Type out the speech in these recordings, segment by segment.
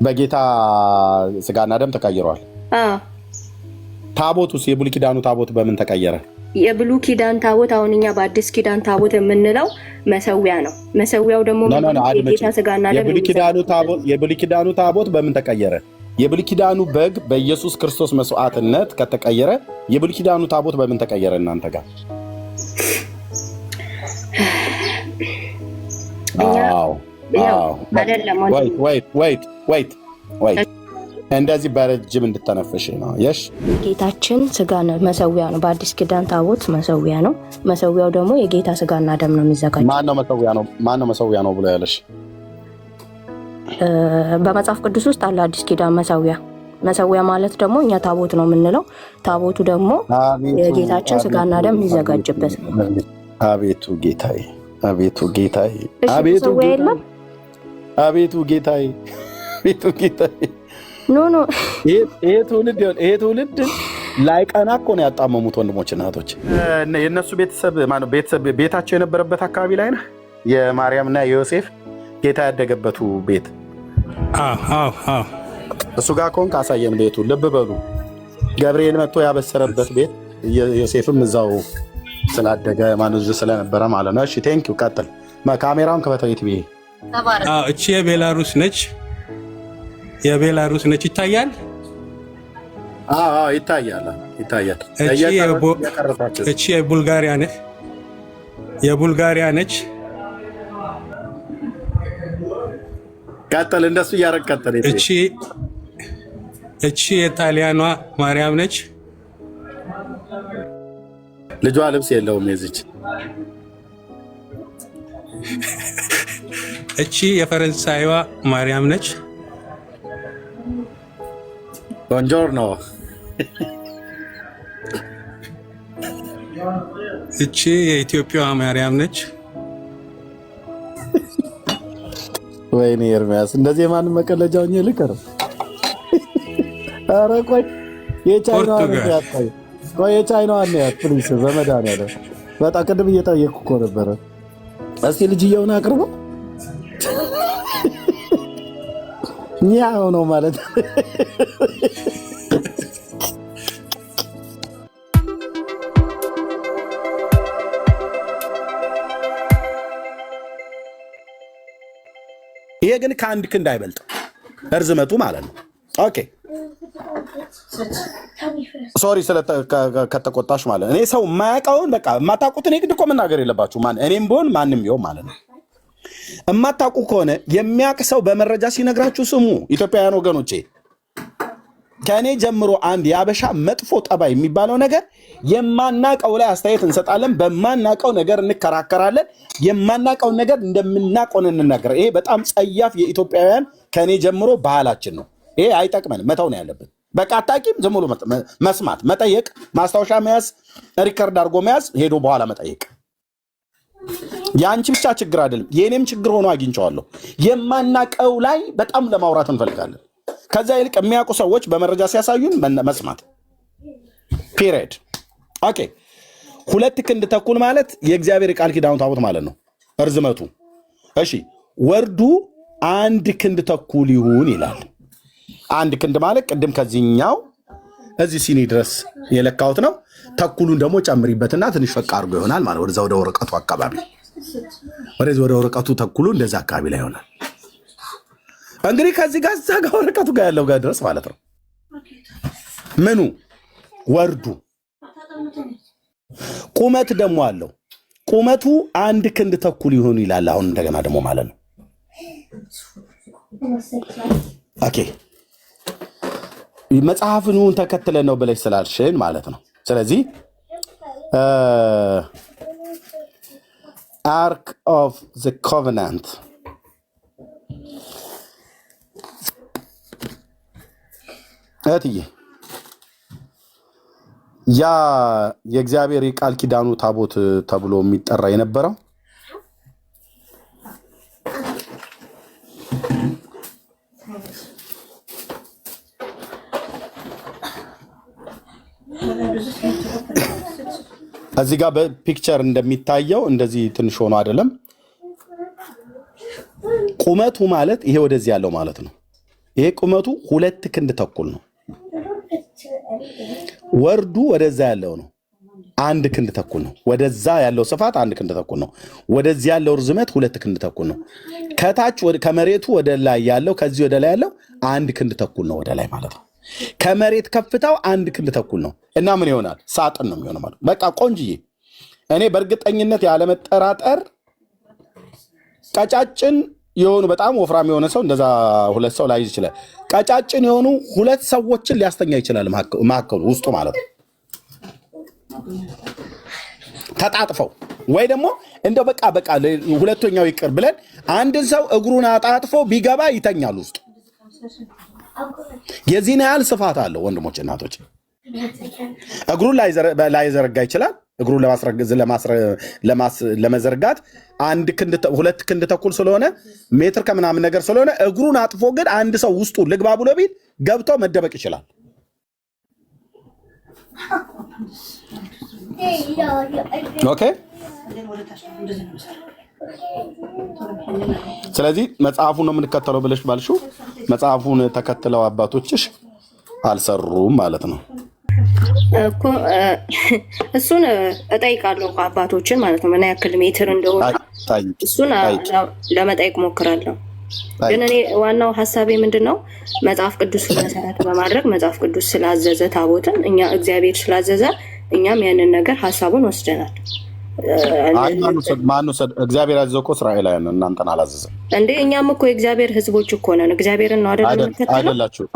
በጌታ ስጋና ደም ተቀይሯል። ታቦቱስ የብሉይ ኪዳኑ ታቦት በምን ተቀየረ? የብሉይ ኪዳን ታቦት አሁን እኛ በአዲስ ኪዳን ታቦት የምንለው መሰዊያ ነው። መሰዊያው ደግሞ የጌታ ስጋና ደም የብሉይ ኪዳኑ ታቦት በምን ተቀየረ? የብሉይ ኪዳኑ በግ በኢየሱስ ክርስቶስ መስዋዕትነት ከተቀየረ የብሉይ ኪዳኑ ታቦት በምን ተቀየረ እናንተ ጋር? ወይት እንደዚህ በረጅም እንድተነፍሽ ነው። የሽ ጌታችን ስጋ ነው፣ መሰዊያ ነው። በአዲስ ኪዳን ታቦት መሰዊያ ነው። መሰዊያው ደግሞ የጌታ ስጋና ደም ነው የሚዘጋጀው። ማን ነው መሰዊያ ነው ብሎ ያለሽ? በመጽሐፍ ቅዱስ ውስጥ አለ አዲስ ኪዳን መሰዊያ። መሰዊያ ማለት ደግሞ እኛ ታቦት ነው የምንለው። ታቦቱ ደግሞ የጌታችን ስጋና ደም የሚዘጋጅበት ነው። አቤቱ ጌታዬ፣ አቤቱ ጌታዬ፣ አቤቱ ጌታዬ፣ አቤቱ ጌታዬ። ኖ ይሄ ትውልድ ላይቀና እኮ ነው ያጣመሙት ወንድሞችና እህቶች። የእነሱ ቤተሰብ ቤታቸው የነበረበት አካባቢ ላይ ነው የማርያምና የዮሴፍ ጌታ ያደገበቱ ቤት። እሱ ጋር ከሆንክ አሳየን ቤቱ። ልብ በሉ ገብርኤል መጥቶ ያበሰረበት ቤት ዮሴፍም እዛው ስላደገ ማንዙ ስለነበረ ማለት ነው። እሺ ቴንኪው፣ ቀጥል። ካሜራውን ከበተቤት ብዬ እቺ የቤላሩስ ነች፣ የቤላሩስ ነች። ይታያል? ይታያል። እቺ የቡልጋሪያ ነች፣ የቡልጋሪያ ነች። ቀጥል፣ እንደሱ እያደረግ ቀጥል። እቺ የጣሊያኗ ማርያም ነች። ልጇ ልብስ የለውም የዚች። እቺ የፈረንሳይዋ ማርያም ነች። ቦንጆርኖ። እቺ የኢትዮጵያዋ ማርያም ነች። ወይኔ ኤርሚያስ እንደዚህ የማንም መቀለጃው እኔ ልቀር። ኧረ ቆይ የቻይናዋን ያት ፕሊስ በመድኃኒዓለም በጣም ቅድም እየጠየቅኩ እኮ ነበረ። እስቲ ልጅየውን አቅርበው ኛው ነው ማለት ይሄ ግን ከአንድ ክንድ አይበልጥም እርዝመቱ ማለት ነው። ኦኬ ሶሪ ከተቆጣሽ ማለት ነው። እኔ ሰው የማያውቀውን በቃ የማታውቁትን የግድ እኮ መናገር የለባችሁ። እኔም ቢሆን ማንም ቢሆን ማለት ነው። የማታውቁ ከሆነ የሚያውቅ ሰው በመረጃ ሲነግራችሁ ስሙ። ኢትዮጵያውያን ወገኖቼ ከእኔ ጀምሮ አንድ የአበሻ መጥፎ ጠባይ የሚባለው ነገር የማናውቀው ላይ አስተያየት እንሰጣለን፣ በማናውቀው ነገር እንከራከራለን፣ የማናውቀውን ነገር እንደምናውቀው እንናገር። ይሄ በጣም ጸያፍ የኢትዮጵያውያን ከእኔ ጀምሮ ባህላችን ነው። ይሄ አይጠቅመንም፣ መተው ነው ያለብን። በቃ አታውቂም፣ ዝም ብሎ መስማት፣ መጠየቅ፣ ማስታወሻ መያዝ፣ ሪከርድ አድርጎ መያዝ፣ ሄዶ በኋላ መጠየቅ። የአንቺ ብቻ ችግር አይደለም፣ የእኔም ችግር ሆኖ አግኝቼዋለሁ። የማናውቀው ላይ በጣም ለማውራት እንፈልጋለን። ከዛ ይልቅ የሚያውቁ ሰዎች በመረጃ ሲያሳዩን መስማት። ፒሪየድ። ኦኬ 2 ክንድ ተኩል ማለት የእግዚአብሔር የቃል ኪዳኑ ታቦት ማለት ነው እርዝመቱ። እሺ ወርዱ 1 ክንድ ተኩል ይሁን ይላል። 1 ክንድ ማለት ቅድም ከዚህኛው እዚህ ሲኒ ድረስ የለካሁት ነው። ተኩሉን ደግሞ ጨምሪበትና ትንሽ ፈቃ አድርጎ ይሆናል ማለት ወደዛ ወደ ወረቀቱ አካባቢ ወደ ወረቀቱ ተኩሉ እንደዛ አካባቢ ላይ ይሆናል። እንግዲህ ከዚህ ጋር እዛ ጋር ወረቀቱ ጋር ያለው ጋር ድረስ ማለት ነው። ምኑ ወርዱ። ቁመት ደግሞ አለው። ቁመቱ 1 ክንድ ተኩል ይሁን ይላል። አሁን እንደገና ደግሞ ማለት ነው። ኦኬ መጽሐፍን ተከትለን ነው ብለሽ ስላልሽን ማለት ነው። ስለዚህ አርክ ኦፍ ዘ ኮቨናንት እህትዬ ያ የእግዚአብሔር የቃል ኪዳኑ ታቦት ተብሎ የሚጠራ የነበረው እዚህ ጋር በፒክቸር እንደሚታየው እንደዚህ ትንሽ ሆኖ አይደለም። ቁመቱ ማለት ይሄ ወደዚህ ያለው ማለት ነው። ይሄ ቁመቱ 2 ክንድ ተኩል ነው። ወርዱ ወደዛ ያለው ነው 1 ክንድ ተኩል ነው። ወደዛ ያለው ስፋት 1 ክንድ ተኩል ነው። ወደዚህ ያለው ርዝመት 2 ክንድ ተኩል ነው። ከታች ከመሬቱ ወደ ላይ ያለው ከዚህ ወደ ላይ ያለው 1 ክንድ ተኩል ነው። ወደ ላይ ማለት ነው። ከመሬት ከፍታው 1 ክንድ ተኩል ነው። እና ምን ይሆናል? ሳጥን ነው የሚሆነው ማለት በቃ ቆንጅዬ። እኔ በእርግጠኝነት ያለመጠራጠር ቀጫጭን የሆኑ በጣም ወፍራም የሆነ ሰው እንደዛ 2 ሰው ላይዝ ይችላል። ቀጫጭን የሆኑ 2 ሰዎችን ሊያስተኛ ይችላል መካከሉ ውስጡ ማለት ነው። ተጣጥፈው ወይ ደግሞ እንደው በቃ ሁለተኛው ይቅር ብለን አንድን ሰው እግሩን አጣጥፎ ቢገባ ይተኛል ውስጡ። የዚህን ያህል ስፋት አለው ወንድሞች እናቶች። እግሩን ላይዘረጋ ይችላል። እግሩን ለመዘርጋት 2 ክንድ ተኩል ስለሆነ ሜትር ከምናምን ነገር ስለሆነ እግሩን አጥፎ ግን አንድ ሰው ውስጡ ልግባ ብሎ ቢል ገብቶ መደበቅ ይችላል። ኦኬ። ስለዚህ መጽሐፉን ነው የምንከተለው ብለሽ ባልሽው መጽሐፉን ተከትለው አባቶችሽ አልሰሩም ማለት ነው እኮ። እሱን እጠይቃለሁ አባቶችን ማለት ነው ምን ያክል ሜትር እንደሆነ እሱን ለመጠየቅ ሞክራለሁ። ግን እኔ ዋናው ሀሳቤ ምንድነው መጽሐፍ ቅዱስ መሰረት በማድረግ መጽሐፍ ቅዱስ ስላዘዘ ታቦትን እኛ እግዚአብሔር ስላዘዘ እኛም ያንን ነገር ሀሳቡን ወስደናል። እግዚአብሔር ያዘዘው እኮ እስራኤላውያን እናንተን አላዘዘም እንዴ? እኛም እኮ የእግዚአብሔር ሕዝቦች እኮ ነን። እግዚአብሔርን ነው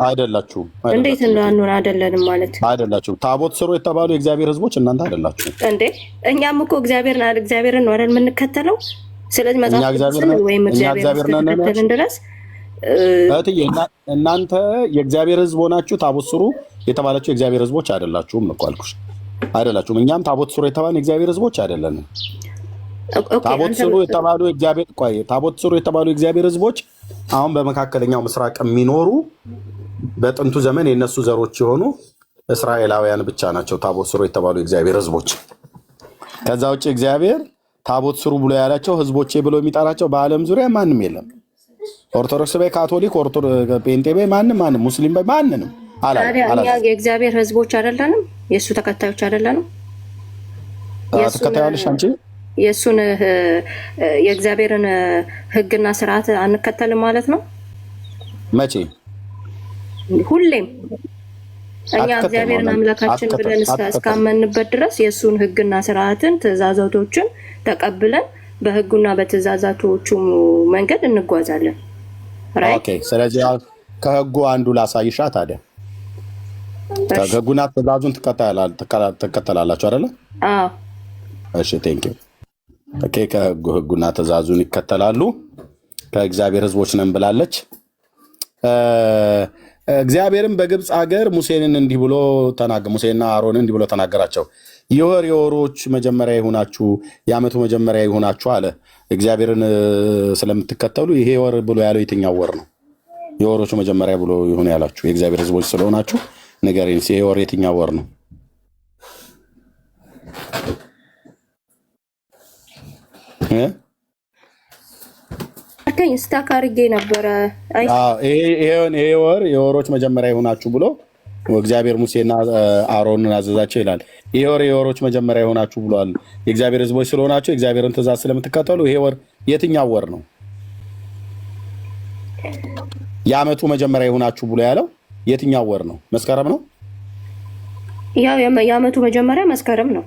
አይደላችሁም? እንዴት እንደሆነ አይደለንም ማለት አይደላችሁም። ታቦት ስሩ የተባሉ የእግዚአብሔር ሕዝቦች እናንተ አይደላችሁም እንዴ? እኛም እኮ እግዚአብሔርን ነው አይደል የምንከተለው? ስለዚህ መጽሐፍ ቅዱስን ወይም እግዚአብሔር እስከተከተልን ድረስ እናንተ የእግዚአብሔር ሕዝብ ሆናችሁ ታቦት ስሩ የተባላችሁ የእግዚአብሔር ሕዝቦች አይደላችሁም እኮ አልኩሽ። አይደላችሁም። እኛም ታቦት ስሩ የተባሉ የእግዚአብሔር ሕዝቦች አይደለንም። ታቦት ስሩ የተባሉ የእግዚአብሔር ሕዝቦች አሁን በመካከለኛው ምስራቅ የሚኖሩ በጥንቱ ዘመን የነሱ ዘሮች የሆኑ እስራኤላውያን ብቻ ናቸው ታቦት ስሩ የተባሉ የእግዚአብሔር ሕዝቦች። ከዛ ውጭ እግዚአብሔር ታቦት ስሩ ብሎ ያላቸው ሕዝቦቼ ብሎ የሚጠራቸው በዓለም ዙሪያ ማንም የለም። ኦርቶዶክስ በይ፣ ካቶሊክ፣ ጴንጤ በይ፣ ማንም ሙስሊም በይ፣ ማንንም እኛ የእግዚአብሔር ሕዝቦች አይደለንም? የእሱ ተከታዮች አይደለንም? ተከታዮች አንቺ የእሱን የእግዚአብሔርን ሕግና ስርዓት አንከተልም ማለት ነው? መቼ? ሁሌም እኛ እግዚአብሔርን አምላካችን ብለን እስካመንበት ድረስ የእሱን ሕግና ስርዓትን ትእዛዛቶችን ተቀብለን በሕጉና በትእዛዛቶቹ መንገድ እንጓዛለን። ስለዚህ ከሕጉ አንዱ ላሳይሻ ታዲያ ከሕጉና ትእዛዙን ትከተላላችሁ አይደለ? እሺ ቴንኪው። ከሕጉና ትእዛዙን ይከተላሉ። ከእግዚአብሔር ሕዝቦች ነን ብላለች። እግዚአብሔርም በግብፅ ሀገር ሙሴና አሮንን እንዲህ ብሎ ተናገራቸው። የወሮች መጀመሪያ ይሁናችሁ፣ የዓመቱ መጀመሪያ ይሁናችሁ አለ። እግዚአብሔርን ስለምትከተሉ ይሄ ወር ብሎ ያለው የትኛው ወር ነው? የወሮቹ መጀመሪያ ብሎ ይሁን ያላችሁ የእግዚአብሔር ሕዝቦች ስለሆናችሁ ንገረኝ። ይሄ ወር የትኛው ወር ነው? ስታክ አድርጌ ነበረ። ይሄ ወር የወሮች መጀመሪያ ይሁናችሁ ብሎ እግዚአብሔር ሙሴና አሮንን አዘዛቸው ይላል። ይሄ ወር የወሮች መጀመሪያ ይሁናችሁ ብሏል። የእግዚአብሔር ሕዝቦች ስለሆናችሁ የእግዚአብሔርን ትእዛዝ ስለምትከተሉ ይሄ ወር የትኛው ወር ነው? የዓመቱ መጀመሪያ ይሁናችሁ ብሎ ያለው የትኛው ወር ነው? መስከረም ነው። ያው የዓመቱ መጀመሪያ መስከረም ነው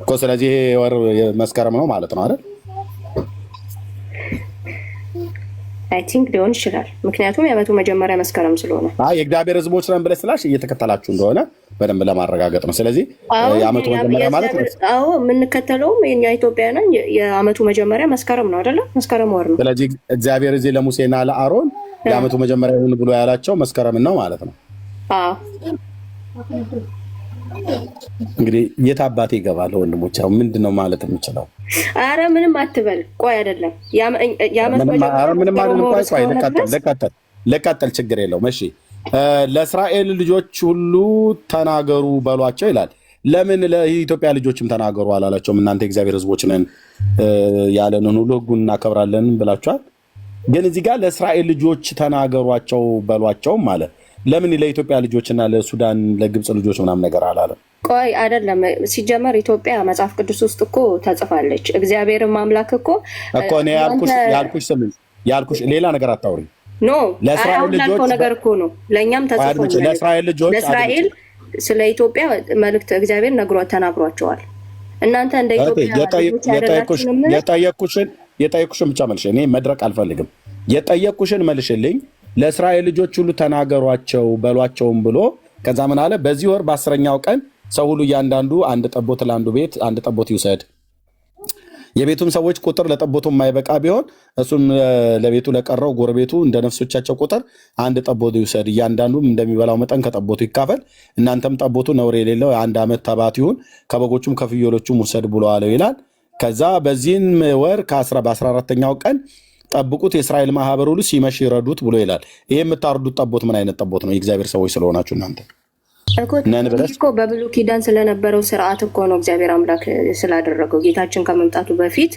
እኮ። ስለዚህ ይሄ ወር መስከረም ነው ማለት ነው አይደል? አይ ቲንክ ሊሆን ይችላል። ምክንያቱም የዓመቱ መጀመሪያ መስከረም ስለሆነ የእግዚአብሔር ሕዝቦች ነን ብለሽ ስላሽ እየተከተላችሁ እንደሆነ በደንብ ለማረጋገጥ ነው። ስለዚህ የዓመቱ መጀመሪያ ማለት ነው። የምንከተለውም የኛ ኢትዮጵያውያን የዓመቱ መጀመሪያ መስከረም ነው አይደለ? መስከረም ወር ነው። ስለዚህ እግዚአብሔር እዚህ ለሙሴና ለአሮን የዓመቱ መጀመሪያ ይሁን ብሎ ያላቸው መስከረም ነው ማለት ነው። እንግዲህ የት አባቴ ይገባል ወንድሞች? አሁን ምንድን ነው ማለት የምችለው? አረ ምንም አትበል። ቆይ አይደለም ልቀጥል፣ ችግር የለውም። እሺ ለእስራኤል ልጆች ሁሉ ተናገሩ በሏቸው ይላል። ለምን ለኢትዮጵያ ልጆችም ተናገሩ አላላቸውም? እናንተ የእግዚአብሔር ሕዝቦች ነን ያለንን ሁሉ ሕጉን እናከብራለን ብላችኋል። ግን እዚህ ጋር ለእስራኤል ልጆች ተናገሯቸው በሏቸውም አለ። ለምን ለኢትዮጵያ ልጆችና ለሱዳን ለግብፅ ልጆች ምናምን ነገር አላለም? ቆይ አይደለም፣ ሲጀመር ኢትዮጵያ መጽሐፍ ቅዱስ ውስጥ እኮ ተጽፋለች። እግዚአብሔርን ማምላክ እኮ እኔ ያልኩሽ ሌላ ነገር አታውሪ። ኖ ለእስራኤል ልጆች ነገር እኮ ነው። ለእኛም ተጽፎ ለእስራኤል ልጆች ለእስራኤል ስለ ኢትዮጵያ መልእክት እግዚአብሔር ተናግሯቸዋል። እናንተ እንደ የጠየኩሽን ብቻ መልሽ። እኔ መድረቅ አልፈልግም። የጠየኩሽን መልሽልኝ። ለእስራኤል ልጆች ሁሉ ተናገሯቸው በሏቸውም ብሎ ከዛ ምን አለ? በዚህ ወር በ10ኛው ቀን ሰው ሁሉ እያንዳንዱ አንድ ጠቦት ለአንዱ ቤት አንድ ጠቦት ይውሰድ። የቤቱም ሰዎች ቁጥር ለጠቦቱ የማይበቃ ቢሆን እሱም ለቤቱ ለቀረው ጎረቤቱ እንደ ነፍሶቻቸው ቁጥር አንድ ጠቦት ይውሰድ። እያንዳንዱም እንደሚበላው መጠን ከጠቦቱ ይካፈል። እናንተም ጠቦቱ ነውር የሌለው የአንድ ዓመት ተባት ይሁን፣ ከበጎቹም ከፍየሎቹም ውሰድ ብሎ አለው ይላል። ከዛ በዚህም ወር በ14ኛው ቀን ጠብቁት፣ የእስራኤል ማህበር ሁሉ ሲመሽ ይረዱት ብሎ ይላል። ይሄ የምታርዱት ጠቦት ምን አይነት ጠቦት ነው? የእግዚአብሔር ሰዎች ስለሆናችሁ እናንተ እኮ በብሉይ ኪዳን ስለነበረው ስርዓት እኮ ነው እግዚአብሔር አምላክ ስላደረገው ጌታችን ከመምጣቱ በፊት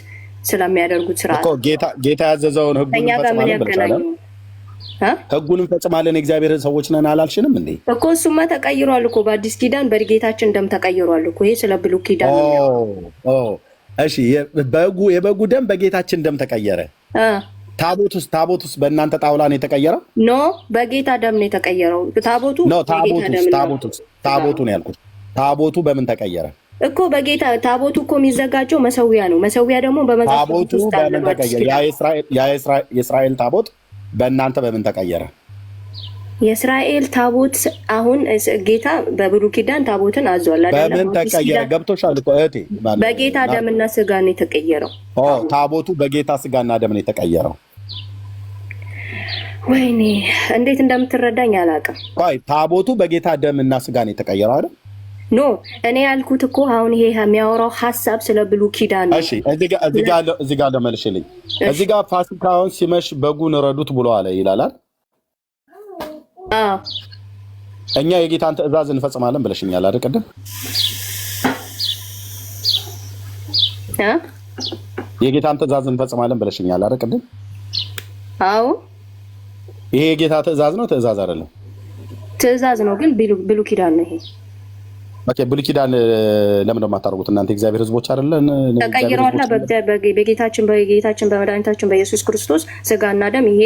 ስለሚያደርጉት ስርዓት ጌታ ያዘዘውን ህጉን እንፈጽማለን የእግዚአብሔር ሰዎች ነን አላልሽንም እንዴ? እኮ እሱማ ተቀይሯል እኮ በአዲስ ኪዳን በጌታችን ደም ተቀይሯል እኮ። ይሄ ስለ ብሉይ ኪዳን ነው። እሺ የበጉ ደም በጌታችን ደም ተቀየረ። ታቦት ውስጥ በእናንተ ጣውላ ነው የተቀየረው? ኖ በጌታ ደም ነው የተቀየረው። ታቦቱ ነው ያልኩት። ታቦቱ በምን ተቀየረ እኮ? በጌታ ታቦቱ እኮ የሚዘጋጀው መሰዊያ ነው። መሰዊያ ደግሞ ታቦቱ በምን ተቀየረ? የእስራኤል ታቦት በእናንተ በምን ተቀየረ? የእስራኤል ታቦት አሁን ጌታ በብሉይ ኪዳን ታቦትን አዟል አይደል? በምን ተቀየረ? ገብቶሻል እኮ እህቴ። በጌታ ደምና ስጋ ነው የተቀየረው። ታቦቱ በጌታ ስጋና ደም ነው የተቀየረው። ወይኔ እንዴት እንደምትረዳኝ አላውቅም። ቆይ ታቦቱ በጌታ ደምና ስጋ ነው የተቀየረው አይደል? ኖ እኔ ያልኩት እኮ አሁን ይሄ የሚያወራው ሐሳብ ስለ ብሉይ ኪዳን ነው። እሺ እዚህ ጋር ለመልሽልኝ። እዚህ ጋር ፋሲካውን ሲመሽ በጉን ረዱት ብሎ አለ ይላል። እኛ የጌታን ትእዛዝ እንፈጽማለን ብለሽኛል አይደል? ቅድም የጌታን ትእዛዝ እንፈጽማለን ብለሽኛል አይደል? ቅድም አዎ። ይሄ የጌታ ትእዛዝ ነው? ትእዛዝ አይደለም? ትእዛዝ ነው፣ ግን ብሉይ ኪዳን ነው ይሄ። ኦኬ፣ ብሉይ ኪዳን ለምን የማታደርጉት እናንተ የእግዚአብሔር ሕዝቦች አይደለን? ተቀይረዋልና በጌታችን በመድኃኒታችን በኢየሱስ ክርስቶስ ስጋና ደም ይሄ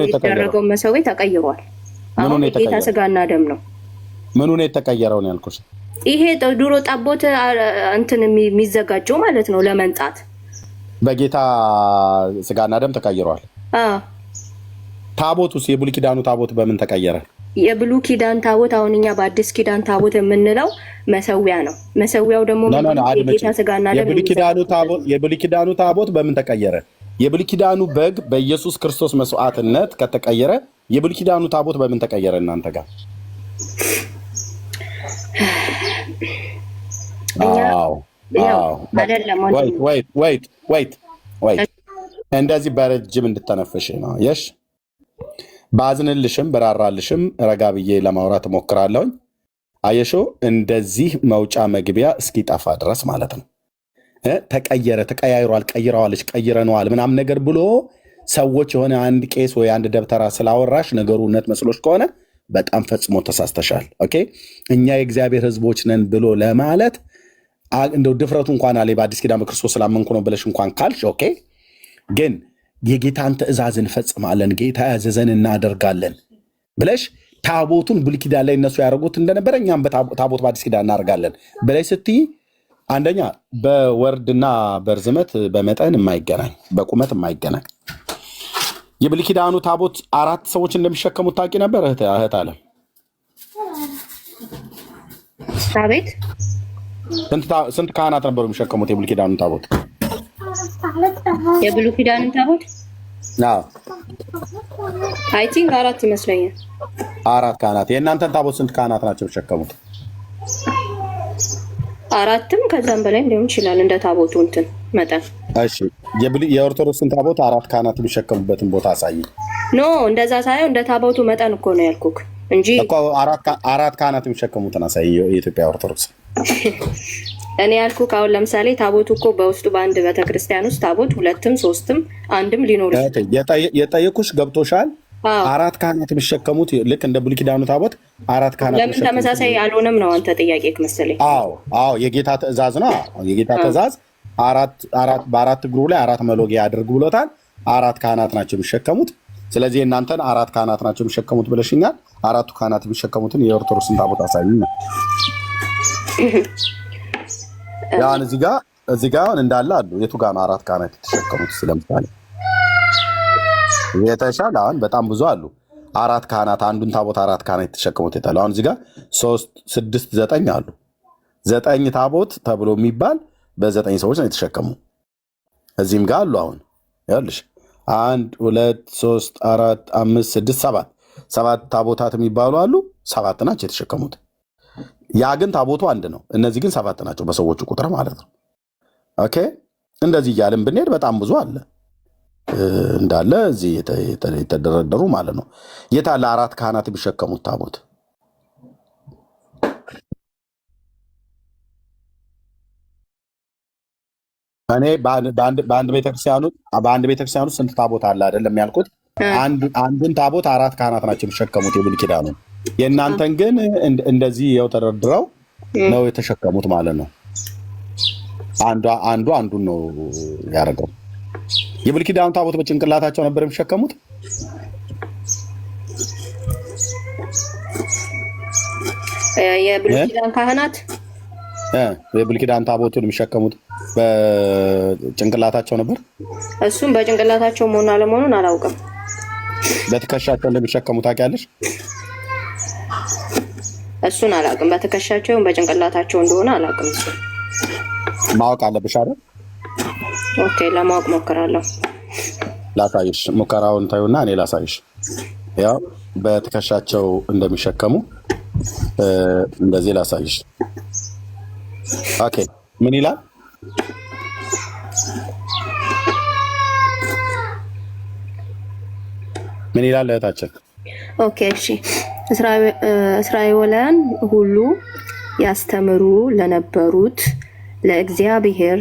የተደረገው መሰዊያ ተቀይሯል። አሁን የጌታ ስጋና ደም ነው። ምኑ ነው የተቀየረው ነው ያልኩሽ? ይሄ ድሮ ጠቦት እንትን የሚዘጋጀው ማለት ነው ለመንጣት በጌታ ስጋና ደም ተቀይሯል። ታቦቱስ የብሉይ ኪዳኑ ታቦት በምን ተቀየረ? የብሉይ ኪዳን ታቦት አሁን እኛ በአዲስ ኪዳን ታቦት የምንለው መሰዊያ ነው። መሰዊያው ደግሞ የጌታ ስጋና ደም። የብሉይ ኪዳኑ ታቦት በምን ተቀየረ? የብሉይ ኪዳኑ በግ በኢየሱስ ክርስቶስ መስዋዕትነት ከተቀየረ የብሉይ ኪዳኑ ታቦት በምን ተቀየረ እናንተ ጋር? እንደዚህ በረጅም እንድተነፍሽ ነው። የሽ ባዝንልሽም በራራልሽም ረጋ ብዬ ለማውራት እሞክራለሁኝ። አየሾ እንደዚህ መውጫ መግቢያ እስኪጠፋ ድረስ ማለት ነው። ተቀየረ፣ ተቀያይሯል፣ ቀይረዋለች፣ ቀይረነዋል ምናምን ነገር ብሎ ሰዎች የሆነ አንድ ቄስ ወይ አንድ ደብተራ ስላወራሽ ነገሩ እውነት መስሎች ከሆነ በጣም ፈጽሞ ተሳስተሻል። ኦኬ፣ እኛ የእግዚአብሔር ሕዝቦች ነን ብሎ ለማለት እንደው ድፍረቱ እንኳን አለ። በአዲስ ኪዳን በክርስቶስ ስላመንኩ ነው ብለሽ እንኳን ካልሽ ኦኬ፣ ግን የጌታን ትእዛዝ እንፈጽማለን፣ ጌታ ያዘዘን እናደርጋለን ብለሽ ታቦቱን ብሉይ ኪዳን ላይ እነሱ ያደርጉት እንደነበረ እኛም ታቦት በአዲስ ኪዳን እናደርጋለን ብለሽ ስትይ አንደኛ በወርድና በርዝመት በመጠን የማይገናኝ በቁመት የማይገናኝ የብሉይ ኪዳኑ ታቦት 4 ሰዎች እንደሚሸከሙት ታውቂ ነበር እህት አለም? አቤት። ስንት ካህናት ነበሩ የሚሸከሙት የብሉይ ኪዳኑ ታቦት? የብሉይ ኪዳኑ ታቦት አዎ አይ ቲንክ 4 ይመስለኛል። 4 ካህናት። የእናንተን ታቦት ስንት ካህናት ናቸው የሚሸከሙት? 4ም ከዛም በላይ ሊሆን ይችላል እንደ ታቦቱ እንትን መጠን። እሺ የኦርቶዶክስን ታቦት 4 ካህናት የሚሸከሙበትን ቦታ አሳይ። ኖ እንደዛ ሳይሆን እንደ ታቦቱ መጠን እኮ ነው ያልኩክ እንጂ እኮ 4 ካህናት የሚሸከሙትን አሳይ። የኢትዮጵያ ኦርቶዶክስ እኔ ያልኩ አሁን ለምሳሌ ታቦቱ እኮ በውስጡ በአንድ ቤተክርስቲያን ውስጥ ታቦት ሁለትም ሶስትም አንድም ሊኖር የጠየኩሽ ገብቶሻል? አራት ካህናት የሚሸከሙት ልክ እንደ ብሉይ ኪዳኑ ታቦት አራት ካህናት ለምን ተመሳሳይ አልሆነም ነው አንተ ጥያቄ መሰለኝ። አዎ የጌታ ትእዛዝ ነው። የጌታ ትእዛዝ በአራት እግሩ ላይ አራት መሎጊያ አድርግ ብሎታል። አራት ካህናት ናቸው የሚሸከሙት። ስለዚህ እናንተን አራት ካህናት ናቸው የሚሸከሙት ብለሽኛል። አራቱ ካህናት የሚሸከሙትን የኦርቶዶክስን ታቦት አሳዩኝ ነው። ያን እዚህ ጋር እንዳለ አሉ። የቱ ጋር ነው አራት ካህናት የተሸከሙት? ስለምሳሌ የተሻለ አሁን በጣም ብዙ አሉ። አራት ካህናት አንዱን ታቦት አራት ካህናት የተሸከሙት የታለ? አሁን እዚህ ጋር 3 6 9 አሉ። 9 ታቦት ተብሎ የሚባል በ9 ሰዎች ነው የተሸከሙ። እዚህም ጋር አሉ። አሁን ያልሽ 1 2 3 4 5 6 7 ታቦታት የሚባሉ አሉ። 7 ናቸው የተሸከሙት። ያ ግን ታቦቱ አንድ ነው። እነዚህ ግን 7 ናቸው በሰዎቹ ቁጥር ማለት ነው። ኦኬ እንደዚህ እያልን ብንሄድ በጣም ብዙ አለ እንዳለ እዚህ የተደረደሩ ማለት ነው። የታለ አራት ካህናት የሚሸከሙት ታቦት? እኔ በአንድ ቤተክርስቲያን ውስጥ ስንት ታቦት አለ አይደለም ያልኩት። አንዱን ታቦት አራት ካህናት ናቸው የሚሸከሙት የብሉይ ኪዳኑ። የእናንተን ግን እንደዚህ ያው ተደርድረው ነው የተሸከሙት ማለት ነው። አንዱን ነው ያደረገው። የብሉይ ኪዳኑ ታቦት በጭንቅላታቸው ነበር የሚሸከሙት። የብሉይ ኪዳን ካህናት የብሉይ ኪዳን ታቦቱን የሚሸከሙት በጭንቅላታቸው ነበር። እሱም በጭንቅላታቸው መሆኑን አለመሆኑን አላውቅም። በትከሻቸው እንደሚሸከሙት ታውቂያለሽ? እሱን አላውቅም። በትከሻቸው በጭንቅላታቸው እንደሆነ አላውቅም። ማወቅ አለብሽ አይደል? ኦኬ ለማወቅ ሞክራለሁ። ላሳይሽ። ሙከራውን ታዩና እኔ ላሳይሽ። ያው በትከሻቸው እንደሚሸከሙ እንደዚህ ላሳይሽ። ኦኬ ምን ይላል? ምን ይላል እህታችን? ኦኬ እሺ። እስራኤላውያን ሁሉ ያስተምሩ ለነበሩት ለእግዚአብሔር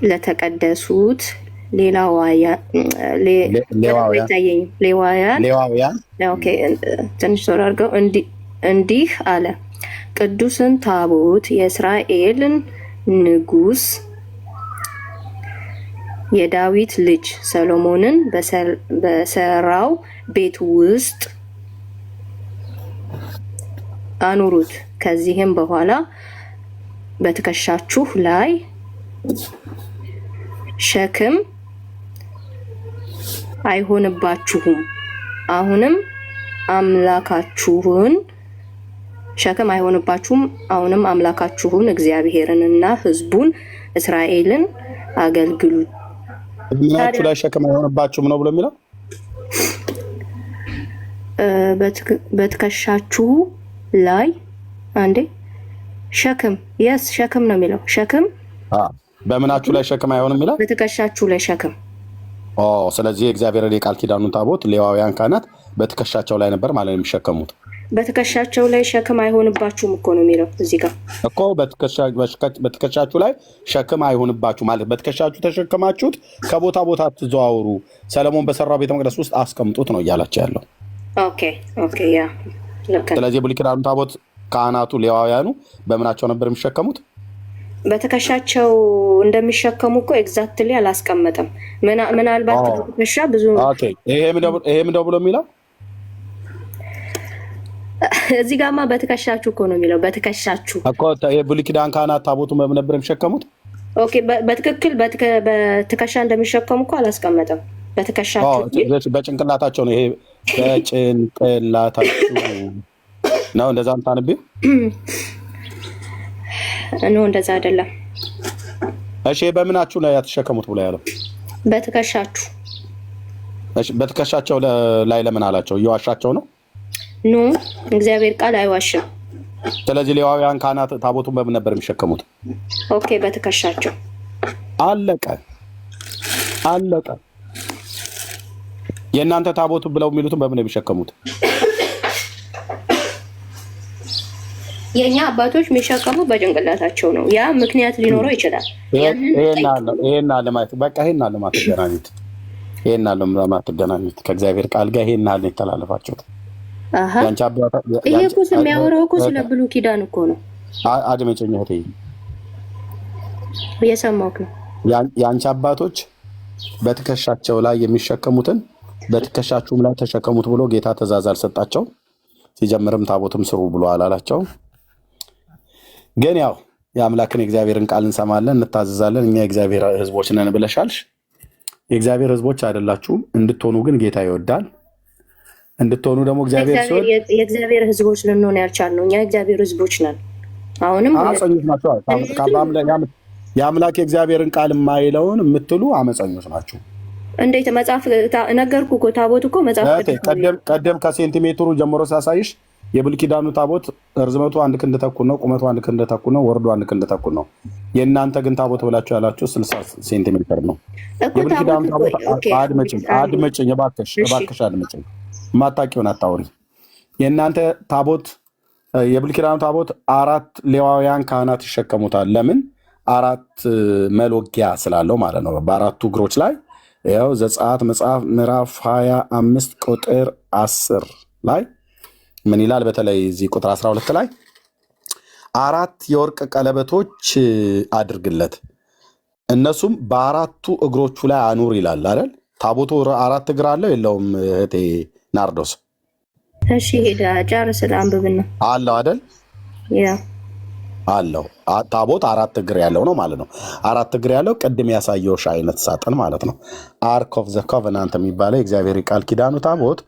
ለተቀደሱት ሌዋውያን ትንሽ ዞር አድርገው እንዲህ አለ። ቅዱስን ታቦት የእስራኤልን ንጉሥ የዳዊት ልጅ ሰሎሞንን በሰራው ቤት ውስጥ አኑሩት። ከዚህም በኋላ በትከሻችሁ ላይ ሸክም አይሆንባችሁም። አሁንም አምላካችሁን እግዚአብሔርንና ሕዝቡን እስራኤልን አገልግሉ። ምናችሁ ላይ ሸክም አይሆንባችሁም ነው ብሎ የሚለው? በትከሻችሁ ላይ አንዴ ሸክም ሸክም ነው የሚለው። ሸክም በምናችሁ ላይ ሸክም አይሆንም ይላል? በትከሻችሁ ላይ ሸክም። ስለዚህ የእግዚአብሔር የቃል ኪዳኑን ታቦት ሌዋውያን ካህናት በትከሻቸው ላይ ነበር ማለት ነው የሚሸከሙት። በትከሻቸው ላይ ሸክም አይሆንባችሁም እኮ ነው የሚለው እዚህ ጋር እኮ። በትከሻችሁ ላይ ሸክም አይሆንባችሁ ማለት በትከሻችሁ ተሸክማችሁት ከቦታ ቦታ ትዘዋውሩ፣ ሰለሞን በሰራው ቤተ መቅደስ ውስጥ አስቀምጡት ነው እያላቸው ያለው። ኦኬ ያ ልክ። ስለዚህ የብሉይ ኪዳኑ ታቦት ካህናቱ ሌዋውያኑ በምናቸው ነበር የሚሸከሙት? በትከሻቸው እንደሚሸከሙ እኮ ኤግዛክትሊ አላስቀመጠም። ምናልባት ትከሻ ብዙ ይሄ ምንድነው ብሎ የሚለው እዚህ ጋማ በትከሻችሁ እኮ ነው የሚለው። በትከሻችሁ እኮ የብሉይ ኪዳን ካህናት ታቦቱ በምን ነበር የሚሸከሙት? ኦኬ በትክክል በትከሻ እንደሚሸከሙ እኮ አላስቀመጠም። በትከሻችሁ በጭንቅላታቸው ነው። ይሄ በጭንቅላታችሁ ነው። እንደዛ ታነቢው ነው። እንደዛ አይደለም። እሺ በምናችሁ ላይ ያተሸከሙት ብሎ ያለው? በትከሻችሁ። እሺ በትከሻቸው ላይ ለምን አላቸው? እየዋሻቸው ነው? ኖ እግዚአብሔር ቃል አይዋሽም። ስለዚህ ሌዋውያን ካህናት ታቦቱን በምን ነበር የሚሸከሙት? ኦኬ በትከሻቸው። አለቀ። የእናንተ ታቦቱ ብለው የሚሉትን በምን ነው የሚሸከሙት? የኛ አባቶች የሚሸከሙ በጭንቅላታቸው ነው። ያ ምክንያት ሊኖረው ይችላል። ይሄን አለ ማለት በቃ ይሄን አለ ማትገናኙት ይሄን አለ ማትገናኙት ከእግዚአብሔር ቃል ጋር ይሄን አለ የተላለፋችሁት። ይሄ እኮ የሚያወራው እኮ ስለ ብሉይ ኪዳን እኮ ነው። አድመጭኝ እህቴ፣ እየሰማሁህ ነው። የአንቺ አባቶች በትከሻቸው ላይ የሚሸከሙትን በትከሻችሁም ላይ ተሸከሙት ብሎ ጌታ ትእዛዝ አልሰጣቸው። ሲጀምርም ታቦትም ስሩ ብሎ አላላቸው። ግን ያው የአምላክን የእግዚአብሔርን ቃል እንሰማለን፣ እንታዘዛለን። እኛ የእግዚአብሔር ሕዝቦች ነን ብለሻልሽ። የእግዚአብሔር ሕዝቦች አይደላችሁም። እንድትሆኑ ግን ጌታ ይወዳል። እንድትሆኑ ደግሞ እግዚአብሔር ሲሆን የእግዚአብሔር ሕዝቦች ልንሆን ያልቻልነው እኛ የእግዚአብሔር ሕዝቦች ነን። አሁንም አመፀኞች ናቸው። የአምላክ የእግዚአብሔርን ቃል የማይለውን የምትሉ አመፀኞች ናቸው። እንዴት መጽሐፍ ነገርኩ እኮ ታቦት እኮ መጽሐፍ ቀደም ከሴንቲሜትሩ ጀምሮ ሲያሳይሽ የብሉይ ኪዳኑ ታቦት ርዝመቱ 1 ክንድ ተኩል ነው፣ ቁመቱ 1 ክንድ ተኩል ነው፣ ወርዱ 1 ክንድ ተኩል ነው። የእናንተ ግን ታቦት ብላችሁ ያላችሁ 60 ሴንቲሜትር ነው። የብሉይ ኪዳኑ ታቦት አድመጭኝ እባክሽ አድመጭኝ፣ የማታውቂውን አታውሪ። የእናንተ ታቦት የብሉይ ኪዳኑ ታቦት 4 ሌዋውያን ካህናት ይሸከሙታል። ለምን? 4 መሎጊያ ስላለው ማለት ነው። በአራቱ እግሮች ላይ ያው ዘጸአት መጽሐፍ ምዕራፍ 25 ቁጥር 10 ላይ ምን ይላል? በተለይ እዚህ ቁጥር 12 ላይ 4 የወርቅ ቀለበቶች አድርግለት፣ እነሱም በአራቱ እግሮቹ ላይ አኑር ይላል አይደል? ታቦቱ 4 እግር አለው የለውም እህቴ ናርዶስ? እሺ ሄዳ ጨርስ አንብብና አለው አይደል? ያ አለው። ታቦት 4 እግር ያለው ነው ማለት ነው። 4 እግር ያለው ቅድም ያሳየውሽ አይነት ሳጥን ማለት ነው። አርክ ኦፍ ዘ ኮቨናንት የሚባለው የእግዚአብሔር ቃል ኪዳኑ ታቦት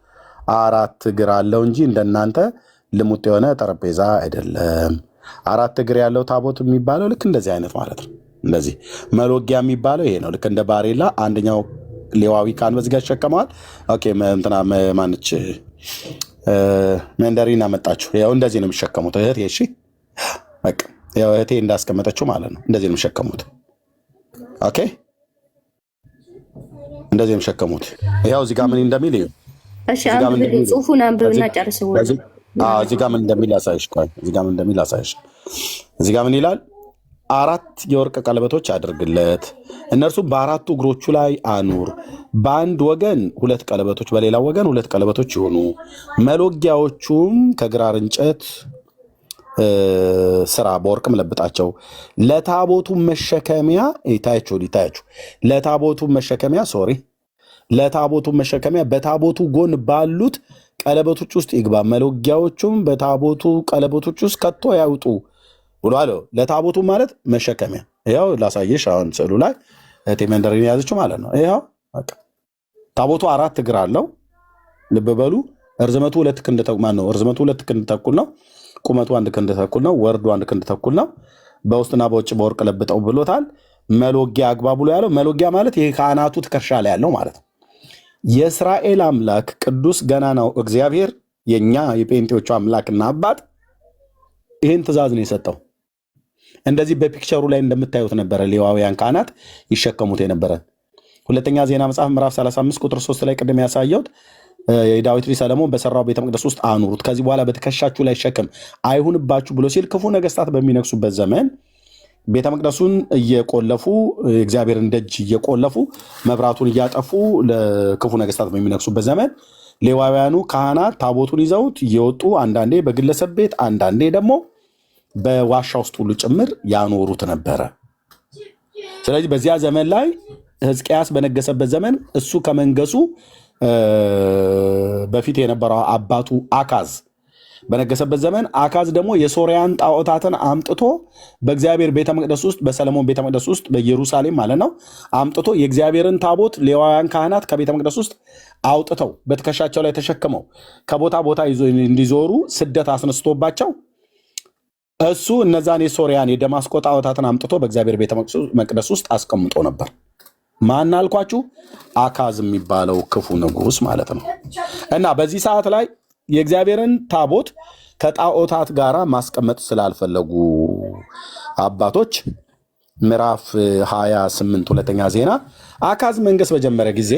4 እግር አለው እንጂ እንደናንተ ልሙጥ የሆነ ጠረጴዛ አይደለም። 4 እግር ያለው ታቦት የሚባለው ልክ እንደዚህ አይነት ማለት ነው። እንደዚህ መሎጊያ የሚባለው ይሄ ነው። ልክ እንደ ባሬላ አንደኛው ሌዋዊ ካህን በዚህ ጋር ይሸከመዋል። ኦኬ እንትና ማንች መንደሪን አመጣችሁ። ያው እንደዚህ ነው የሚሸከሙት እህቴ። እሺ በቃ ያው እህቴ እንዳስቀመጠችው ማለት ነው። እንደዚህ ነው የሚሸከሙት። ኦኬ እንደዚህ ነው የሚሸከሙት። ያው እዚህ ጋር ምን እንደሚል እዩ። እሺ አንብብ፣ ጽሁፉን አንብብና ጨርሰው። እዚህ ጋር ምን እንደሚል ያሳይሽ። ቆይ እዚህ ጋር ምን እንደሚል ያሳይሽ። እዚህ ጋር ምን ይላል? 4 የወርቅ ቀለበቶች አድርግለት፣ እነርሱ በአራቱ እግሮቹ ላይ አኑር። በአንድ ወገን 2 ቀለበቶች፣ በሌላ ወገን 2 ቀለበቶች ይሆኑ። መሎጊያዎቹም ከግራር እንጨት ስራ በወርቅም ለብጣቸው። ለታቦቱ መሸከሚያ ይታያችሁ። ለታቦቱ መሸከሚያ በታቦቱ ጎን ባሉት ቀለበቶች ውስጥ ይግባ፣ መሎጊያዎቹም በታቦቱ ቀለበቶች ውስጥ ከቶ ያውጡ ብሎ አለው። ለታቦቱ ማለት መሸከሚያ ያው ላሳየሽ። አሁን ስዕሉ ላይ እህቴ መንደሪን የያዘችው ማለት ነው። ያው ታቦቱ 4 እግር አለው። ልብ በሉ። ርዝመቱ 2 ክንድ ተኩል ነው። ርዝመቱ 2 ክንድ ተኩል ነው። ቁመቱ 1 ክንድ ተኩል ነው። ወርዱ 1 ክንድ ተኩል ነው። በውስጥና በውጭ በወርቅ ለብጠው ብሎታል። መሎጊያ አግባ ብሎ ያለው መሎጊያ ማለት ይሄ ካህናቱ ትከሻ ላይ ያለው ማለት ነው። የእስራኤል አምላክ ቅዱስ ገናናው እግዚአብሔር የኛ የጴንጤዎቹ አምላክና አባት ይህን ትእዛዝ ነው የሰጠው። እንደዚህ በፒክቸሩ ላይ እንደምታዩት ነበረ ሌዋውያን ካህናት ይሸከሙት የነበረ። ሁለተኛ ዜና መጽሐፍ ምዕራፍ 35 ቁጥር 3 ላይ ቅድም ያሳየሁት የዳዊት ልጅ ሰለሞን በሰራው ቤተ መቅደስ ውስጥ አኑሩት፣ ከዚህ በኋላ በትከሻችሁ ላይ ሸክም አይሁንባችሁ ብሎ ሲል ክፉ ነገስታት በሚነግሱበት ዘመን ቤተ መቅደሱን እየቆለፉ እግዚአብሔርን ደጅ እየቆለፉ መብራቱን እያጠፉ ለክፉ ነገስታት በሚነግሱበት ዘመን ሌዋውያኑ ካህናት ታቦቱን ይዘውት እየወጡ አንዳንዴ በግለሰብ ቤት አንዳንዴ ደግሞ በዋሻ ውስጥ ሁሉ ጭምር ያኖሩት ነበረ። ስለዚህ በዚያ ዘመን ላይ ሕዝቅያስ በነገሰበት ዘመን እሱ ከመንገሱ በፊት የነበረው አባቱ አካዝ በነገሰበት ዘመን አካዝ ደግሞ የሶርያን ጣዖታትን አምጥቶ በእግዚአብሔር ቤተ መቅደስ ውስጥ በሰለሞን ቤተ መቅደስ ውስጥ በኢየሩሳሌም ማለት ነው አምጥቶ የእግዚአብሔርን ታቦት ሌዋውያን ካህናት ከቤተ መቅደስ ውስጥ አውጥተው በትከሻቸው ላይ ተሸክመው ከቦታ ቦታ እንዲዞሩ ስደት አስነስቶባቸው እሱ እነዛን የሶርያን የደማስቆ ጣዖታትን አምጥቶ በእግዚአብሔር ቤተ መቅደስ ውስጥ አስቀምጦ ነበር። ማን አልኳችሁ? አካዝ የሚባለው ክፉ ንጉስ ማለት ነው። እና በዚህ ሰዓት ላይ የእግዚአብሔርን ታቦት ከጣዖታት ጋራ ማስቀመጥ ስላልፈለጉ አባቶች ምዕራፍ 28 ሁለተኛ ዜና አካዝ መንገስ በጀመረ ጊዜ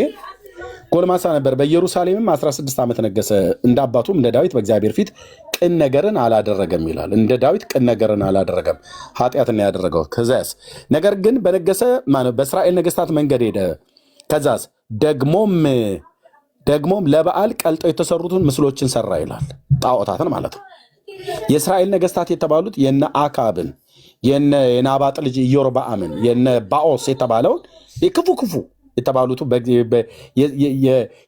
ጎልማሳ ነበር። በኢየሩሳሌምም 16 ዓመት ነገሰ። እንደ አባቱም እንደ ዳዊት በእግዚአብሔር ፊት ቅን ነገርን አላደረገም ይላል። እንደ ዳዊት ቅን ነገርን አላደረገም፣ ኃጢአትን ያደረገው። ከዛስ ነገር ግን በነገሰ በእስራኤል ነገስታት መንገድ ሄደ። ከዛስ ደግሞም ለበዓል ቀልጠው የተሰሩትን ምስሎችን ሰራ ይላል። ጣዖታትን ማለት ነው። የእስራኤል ነገስታት የተባሉት የነ አካብን የናባጥ ልጅ ኢዮርብዓምን የነ ባኦስ የተባለውን ክፉ የተባሉት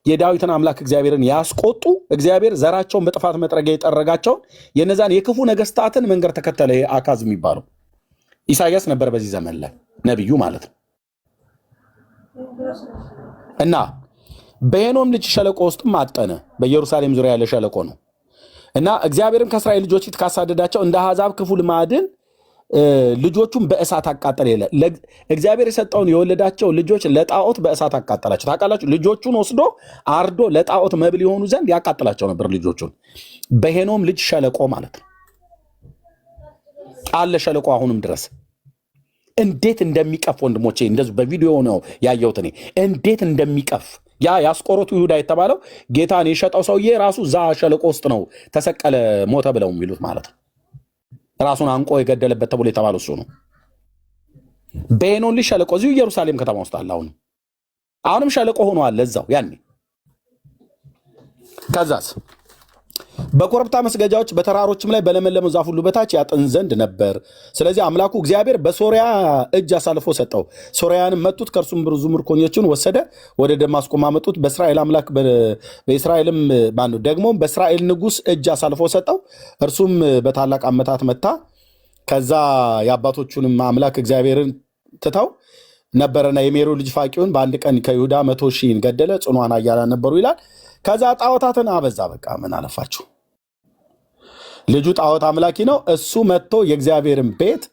የዳዊትን አምላክ እግዚአብሔርን ያስቆጡ እግዚአብሔር ዘራቸውን በጥፋት መጥረጊያ የጠረጋቸውን የነዛን የክፉ ነገስታትን መንገድ ተከተለ። አካዝ የሚባለው ኢሳያስ ነበር በዚህ ዘመን ላይ ነቢዩ ማለት ነው። እና በሄኖም ልጅ ሸለቆ ውስጥም አጠነ። በኢየሩሳሌም ዙሪያ ያለ ሸለቆ ነው። እና እግዚአብሔርም ከእስራኤል ልጆች ፊት ካሳደዳቸው እንደ አሕዛብ ክፉ ልማድን ልጆቹን በእሳት አቃጠለ ይላል። እግዚአብሔር የሰጠውን የወለዳቸው ልጆች ለጣዖት በእሳት አቃጠላቸው። ታውቃላችሁ፣ ልጆቹን ወስዶ አርዶ ለጣዖት መብል የሆኑ ዘንድ ያቃጥላቸው ነበር ልጆቹን። በሄኖም ልጅ ሸለቆ ማለት ነው አለ ሸለቆ አሁንም ድረስ። እንዴት እንደሚቀፍ ወንድሞቼ፣ እንደዚህ በቪዲዮ ነው ያየሁት እኔ። እንዴት እንደሚቀፍ ያ ያስቆሮቱ ይሁዳ የተባለው ጌታን የሸጠው ሰውዬ ራሱ ዛ ሸለቆ ውስጥ ነው ተሰቀለ፣ ሞተ ብለው የሚሉት ማለት ነው። ራሱን አንቆ የገደለበት ተብሎ የተባለው እሱ ነው። በሄኖም ልጅ ሸለቆ እዚሁ ኢየሩሳሌም ከተማ ውስጥ አለ። አሁንም ሸለቆ ሆኖ አለ እዛው ያኔ። ከዛስ በኮረብታ መስገጃዎች በተራሮችም ላይ በለመለመ ዛፍ ሁሉ በታች ያጥን ዘንድ ነበር። ስለዚህ አምላኩ እግዚአብሔር በሶሪያ እጅ አሳልፎ ሰጠው። ሶሪያንም መቱት፣ ከእርሱም ብዙ ምርኮኞችን ወሰደ፣ ወደ ደማስቆ አመጡት። በእስራኤል አምላክ በእስራኤልም ደግሞ በእስራኤል ንጉሥ እጅ አሳልፎ ሰጠው። እርሱም በታላቅ አመታት መታ። ከዛ የአባቶቹንም አምላክ እግዚአብሔርን ትተው ነበረና የሜሮን ልጅ ፋቂውን በአንድ ቀን ከይሁዳ 100,000 ገደለ። ጽኑዓን ኃያላን ነበሩ ይላል። ከዛ ጣዖታትን አበዛ። በቃ ምን አለፋችሁ፣ ልጁ ጣዖት አምላኪ ነው። እሱ መጥቶ የእግዚአብሔርን ቤት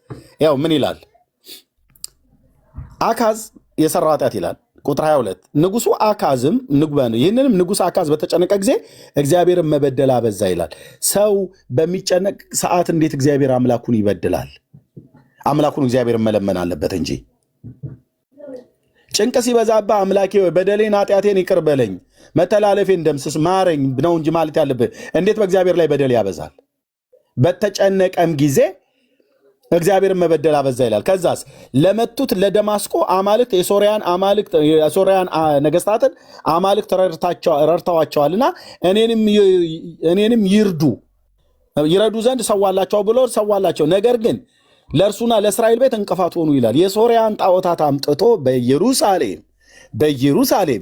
ያው ምን ይላል? አካዝ የሰራው ኃጢአት ይላል ቁጥር 22 ንጉሱ አካዝም ይህንንም ንጉሥ አካዝ በተጨነቀ ጊዜ እግዚአብሔርን መበደል አበዛ ይላል። ሰው በሚጨነቅ ሰዓት እንዴት እግዚአብሔር አምላኩን ይበድላል? አምላኩን እግዚአብሔርን መለመን አለበት እንጂ ጭንቅ ሲበዛባ አምላኬ በደሌን ኃጢአቴን ይቅር በለኝ መተላለፌን ደምስስ ማረኝ ነው እንጂ ማለት ያለብህ። እንዴት በእግዚአብሔር ላይ በደል ያበዛል? በተጨነቀም ጊዜ እግዚአብሔርን መበደል አበዛ ይላል። ከዛስ ለመቱት ለደማስቆ አማልክት የሶሪያን ነገስታትን አማልክት ረድተዋቸዋልና እኔንም ይረዱ ዘንድ ሰዋላቸው ብሎ ሰዋላቸው። ነገር ግን ለእርሱና ለእስራኤል ቤት እንቅፋት ሆኑ ይላል። የሶሪያን ጣዖታት አምጥቶ በኢየሩሳሌም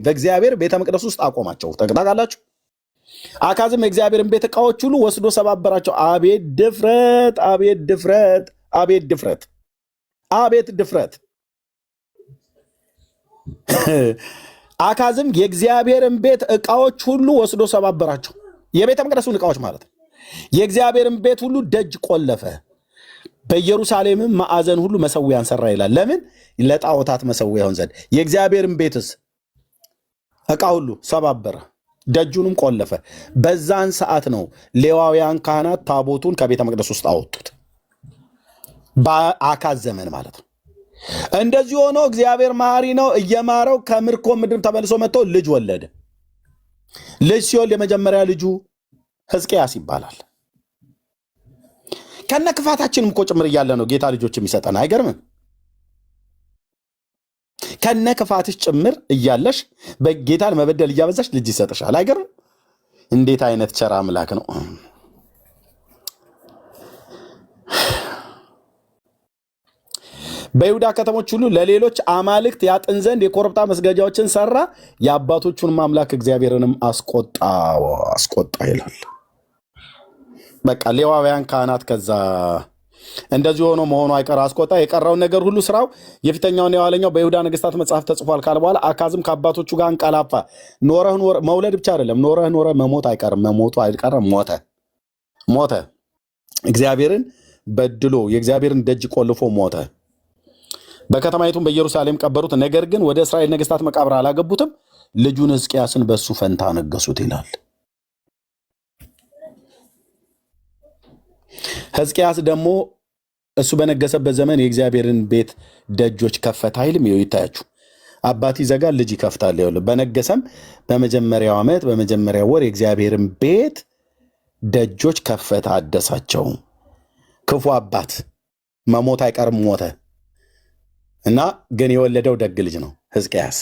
በእግዚአብሔር ቤተ መቅደስ ውስጥ አቆማቸው። ታውቃላችሁ። አካዝም የእግዚአብሔርን ቤት ዕቃዎች ሁሉ ወስዶ ሰባበራቸው። አቤት ድፍረት! አቤት ድፍረት! አቤት ድፍረት! አቤት ድፍረት! አካዝም የእግዚአብሔርን ቤት ዕቃዎች ሁሉ ወስዶ ሰባበራቸው። የቤተ መቅደሱን ዕቃዎች ማለት ነው። የእግዚአብሔርን ቤት ሁሉ ደጅ ቆለፈ። በኢየሩሳሌምም ማዕዘን ሁሉ መሰዊያን ሰራ ይላል። ለምን? ለጣዖታት መሰዊያ ይሆን ዘንድ። የእግዚአብሔርን ቤትስ ዕቃ ሁሉ ሰባበረ፣ ደጁንም ቆለፈ። በዛን ሰዓት ነው ሌዋውያን ካህናት ታቦቱን ከቤተ መቅደስ ውስጥ አወጡት። በአካዝ ዘመን ማለት ነው። እንደዚህ ሆኖ እግዚአብሔር መሐሪ ነው። እየማረው ከምርኮ ምድር ተመልሶ መጥቶ ልጅ ወለደ። ልጅ ሲወልድ የመጀመሪያ ልጁ ሕዝቅያስ ይባላል። ከነ ክፋታችንም እኮ ጭምር እያለ ነው ጌታ ልጆች የሚሰጠን። አይገርምም? ከነ ክፋትሽ ጭምር እያለሽ በጌታን መበደል እያበዛሽ ልጅ ይሰጥሻል። አይገርም? እንዴት አይነት ቸር አምላክ ነው! በይሁዳ ከተሞች ሁሉ ለሌሎች አማልክት ያጥን ዘንድ የኮረብታ መስገጃዎችን ሰራ። የአባቶቹንም አምላክ እግዚአብሔርንም አስቆጣ ይላል። በቃ ሌዋውያን ካህናት ከዛ እንደዚህ ሆኖ መሆኑ አይቀር አስቆጣ። የቀረውን ነገር ሁሉ ስራው የፊተኛውን የኋለኛው በይሁዳ ነገስታት መጽሐፍ ተጽፏል ካለ በኋላ አካዝም ከአባቶቹ ጋር አንቀላፋ። መውለድ ብቻ አይደለም፣ ኖረህ መሞት አይቀርም። መሞቱ አይቀርም፣ ሞተ። እግዚአብሔርን በድሎ የእግዚአብሔርን ደጅ ቆልፎ ሞተ። በከተማይቱም በኢየሩሳሌም ቀበሩት። ነገር ግን ወደ እስራኤል ነገስታት መቃብር አላገቡትም። ልጁን ሕዝቅያስን በሱ ፈንታ ነገሱት ይላል። ሕዝቅያስ ደግሞ እሱ በነገሰበት ዘመን የእግዚአብሔርን ቤት ደጆች ከፈተ አይልም? ይታያችሁ አባት ይዘጋል፣ ልጅ ይከፍታል። ይኸውልህ በነገሰም በመጀመሪያው ዓመት በመጀመሪያው ወር የእግዚአብሔርን ቤት ደጆች ከፈተ አደሳቸው። ክፉ አባት መሞት አይቀርም ሞተ እና ግን የወለደው ደግ ልጅ ነው ሕዝቅያስ።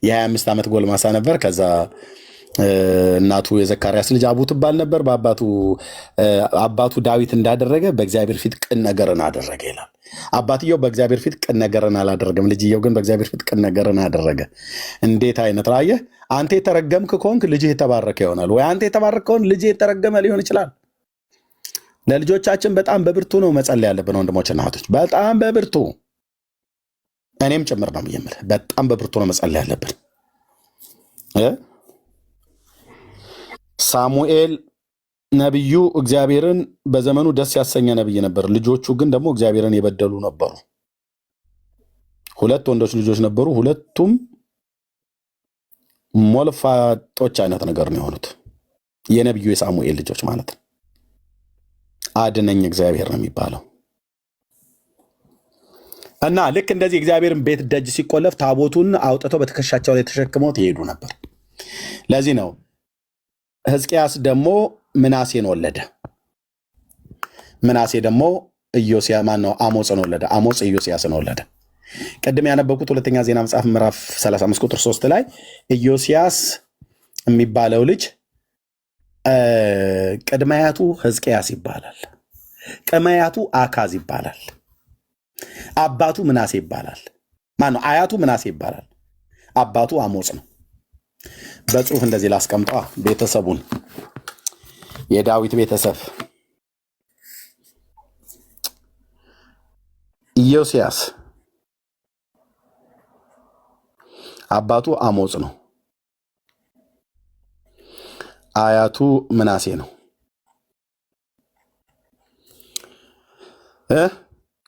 የ25 ዓመት ጎልማሳ ነበር። ከዛ እናቱ የዘካርያስ ልጅ አቡ ትባል ነበር። አባቱ ዳዊት እንዳደረገ በእግዚአብሔር ፊት ቅን ነገርን አደረገ ይላል። አባትየው በእግዚአብሔር ፊት ቅን ነገርን አላደረገም። ልጅየው ግን በእግዚአብሔር ፊት ቅን ነገርን አደረገ። እንዴት አይነት ራየህ! አንተ የተረገምክ ከሆንክ ልጅህ የተባረከ ይሆናል፣ ወይ አንተ የተባረክ ከሆን ልጅህ የተረገመ ሊሆን ይችላል። ለልጆቻችን በጣም በብርቱ ነው መጸለይ ያለብን ወንድሞችና እህቶች፣ በጣም በብርቱ እኔም ጭምር ነው የምልህ። በጣም በብርቱ ነው መጸለይ ያለብን። ሳሙኤል ነቢዩ እግዚአብሔርን በዘመኑ ደስ ያሰኘ ነቢይ ነበር። ልጆቹ ግን ደግሞ እግዚአብሔርን የበደሉ ነበሩ። 2 ወንዶች ልጆች ነበሩ። ሁለቱም ሞልፋጦች አይነት ነገር ነው የሆኑት። የነቢዩ የሳሙኤል ልጆች ማለት ነው። አድነኝ እግዚአብሔር ነው የሚባለው። እና ልክ እንደዚህ እግዚአብሔርን ቤት ደጅ ሲቆለፍ ታቦቱን አውጥተው በትከሻቸው ላይ ተሸክመው ይሄዱ ነበር። ለዚህ ነው ሕዝቅያስ ደግሞ ምናሴን ወለደ። ምናሴ ደግሞ አሞፅን ወለደ። አሞፅ ኢዮስያስን ወለደ። ቅድም ያነበብኩት ሁለተኛ ዜና መጽሐፍ ምዕራፍ 35 ቁጥር 3 ላይ ኢዮስያስ የሚባለው ልጅ ቅድማያቱ ሕዝቅያስ ይባላል። ቅድማያቱ አካዝ ይባላል። አባቱ ምናሴ ይባላል። ማነው? አያቱ ምናሴ ይባላል። አባቱ አሞፅ ነው። በጽሁፍ እንደዚህ ላስቀምጧ። ቤተሰቡን የዳዊት ቤተሰብ ኢዮስያስ አባቱ አሞፅ ነው። አያቱ ምናሴ ነው።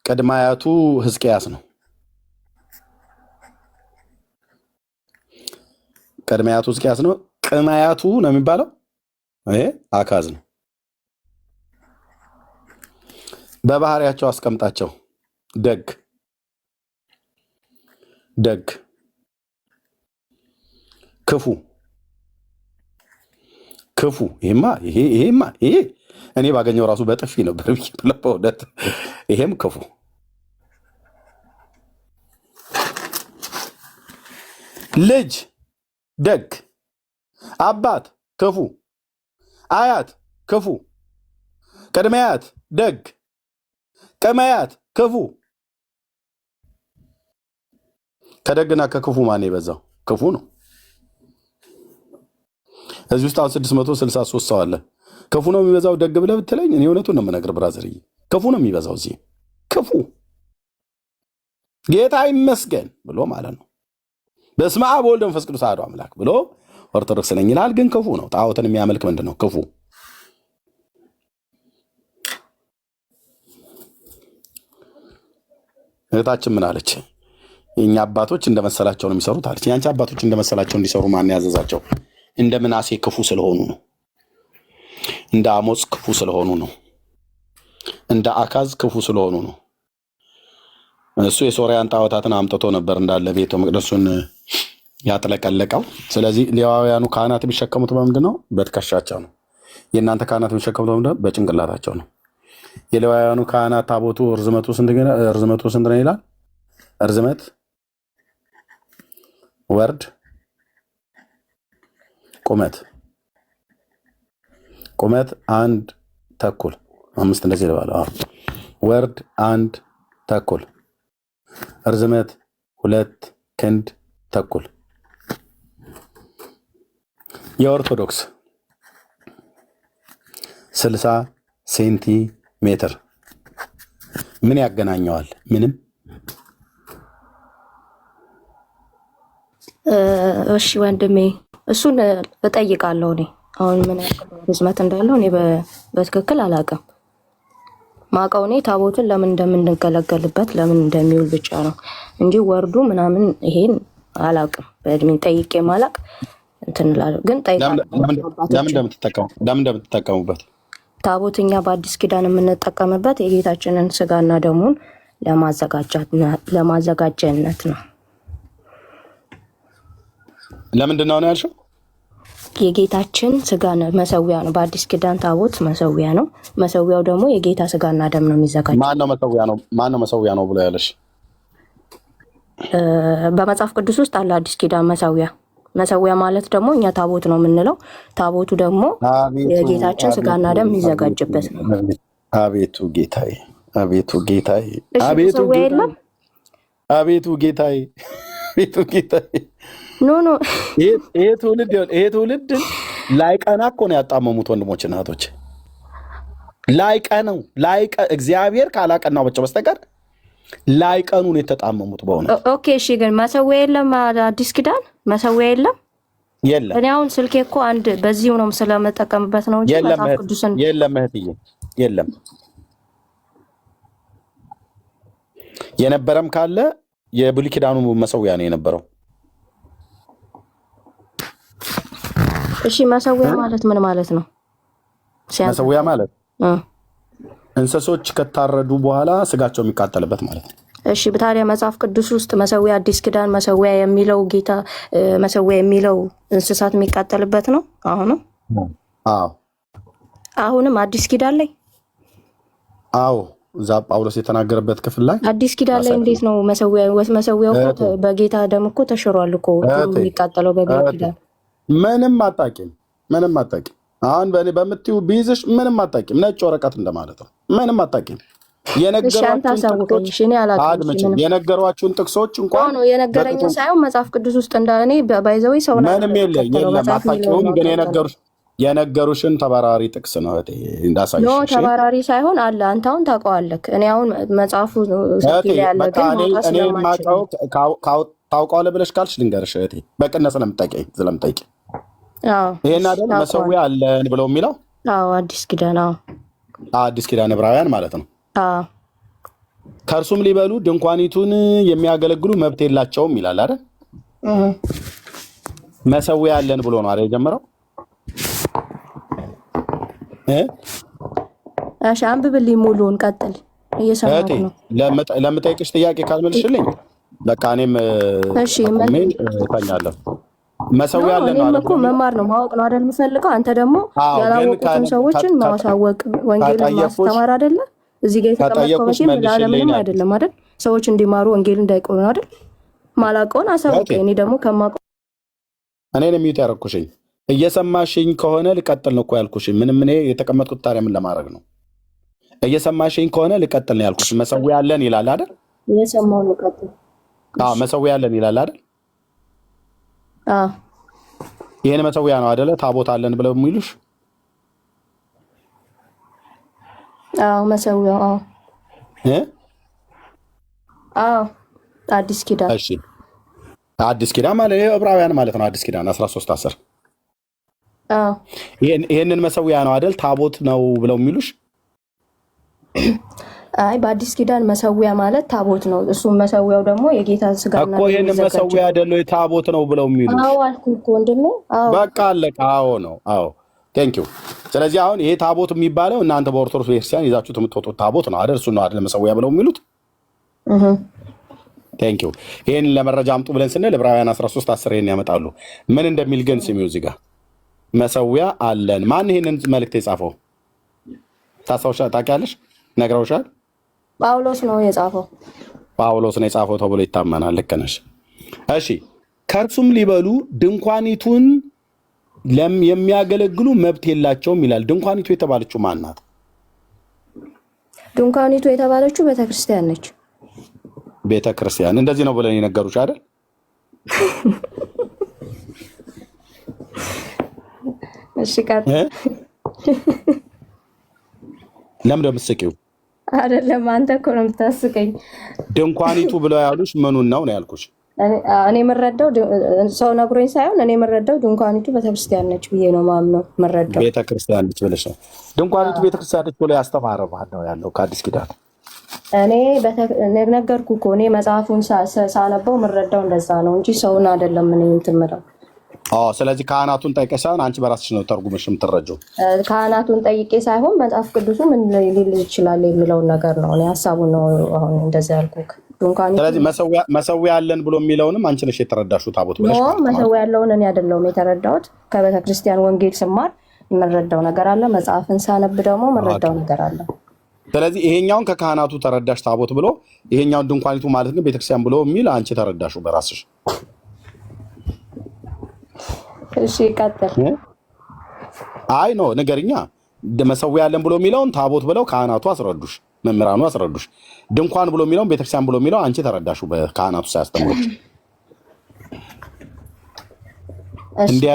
ቅድመ አያቱ ሕዝቅያስ ነው። ቅድመ አያቱ ሕዝቅያስ ነው። ቅድመ አያቱ ነው የሚባለው አካዝ ነው። በባህሪያቸው አስቀምጣቸው። ደግ ደግ፣ ክፉ ክፉ። ይሄ እኔ ባገኘው ራሱ በጥፊ ነበር በእውነት። ይሄም ክፉ። ልጅ ደግ፣ አባት ክፉ፣ አያት ክፉ፣ ቅድመ አያት ደግ፣ ቅድመ አያት ክፉ። ከደግና ከክፉ ማን የበዛው? ክፉ ነው። እዚህ ውስጥ አሁን 663 ሰው አለ። ክፉ ነው የሚበዛው ደግ ብለህ ብትለኝ እኔ እውነቱን ነው የምነግርህ ብራዘርዬ፣ ክፉ ነው የሚበዛው እዚህ። ክፉ ጌታ ይመስገን ብሎ ማለት ነው። በስመ አብ ወወልድ ወመንፈስ ቅዱስ አሐዱ አምላክ ብሎ ኦርቶዶክስ ነኝ ይላል፣ ግን ክፉ ነው። ጣዖትን የሚያመልክ ምንድን ነው? ክፉ። እህታችን ምን አለች? የእኛ አባቶች እንደመሰላቸው ነው የሚሰሩት አለች። የአንቺ አባቶች እንደመሰላቸው እንዲሰሩ ማን ያዘዛቸው? እንደ ምናሴ ክፉ ስለሆኑ ነው። እንደ አሞጽ ክፉ ስለሆኑ ነው። እንደ አካዝ ክፉ ስለሆኑ ነው። እሱ የሶርያን ጣዖታትን አምጥቶ ነበር እንዳለ ቤተ መቅደሱን ያጥለቀለቀው። ስለዚህ ሌዋውያኑ ካህናት የሚሸከሙት በምንድን ነው? በትከሻቸው ነው። የእናንተ ካህናት የሚሸከሙት በምንድን ነው? በጭንቅላታቸው ነው። የሌዋውያኑ ካህናት ታቦቱ ርዝመቱ ስንት ነው ይላል? ርዝመት፣ ወርድ፣ ቁመት 1 ተኩል 5 እንደዚህ ልባለ። ወርድ 1 ተኩል፣ ርዝመት 2 ክንድ ተኩል። የኦርቶዶክስ 60 ሴንቲሜትር። ምን ያገናኘዋል? ምንም። እሺ ወንድሜ እሱን እጠይቃለሁ። እኔ አሁን ምን ያክል ርዝመት እንዳለው እኔ በትክክል አላውቅም። ማውቀው እኔ ታቦትን ለምን እንደምንገለገልበት ለምን እንደሚውል ብቻ ነው እንጂ ወርዱ ምናምን ይሄን አላውቅም። በእድሜን ጠይቄ ማላቅ እንትን እላለሁ። ግን ጠይቃለሁ። ለምን እንደምትጠቀሙበት? ታቦትኛ በአዲስ ኪዳን የምንጠቀምበት የጌታችንን ስጋና ደሙን ለማዘጋጀነት ነው። ለምንድን ነው ያልሽው? የጌታችን ስጋና መሰዊያ ነው። በአዲስ ኪዳን ታቦት መሰዊያ ነው። መሰዊያው ደግሞ የጌታ ስጋና ደም ነው የሚዘጋጀው። ማን ነው መሰዊያ ነው ብሎ ያለሽ? በመጽሐፍ ቅዱስ ውስጥ አለ አዲስ ኪዳን መሰዊያ። መሰዊያ ማለት ደግሞ እኛ ታቦት ነው የምንለው። ታቦቱ ደግሞ የጌታችን ስጋና ደም የሚዘጋጅበት ነው። አቤቱ ጌታዬ፣ አቤቱ ጌታዬ፣ አቤቱ ጌታዬ፣ አቤቱ ጌታዬ፣ አቤቱ ጌታዬ። ኖ ይሄ ትውልድ ላይቀና እኮ ነው ያጣመሙት ወንድሞች እና እህቶች። ላይቀነው እግዚአብሔር ካላቀናው በስተቀር ላይቀኑ ነው የተጣመሙት በእውነት። ኦኬ እሺ፣ ግን መሰዊያ የለም አዲስ ኪዳን መሰዊያ የለም። እኔ አሁን ስልኬ እኮ አንድ በዚሁ ነው ስለመጠቀምበት ነው እንጂ መጽሐፍ ቅዱስን የለም እህትዬ፣ የለም። የነበረም ካለ የብሉይ ኪዳኑ መሰዊያ ነው የነበረው። እሺ መሰዊያ ማለት ምን ማለት ነው? መሰዊያ ማለት እንስሶች ከታረዱ በኋላ ስጋቸው የሚቃጠልበት ማለት ነው። እሺ ታዲያ መጽሐፍ ቅዱስ ውስጥ መሰዊያ አዲስ ኪዳን መሰዊያ የሚለው ጌታ መሰዊያ የሚለው እንስሳት የሚቃጠልበት ነው። አሁንም አዲስ ኪዳን ላይ እዛ ጳውሎስ የተናገረበት ክፍል ላይ አዲስ ኪዳን ላይ እንዴት ነው መሰዊያው በጌታ ደም እኮ ተሽሯል እኮ የሚቃጠለው በብሉይ ኪዳን። ምንም አታውቂም። አሁን በምትዩ ቢይዝሽ ምንም አታውቂም። ነጭ ወረቀት እንደማለት ነው። ምንም አታውቂም። የነገሯችሁን ጥቅሶች እንኳን የነገረኝ ሳይሆን መጽሐፍ ቅዱስ ውስጥ እንዳኔ ባይዘው ሰው ምንም የለም። አታውቂውም፣ ግን የነገሩሽን ተባራሪ ጥቅስ ነው እንዳሳይሽ። ኖ ተባራሪ ሳይሆን አለ። አንተ አሁን ታውቀዋለህ። እኔ አሁን መጽሐፉ ሰፊ ያለ ግን እኔ የማውቀው ታውቀዋለህ ብለሽ ካልሽ ልንገርሽ እህቴ፣ በቅነት ስለምጠይቂ ይሄን አይደል መሰዊያ አለን ብለው የሚለው? አዲስ ኪዳን አዲስ ኪዳን ዕብራውያን ማለት ነው። ከእርሱም ሊበሉ ድንኳኒቱን የሚያገለግሉ መብት የላቸውም ይላል አይደል? መሰዊያ አለን ብሎ ነው አይደል የጀመረው? እሺ አንብብልኝ ሙሉውን ቀጥል። እየሰማሁ ነው። ለምጠይቅሽ ጥያቄ ካልመልሽልኝ በቃ እኔም እተኛለሁ። መሰዊያ አለን ነው እኮ መማር ነው ማወቅ ነው አይደል የምፈልገው። አንተ ደግሞ ያላወቁትን ሰዎችን ማሳወቅ ወንጌልን ማስተማር አይደለ? እዚህ ጋር የተቀመጥከው መቼም ለዓለምም አይደለም አይደል? ሰዎች እንዲማሩ ወንጌል እንዳይቆሩ ነው አይደል? ማላውቀውን አሳውቀኝ። እኔ ደግሞ ከማውቀው እኔን የሚዩት ያደረኩሽኝ እየሰማሽኝ ከሆነ ልቀጥል ነው እኮ ያልኩሽኝ። ምንም እኔ የተቀመጥኩት ታዲያ ምን ለማድረግ ነው? እየሰማሽኝ ከሆነ ልቀጥል ነው ያልኩሽ። መሰዊያ አለን ይላል አይደል? እየሰማሁ ነው። ቀጥል። መሰዊያ አለን ይላል አይደል? ይሄን መሰዊያ ነው አይደለ? ታቦት አለን ብለው የሚሉሽ? መሰዊያው አዲስ ኪዳን። እሺ አዲስ ኪዳን ማለት ይሄ ዕብራውያን ማለት ነው። አዲስ ኪዳን 13:10 ይሄንን መሰዊያ ነው አይደል? ታቦት ነው ብለው የሚሉሽ? አይ በአዲስ ኪዳን መሰዊያ ማለት ታቦት ነው። እሱም መሰዊያው ደግሞ የጌታ ስጋና እኮ ይሄንን መሰዊያ አይደል ታቦት ነው ብለው የሚሉሽ? አልኩህ እኮ ወንድሜ። በቃ አለቀ። ነው። ቴንክ ዩ። ስለዚህ አሁን ይሄ ታቦት የሚባለው እናንተ በኦርቶዶክስ ቤተክርስቲያን ይዛችሁት የምትወጡት ታቦት ነው አይደል? እሱ ነው አይደል መሰዊያ ብለው የሚሉት? ቴንክ ዩ። ይሄን ለመረጃ አምጡ ብለን ስንል ዕብራውያን 13:10 ይሄን ያመጣሉ። ምን እንደሚል ግን ስሚው። እዚህ ጋር መሰዊያ አለን። ማን ይሄንን መልእክት የጻፈው ታውቂያለሽ? ነግረውሻል? ጳውሎስ ነው የጻፈው። ጳውሎስ ነው የጻፈው ተብሎ ይታመናል። ልክ ነሽ። እሺ ከእርሱም ሊበሉ ድንኳኒቱን የሚያገለግሉ መብት የላቸውም ይላል። ድንኳኒቱ የተባለችው ማን ናት? ድንኳኒቱ የተባለችው ቤተክርስቲያን ነች። ቤተክርስቲያን እንደዚህ ነው ብለን የነገሩሽ አይደል? እሺ ቀጥል። ለምን እንደምትስቂው? አይደለም አንተ እኮ ነው የምታስቀኝ። ድንኳኒቱ ብለው ያሉሽ ምኑን ነው ያልኩሽ? እኔ የምረዳው ሰው ነግሮኝ ሳይሆን እኔ የምረዳው ድንኳኒቱ ቤተክርስቲያን ነች ብዬ ነው ማምነው። የምረዳው ቤተክርስቲያን ነች ብለሽ ነው? ድንኳኒቱ ቤተክርስቲያን ነች ብሎ ያስተማረ ማን ነው ያለው ከአዲስ ኪዳን? እኔ ነገርኩህ እኮ እኔ መጽሐፉን ሳነበው የምረዳው እንደዛ ነው እንጂ ሰውን አይደለም እኔ እንትን የምለው። ስለዚህ ካህናቱን ጠይቀሽ ሳይሆን አንቺ በራስሽ ነው ተርጉመሽ የምትረጂው። ካህናቱን ጠይቄ ሳይሆን መጽሐፍ ቅዱሱ ምን ሊል ይችላል የሚለውን ነገር ነው። እኔ ሀሳቡን ነው አሁን እንደዛ ያልኩህ። ድንኳን። ስለዚህ መሰዊያ አለን ብሎ የሚለውንም አንቺ ነሽ የተረዳሽው ታቦት ብለሽ ማለት ነው። መሰዊያ ያለውን እኔ አይደለሁም የተረዳሁት። ከቤተክርስቲያን ወንጌል ስማር የምንረዳው ነገር አለ፣ መጽሐፍን ሳነብ ደግሞ የምንረዳው ነገር አለ። ስለዚህ ይሄኛውን ከካህናቱ ተረዳሽ ታቦት ብሎ፣ ይሄኛውን ድንኳኒቱ ማለት ግን ቤተክርስቲያን ብሎ የሚል አንቺ ተረዳሽው በራስሽ። እሺ ቀጥል። አይ ኖ ንገርኛ። መሰዊያ አለን ብሎ የሚለውን ታቦት ብለው ካህናቱ አስረዱሽ፣ መምህራኑ አስረዱሽ። ድንኳን ብሎ የሚለውን ቤተክርስቲያን ብሎ የሚለው አንቺ ተረዳሽው በካህናቱ ሳያስተምሩሽ። እንዲህ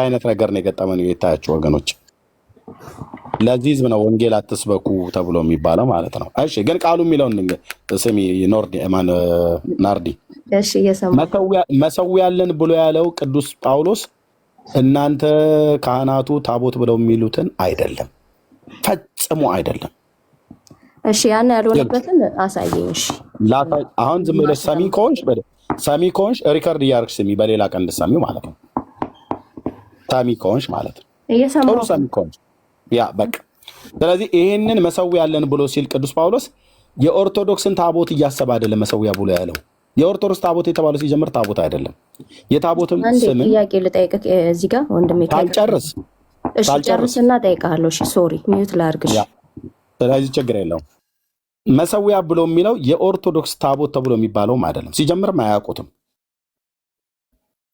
አይነት ነገር ነው የገጠመን የታያቸው ወገኖች። ለዚህ ህዝብ ነው ወንጌል አትስበኩ ተብሎ የሚባለው ማለት ነው። እሺ ግን ቃሉ የሚለውን ስሚ ናርዲ። እሺ መሰዊያ አለን ብሎ ያለው ቅዱስ ጳውሎስ እናንተ ካህናቱ ታቦት ብለው የሚሉትን አይደለም፣ ፈጽሞ አይደለም። እሺ ያን ያልሆነበትን አሳየኝ። እሺ አሁን ዝም ብለሽ ሰሚ ከሆንሽ ሪከርድ እያደረግሽ ስሚ፣ በሌላ ቀን እንድትሰሚው ማለት ነው። ሰሚ ከሆንሽ ማለት ነው። ጥሩ ሰሚ ከሆንሽ ያ በቃ። ስለዚህ ይሄንን መሰዊያ አለን ብሎ ሲል ቅዱስ ጳውሎስ የኦርቶዶክስን ታቦት እያሰበ አይደለም መሰዊያ ብሎ ያለው። የኦርቶዶክስ ታቦት የተባለው ሲጀምር ታቦት አይደለም። የታቦትም ስም ጥያቄ ልጠይቅህ እዚህ ጋር ወንድሜ ካልጨርስ። እሺ ጨርስና እጠይቅሃለሁ። እሺ ሶሪ ሚዩት ላድርግሽ። ስለዚህ ችግር የለውም። መሰዊያ ብሎ የሚለው የኦርቶዶክስ ታቦት ተብሎ የሚባለውም አይደለም። ሲጀምርም አያውቁትም።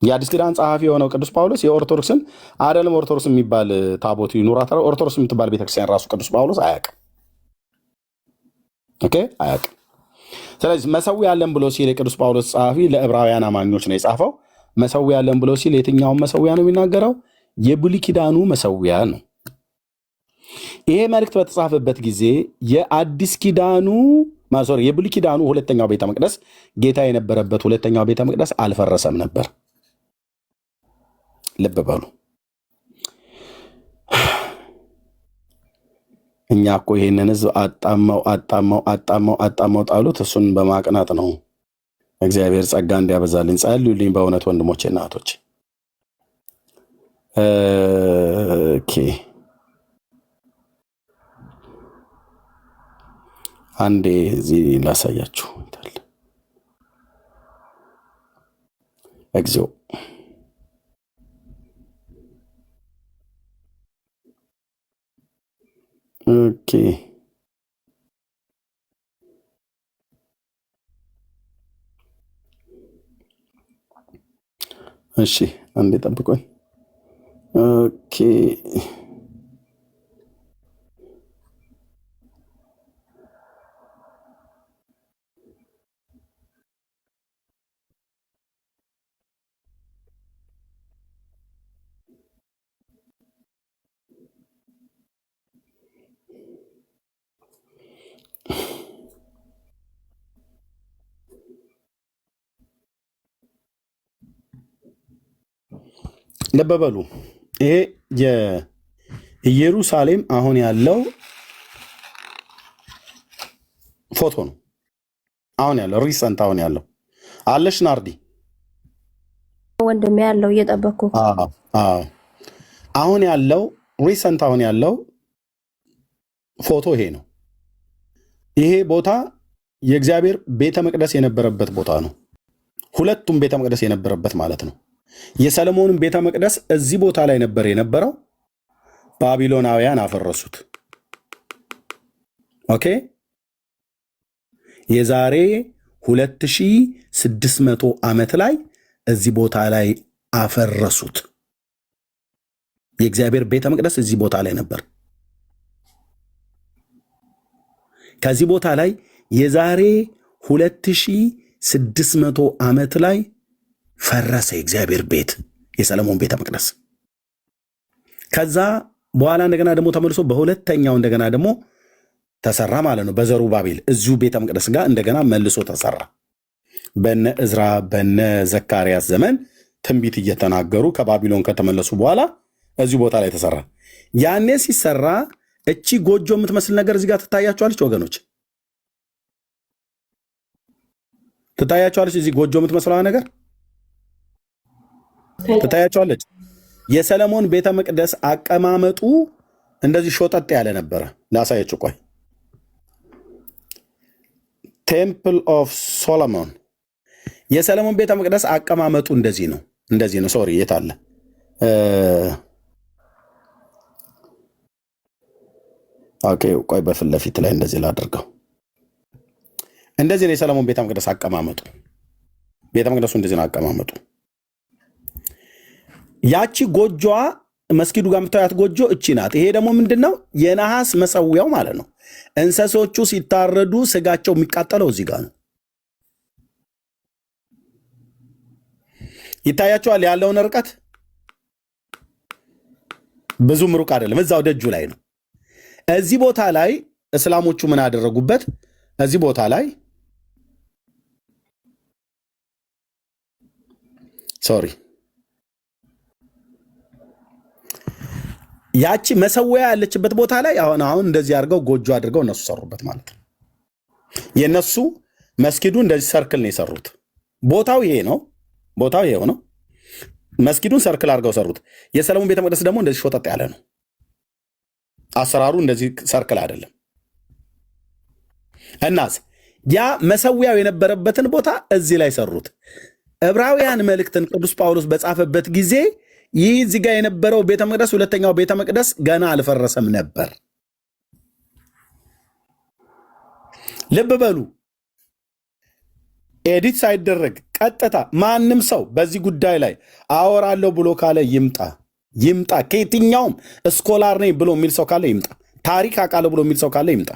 የአዲስ ኪዳን ጸሐፊ የሆነው ቅዱስ ጳውሎስ የኦርቶዶክስን አይደለም ኦርቶዶክስ የሚባል ታቦት ይኑራት ኦርቶዶክስ የምትባል ቤተክርስቲያን ራሱ ቅዱስ ጳውሎስ አያውቅም። ኦኬ አያውቅም። ስለዚህ መሰዊያ አለን ብሎ ሲል የቅዱስ ጳውሎስ ጸሐፊ ለዕብራውያን አማኞች ነው የጻፈው። መሰዊያ አለን ብሎ ሲል የትኛውን መሰዊያ ነው የሚናገረው? የብሉይ ኪዳኑ መሰዊያ ነው። ይሄ መልእክት በተጻፈበት ጊዜ የብሉይ ኪዳኑ ሁለተኛው ቤተ መቅደስ ጌታ የነበረበት ሁለተኛው ቤተ መቅደስ አልፈረሰም ነበር። ልብ በሉ። እኛ እኮ ይሄንን ህዝብ አጣመው ጣሉት። እሱን በማቅናት ነው። እግዚአብሔር ጸጋ እንዲያበዛልኝ ጸልዩልኝ በእውነት ወንድሞቼ እና እህቶቼ። ኦኬ አንዴ እዚህ ላሳያችሁ። እግዚኦ ኦኬ እሺ አንዴ ጠብቆኝ። ኦኬ ልብ በሉ። ይሄ የኢየሩሳሌም አሁን ያለው ፎቶ ነው። አሁን ያለው ሪሰንት አሁን ያለው አለሽ ናርዲ ወንድሜ ያለው እየጠበቅኩ አሁን ያለው ሪሰንት አሁን ያለው ፎቶ ይሄ ነው። ይሄ ቦታ የእግዚአብሔር ቤተ መቅደስ የነበረበት ቦታ ነው። ሁለቱም ቤተ መቅደስ የነበረበት ማለት ነው። የሰለሞንን ቤተ መቅደስ እዚህ ቦታ ላይ ነበር የነበረው። ባቢሎናውያን አፈረሱት። ኦኬ የዛሬ 2600 ዓመት ላይ እዚህ ቦታ ላይ አፈረሱት። የእግዚአብሔር ቤተ መቅደስ እዚህ ቦታ ላይ ነበር። ከዚህ ቦታ ላይ የዛሬ 2600 ዓመት ላይ ፈረሰ የእግዚአብሔር ቤት፣ የሰለሞን ቤተ መቅደስ። ከዛ በኋላ እንደገና ደግሞ ተመልሶ በሁለተኛው እንደገና ደግሞ ተሰራ ማለት ነው። በዘሩባቤል እዚሁ ቤተ መቅደስ ጋር እንደገና መልሶ ተሰራ። በነ እዝራ በነ ዘካርያስ ዘመን ትንቢት እየተናገሩ ከባቢሎን ከተመለሱ በኋላ እዚሁ ቦታ ላይ ተሰራ። ያኔ ሲሰራ እቺ ጎጆ የምትመስል ነገር እዚህ ጋር ትታያቸዋለች ወገኖች፣ ትታያቸዋለች። እዚህ ጎጆ የምትመስለዋ ነገር ትታያቸዋለች። የሰለሞን ቤተ መቅደስ አቀማመጡ እንደዚህ ሾጠጥ ያለ ነበረ። ላሳየችው፣ ቆይ ቴምፕል ኦፍ ሶሎሞን የሰለሞን ቤተ መቅደስ አቀማመጡ እንደዚህ ነው። ሶሪ የት አለ? ኦኬ ቆይ በፊት ለፊት ላይ እንደዚህ ላድርገው። እንደዚህ ነው የሰለሞን ቤተ መቅደስ አቀማመጡ። ቤተ መቅደሱ እንደዚህ ነው አቀማመጡ። ያቺ ጎጆዋ መስጊዱ ጋር የምታያት ጎጆ እቺ ናት። ይሄ ደግሞ ምንድነው? የነሐስ መሰዊያው ማለት ነው። እንስሶቹ ሲታረዱ ስጋቸው የሚቃጠለው እዚህ ጋር ነው። ይታያቸዋል ያለውን ርቀት ብዙም ሩቅ አይደለም፣ እዛው ደጁ ላይ ነው። እዚህ ቦታ ላይ እስላሞቹ ምን አደረጉበት? እዚህ ቦታ ላይ ያቺ መሰዊያ ያለችበት ቦታ ላይ አሁን እንደዚህ አድርገው ጎጆ አድርገው እነሱ ሰሩበት ማለት ነው። የነሱ መስጊዱ እንደዚህ ሰርክል ነው የሰሩት። ቦታው ይሄው ነው። መስጊዱን ሰርክል አድርገው ሰሩት። የሰለሞን ቤተ መቅደስ ደግሞ እንደዚህ ሾጠጥ ያለ ነው። አሰራሩ እንደዚህ ሰርክል አይደለም። እናስ ያ መሰዊያው የነበረበትን ቦታ እዚህ ላይ ሰሩት። ዕብራውያን መልእክትን ቅዱስ ጳውሎስ በጻፈበት ጊዜ ይህ እዚህ ጋር የነበረው ቤተ መቅደስ ሁለተኛው ቤተ መቅደስ ገና አልፈረሰም ነበር። ልብ በሉ። ኤዲት ሳይደረግ ቀጥታ ማንም ሰው በዚህ ጉዳይ ላይ አወራለሁ ብሎ ካለ ይምጣ። ከየትኛውም ስኮላር ነኝ ብሎ የሚል ሰው ካለ ይምጣ። ታሪክ አውቃለሁ ብሎ የሚል ሰው ካለ ይምጣ።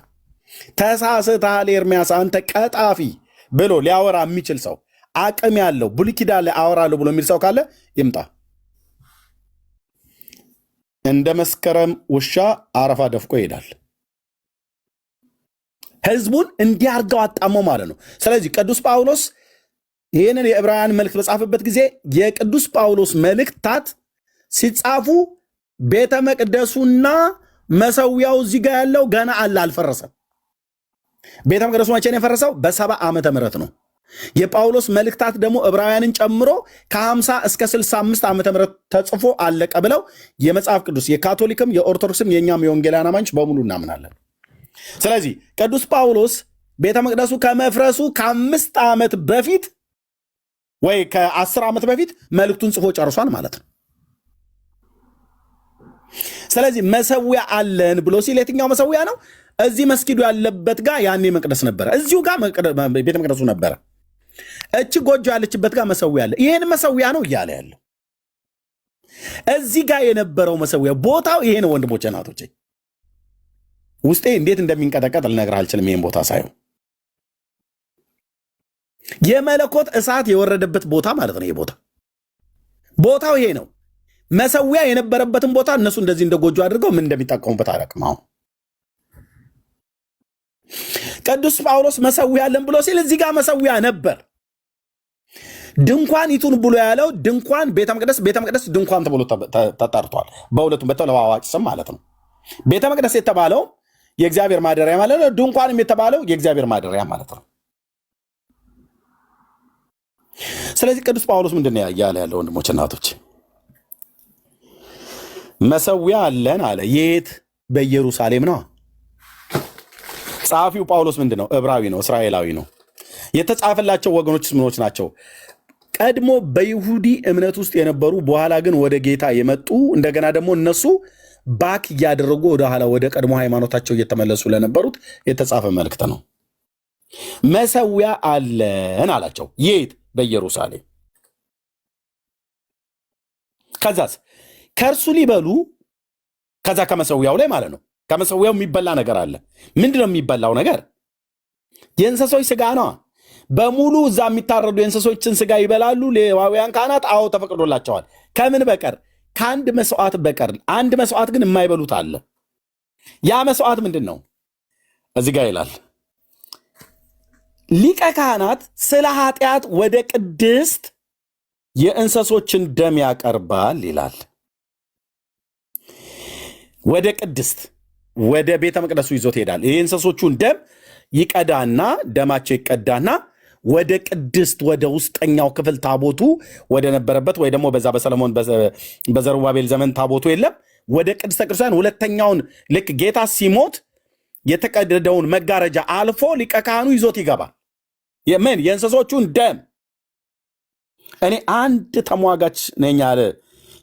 ተሳስተሃል ኤርሚያስ አንተ ቀጣፊ ብሎ ሊያወራ የሚችል ሰው አቅም ያለው ብሉይ ኪዳን ላይ አወራለሁ ብሎ የሚል ሰው ካለ ይምጣ። እንደ መስከረም ውሻ አረፋ ደፍቆ ይሄዳል። ህዝቡን እንዲያርገው አጣመው ማለት ነው። ስለዚህ ቅዱስ ጳውሎስ ይህንን የዕብራውያን መልእክት በጻፈበት ጊዜ የቅዱስ ጳውሎስ መልእክታት ሲጻፉ ቤተ መቅደሱና መሰዊያው እዚህ ጋር ያለው ገና አልፈረሰም። ቤተ መቅደሱ መቼ ነው የፈረሰው? በ70 ዓመተ ምህረት ነው። የጳውሎስ መልእክታት ደግሞ ዕብራውያንን ጨምሮ ከ50 እስከ 65 ዓመተ ምህረት ተጽፎ አለቀ ብለው የመጽሐፍ ቅዱስ የካቶሊክም የኦርቶዶክስም የእኛም የወንጌላውያን አማኞች በሙሉ እናምናለን። ስለዚህ ቅዱስ ጳውሎስ ቤተ መቅደሱ ከመፍረሱ ከ5 ዓመት በፊት ወይ ከ10 ዓመት በፊት መልእክቱን ጽፎ ጨርሷል ማለት ነው። ስለዚህ መሰዊያ አለን ብሎ ሲል የትኛው መሰዊያ ነው? እዚህ መስጊዱ ያለበት ጋር ያኔ መቅደስ ነበረ። እዚሁ ጋር ቤተ መቅደሱ ነበረ። እቺ ጎጆ ያለችበት ጋር መሰዊያ አለ። ይሄን መሰዊያ ነው እያለ ያለው። እዚህ ጋር የነበረው መሰዊያ ቦታው ይሄ ነው። ወንድሞቼ እናቶቼ፣ ውስጤ እንዴት እንደሚንቀጠቀጥ ልነግርህ አልችልም። ይሄን ቦታ ሳየው የመለኮት እሳት የወረደበት ቦታ ማለት ነው። ይሄ ቦታው ይሄ ነው። መሰዊያ የነበረበትን ቦታ እነሱ እንደዚህ እንደ ጎጆ አድርገው ምን እንደሚጠቀሙበት አላውቅም። አሁን ቅዱስ ጳውሎስ መሰዊያ አለን ብሎ ሲል እዚህ ጋር መሰዊያ ነበር። ድንኳን ይቱን ብሎ ያለው ድንኳን ቤተ መቅደስ ድንኳን ተብሎ ተጠርቷል። በሁለቱም በተለዋዋጭ ስም ማለት ነው። ቤተ መቅደስ የተባለው የእግዚአብሔር ማደሪያ ማለት ነው። ድንኳንም የተባለው የእግዚአብሔር ማደሪያ ማለት ነው። ስለዚህ ቅዱስ ጳውሎስ ምንድን ነው ያለ ያለው? ወንድሞች እናቶች፣ መሰዊያ አለን አለ። የት? በኢየሩሳሌም ነው። ጸሐፊው ጳውሎስ ምንድን ነው? ዕብራዊ ነው፣ እስራኤላዊ ነው። የተጻፈላቸው ወገኖች ምኖች ናቸው? ቀድሞ በይሁዲ እምነት ውስጥ የነበሩ በኋላ ግን ወደ ጌታ የመጡ እንደገና ደግሞ እነሱ ባክ እያደረጉ ወደኋላ ወደ ቀድሞ ሃይማኖታቸው እየተመለሱ ለነበሩት የተጻፈ መልእክት ነው። መሰዊያ አለን አላቸው። የት? በኢየሩሳሌም። ከዛስ ከእርሱ ሊበሉ ከዛ ከመሰዊያው ላይ ማለት ነው። ከመሰዊያው የሚበላ ነገር አለ። ምንድን ነው የሚበላው ነገር? የእንስሶች ስጋ ነው። በሙሉ እዛ የሚታረዱ የእንስሶችን ስጋ ይበላሉ ሌዋውያን ካህናት። አዎ ተፈቅዶላቸዋል። ከምን በቀር? ከአንድ መስዋዕት በቀር። አንድ መስዋዕት ግን የማይበሉት አለ። ያ መስዋዕት ምንድን ነው? እዚህ ጋር ይላል ሊቀ ካህናት ስለ ኃጢአት ወደ ቅድስት የእንስሶችን ደም ያቀርባል ይላል። ወደ ቅድስት ወደ ቤተ መቅደሱ ይዞት ይሄዳል። የእንስሶቹን ደም ይቀዳና ደማቸው ይቀዳና ወደ ቅድስት ወደ ውስጠኛው ክፍል ታቦቱ ወደ ነበረበት ወይ ደግሞ በዛ በሰለሞን በዘሩባቤል ዘመን ታቦቱ የለም። ወደ ቅድስተ ቅዱሳን ሁለተኛውን ልክ ጌታ ሲሞት የተቀደደውን መጋረጃ አልፎ ሊቀ ካህኑ ይዞት ይገባል። ምን የእንስሶቹን ደም እኔ አንድ ተሟጋች ነኝ አለ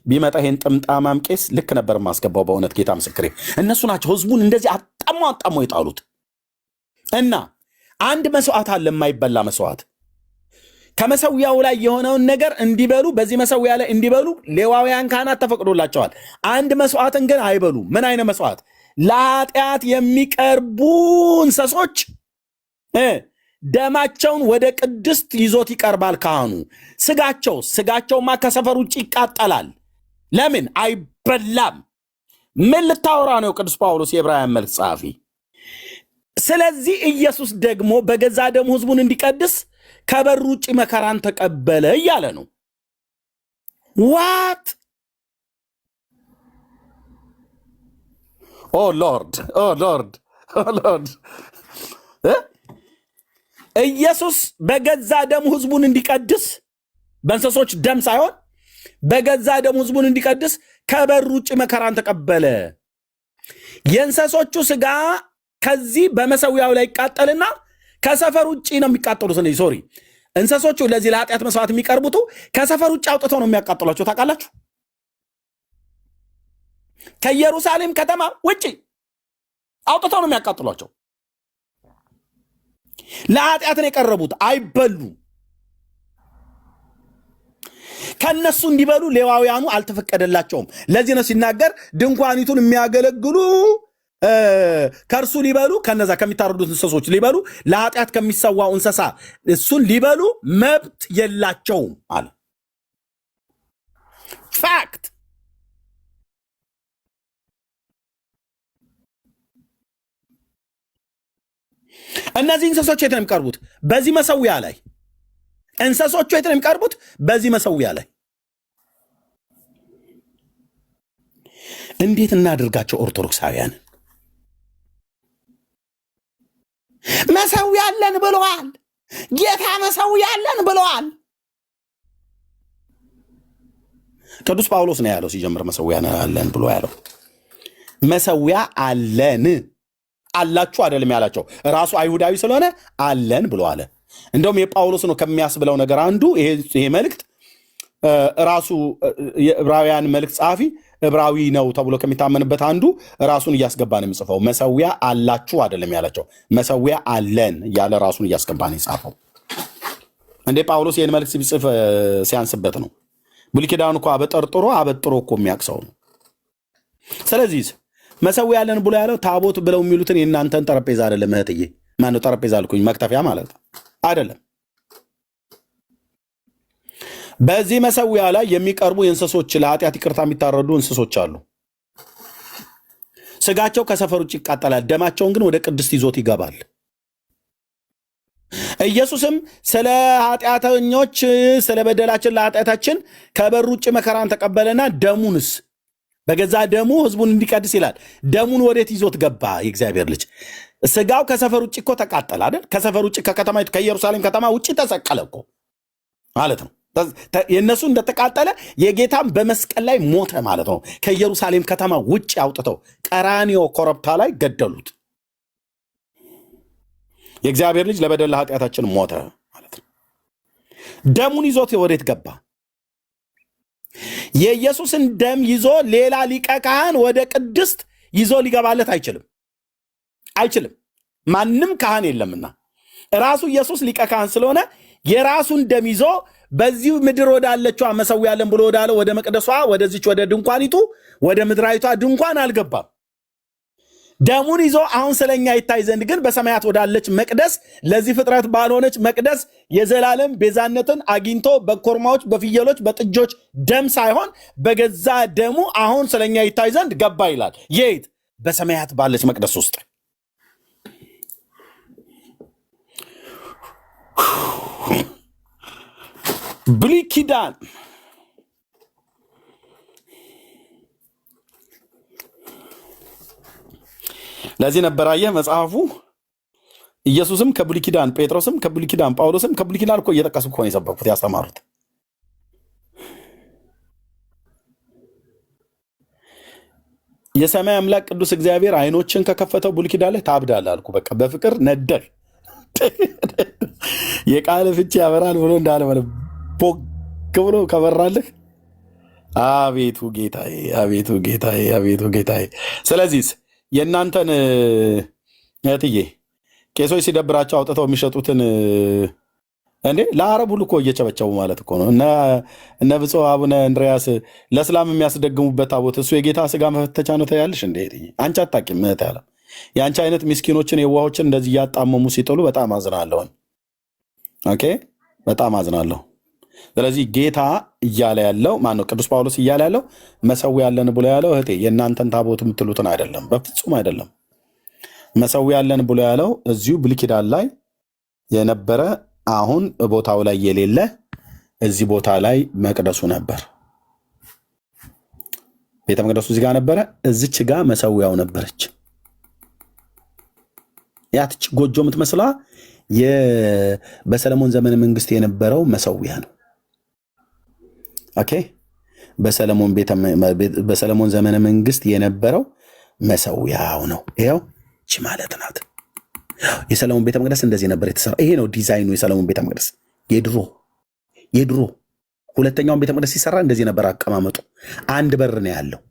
ቢመጣ ይሄን ጥምጣማም ቄስ ልክ ነበር ማስገባው። በእውነት ጌታ ምስክሬ፣ እነሱ ናቸው ህዝቡን እንደዚህ አጣሞ የጣሉት። እና አንድ መስዋዕት አለ፣ የማይበላ መስዋዕት ከመሰዊያው ላይ የሆነውን ነገር እንዲበሉ በዚህ መሰዊያ ላይ እንዲበሉ ሌዋውያን ካህናት ተፈቅዶላቸዋል። አንድ መስዋዕትን ግን አይበሉ። ምን አይነት መስዋዕት? ለኃጢአት የሚቀርቡ እንስሶች ደማቸውን ወደ ቅድስት ይዞት ይቀርባል ካህኑ። ስጋቸውማ ከሰፈር ውጭ ይቃጠላል። ለምን አይበላም? ምን ልታወራ ነው ቅዱስ ጳውሎስ የዕብራውያን መልእክት ጸሐፊ? ስለዚህ ኢየሱስ ደግሞ በገዛ ደሙ ህዝቡን እንዲቀድስ ከበር ውጭ መከራን ተቀበለ እያለ ነው። ዋት ኦ ሎርድ ኢየሱስ በገዛ ደሙ ህዝቡን እንዲቀድስ በእንስሶች ደም ሳይሆን በገዛ ደሙ ህዝቡን እንዲቀድስ ከበር ውጭ መከራን ተቀበለ። የእንስሶቹ ስጋ ከዚህ በመሰዊያው ላይ ይቃጠልና ከሰፈር ውጭ ነው የሚቃጠሉት። ሶሪ እንስሶቹ ለዚህ ለኃጢአት መስዋዕት የሚቀርቡት ከሰፈር ውጭ አውጥተው ነው የሚያቃጥሏቸው። ታውቃላችሁ? ከኢየሩሳሌም ከተማ ውጭ አውጥተው ነው የሚያቃጥሏቸው። ለኃጢአት ነው የቀረቡት፣ አይበሉም። ከነሱ እንዲበሉ ሌዋውያኑ አልተፈቀደላቸውም። ለዚህ ነው ሲናገር ድንኳኒቱን የሚያገለግሉ ከእርሱ ሊበሉ ከነዛ ከሚታረዱት እንስሶች ሊበሉ ለኃጢአት ከሚሰዋው እንስሳ እሱን ሊበሉ መብት የላቸውም አለ። ፋክት። እነዚህ እንስሶች የት ነው የሚቀርቡት? በዚህ መሰዊያ ላይ። እንስሶቹ የት ነው የሚቀርቡት? በዚህ መሰዊያ ላይ። እንዴት እናድርጋቸው? ኦርቶዶክሳውያን መሰዊያ አለን ብለዋል። ጌታ መሰዊያ አለን ብለዋል። ቅዱስ ጳውሎስ ነው ያለው ሲጀምር መሰዊያ አለን ብሎ ያለው። መሰዊያ አለን አላችሁ አይደለም ያላቸው፣ ራሱ አይሁዳዊ ስለሆነ አለን ብሎ አለ። እንደውም የጳውሎስ ነው ከሚያስብለው ነገር አንዱ ይሄ መልእክት ራሱ የዕብራውያን መልእክት ጸሐፊ ዕብራዊ ነው ተብሎ ከሚታመንበት አንዱ ራሱን እያስገባ ነው የሚጽፈው። መሰዊያ አላችሁ አይደለም ያላቸው፣ መሰዊያ አለን እያለ ራሱን እያስገባ ነው የጻፈው። እንዴ ጳውሎስ ይህን መልእክት ሲጽፍ ሲያንስበት ነው። ብሉይ ኪዳን እኮ አበጥሮ እኮ የሚያቅሰው ነው። ስለዚህ መሰዊያ አለን ብሎ ያለው ታቦት ብለው የሚሉትን የእናንተን ጠረጴዛ አይደለም እህትዬ። ማነው ጠረጴዛ አልኩኝ? መክተፊያ ማለት አይደለም። በዚህ መሰዊያ ላይ የሚቀርቡ የእንስሶች ለኃጢአት ይቅርታ የሚታረዱ እንስሶች አሉ። ስጋቸው ከሰፈር ውጭ ይቃጠላል፣ ደማቸውን ግን ወደ ቅድስት ይዞት ይገባል። ኢየሱስም ስለ ኃጢአተኞች ስለ በደላችን ለኃጢአታችን ከበር ውጭ መከራን ተቀበለና ደሙንስ በገዛ ደሙ ህዝቡን እንዲቀድስ ይላል። ደሙን ወዴት ይዞት ገባ? የእግዚአብሔር ልጅ ስጋው ከሰፈር ውጭ እኮ ተቃጠለ አይደል? ከሰፈር ውጭ ከከተማይቱ ከኢየሩሳሌም ከተማ ውጭ ተሰቀለ እኮ ማለት ነው። የእነሱ እንደተቃጠለ የጌታም በመስቀል ላይ ሞተ ማለት ነው። ከኢየሩሳሌም ከተማ ውጭ አውጥተው ቀራኒዮ ኮረብታ ላይ ገደሉት። የእግዚአብሔር ልጅ ለበደል ለኃጢአታችን ሞተ ማለት ነው። ደሙን ይዞት ወዴት ገባ? የኢየሱስን ደም ይዞ ሌላ ሊቀ ካህን ወደ ቅድስት ይዞ ሊገባለት አይችልም። ማንም ካህን የለምና ራሱ ኢየሱስ ሊቀ ካህን ስለሆነ የራሱን ደም ይዞ በዚህ ምድር ወዳለችው መሰዊያ አለን ብሎ ወዳለው ወደ መቅደሷ ወደዚች ወደ ድንኳኒቱ ወደ ምድራዊቷ ድንኳን አልገባም። ደሙን ይዞ አሁን ስለኛ ይታይ ዘንድ ግን በሰማያት ወዳለች መቅደስ ለዚህ ፍጥረት ባልሆነች መቅደስ የዘላለም ቤዛነትን አግኝቶ በኮርማዎች በፍየሎች በጥጆች ደም ሳይሆን በገዛ ደሙ አሁን ስለኛ ይታይ ዘንድ ገባ ይላል። የት? በሰማያት ባለች መቅደስ ውስጥ። ብሉይ ኪዳን ለዚህ ነበር አየህ መጽሐፉ ኢየሱስም ከብሉይ ኪዳን ጴጥሮስም ከብሉይ ኪዳን ጳውሎስም ከብሉይ ኪዳን እኮ እየጠቀሱ እኮ ነው የሰበኩት ያስተማሩት። የሰማይ አምላክ ቅዱስ እግዚአብሔር አይኖችን ከከፈተው ብሉይ ኪዳን ላይ ታብዳለህ አልኩ። በቃ በፍቅር ነደር የቃል ፍቺ ያበራል ብሎ እንዳለ ማለት ቦግ ብሎ ከበራልህ አቤቱ ጌታዬ፣ አቤቱ ጌታዬ፣ አቤቱ ጌታዬ። ስለዚህ የእናንተን እህትዬ ቄሶች ሲደብራቸው አውጥተው የሚሸጡትን እንዴ ለአረብ ሁሉ እኮ እየቸበቸቡ ማለት እኮ ነው። እነ ብፁዕ አቡነ እንድርያስ ለእስላም የሚያስደግሙበት ታቦት እሱ የጌታ ስጋ መፈተቻ ነው ትያለሽ እንዴ? አንቺ አታውቂም። እህት ያለ የአንቺ አይነት ምስኪኖችን የዋሆችን እንደዚህ እያጣመሙ ሲጥሉ በጣም አዝናለሁን። ኦኬ፣ በጣም አዝናለሁ። ስለዚህ ጌታ እያለ ያለው ማን ነው? ቅዱስ ጳውሎስ እያለ ያለው መሰዊያ ያለን ብሎ ያለው እህቴ የእናንተን ታቦት የምትሉትን አይደለም፣ በፍጹም አይደለም። መሰዊያ ያለን ብሎ ያለው እዚሁ ብሉይ ኪዳን ላይ የነበረ አሁን ቦታው ላይ የሌለ እዚህ ቦታ ላይ መቅደሱ ነበር። ቤተ መቅደሱ እዚህ ጋር ነበረ፣ እዚች ጋር መሰዊያው ነበረች። ያትች ጎጆ የምትመስላ በሰለሞን ዘመነ መንግስት የነበረው መሰዊያ ነው። ኦኬ፣ በሰለሞን ዘመነ መንግስት የነበረው መሰዊያው ነው። ይኸው እቺ ማለት ናት። የሰለሞን ቤተ መቅደስ እንደዚህ ነበር የተሰራው። ይሄ ነው ዲዛይኑ የሰለሞን ቤተ መቅደስ የድሮ። ሁለተኛውን ቤተ መቅደስ ሲሰራ እንደዚህ ነበር አቀማመጡ። አንድ በር ነው ያለው።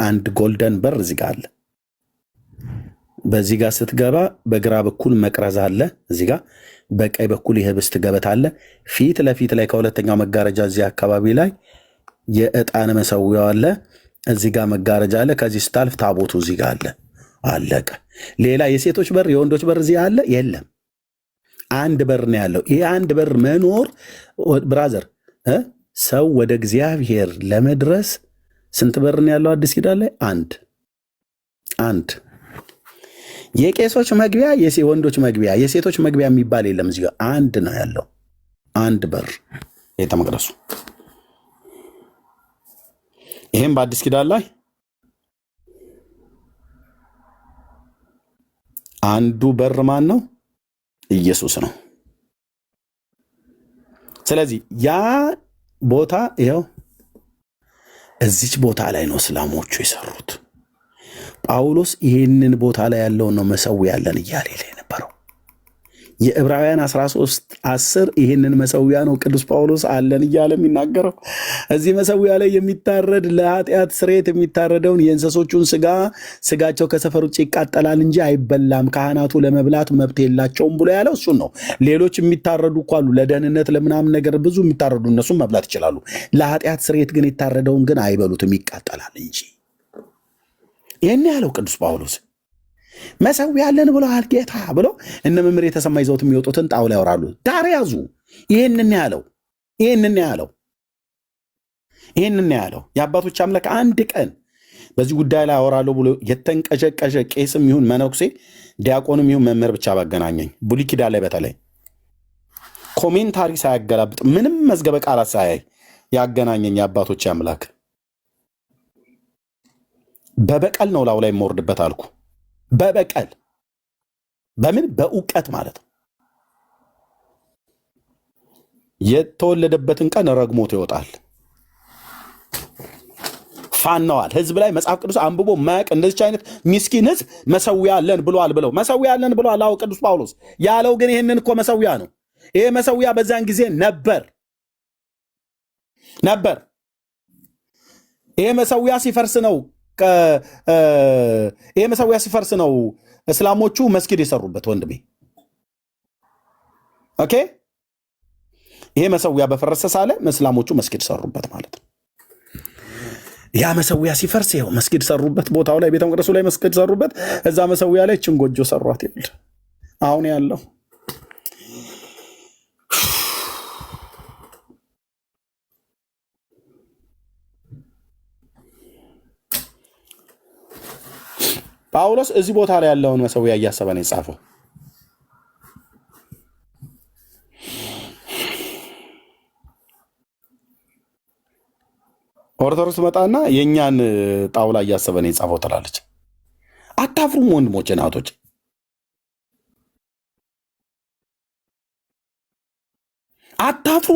አንድ ጎልደን በር እዚህ ጋር አለ። በዚህ ጋር ስትገባ በግራ በኩል መቅረዝ አለ። እዚህ ጋር በቀኝ በኩል የህብስት ገበታ አለ። ፊት ለፊት ላይ ከሁለተኛው መጋረጃ እዚህ አካባቢ ላይ የዕጣን መሰዊያው አለ። እዚህ ጋር መጋረጃ አለ። ከዚህ ስታልፍ ታቦቱ እዚህ ጋር አለ። አለቀ። ሌላ የሴቶች በር የወንዶች በር እዚህ አለ የለም። አንድ በር ነው ያለው። ይሄ አንድ በር መኖር ብራዘር ሰው ወደ እግዚአብሔር ለመድረስ ስንት በር ነው ያለው? አዲስ ኪዳን ላይ አንድ የቄሶች መግቢያ፣ የወንዶች መግቢያ፣ የሴቶች መግቢያ የሚባል የለም። እዚህ ጋር አንድ ነው ያለው። አንድ በር ቤተ መቅደሱ። ይሄም በአዲስ ኪዳን ላይ አንዱ በር ማን ነው? ኢየሱስ ነው። ስለዚህ ያ ቦታ ይኸው እዚች ቦታ ላይ ነው እስላሞቹ የሰሩት። ጳውሎስ ይህንን ቦታ ላይ ያለውን ነው መሰዊያ ያለን እያለ የነበረው። የዕብራውያን 13:10 ይህንን መሰዊያ ነው ቅዱስ ጳውሎስ አለን እያለ የሚናገረው። እዚህ መሰዊያ ላይ የሚታረድ ለኃጢአት ስርየት የሚታረደውን የእንስሶቹን ስጋቸው ከሰፈር ውጭ ይቃጠላል እንጂ አይበላም፣ ካህናቱ ለመብላት መብት የላቸውም ብሎ ያለው እሱን ነው። ሌሎች የሚታረዱ እኮ አሉ፣ ለደህንነት ለምናምን ነገር ብዙ የሚታረዱ እነሱም መብላት ይችላሉ። ለኃጢአት ስርየት ግን የታረደውን ግን አይበሉትም፣ ይቃጠላል እንጂ። ይህን ያለው ቅዱስ ጳውሎስ መሰዊያ ያለን ብለዋል ጌታ ብሎ እነ መምህር የተሰማ ይዘውት የሚወጡትን ጣውላ ያወራሉ። ዳር ያዙ። ይህንን ያለው የአባቶች አምላክ አንድ ቀን በዚህ ጉዳይ ላይ አወራለሁ ብሎ የተንቀዠቀዠ ቄስም ይሁን መነኩሴ ዲያቆንም ይሁን መምህር ብቻ ባገናኘኝ። ብሉይ ኪዳን ላይ በተለይ ኮሜንታሪ ሳያገላብጥ ምንም መዝገበ ቃላት ሳያይ ያገናኘኝ የአባቶች አምላክ በበቀል ነው ላው ላይ የምወርድበት አልኩ። በበቀል በምን በእውቀት ማለት ነው። የተወለደበትን ቀን ረግሞት ይወጣል። ፋናዋል ህዝብ ላይ መጽሐፍ ቅዱስ አንብቦ ማያቅ እንደዚህ አይነት ሚስኪን ህዝብ መሰዊያ አለን ብለዋል ብለው መሰዊያ አለን ብለዋል። አዎ ቅዱስ ጳውሎስ ያለው ግን ይህንን እኮ መሰዊያ ነው። ይሄ መሰዊያ በዛን ጊዜ ነበር። ይሄ መሰዊያ ሲፈርስ ነው ይሄ መሰዊያ ሲፈርስ ነው እስላሞቹ መስጊድ የሰሩበት ወንድሜ። ኦኬ፣ ይሄ መሰዊያ በፈረሰ ሳለ እስላሞቹ መስጊድ ሰሩበት ማለት ነው። ያ መሰዊያ ሲፈርስ ይኸው መስጊድ ሰሩበት፣ ቦታው ላይ ቤተ መቅደሱ ላይ መስጊድ ሰሩበት። እዛ መሰዊያ ላይ እችን ጎጆ ሰሯት ይል አሁን ያለው ጳውሎስ እዚህ ቦታ ላይ ያለውን መሰዊያ እያሰበ ነው የጻፈው። ኦርቶዶክስ መጣና የእኛን ጣውላ እያሰበ ነው የጻፈው ትላለች። አታፍሩም ወንድሞቼ ናቶች? አታፍሩ?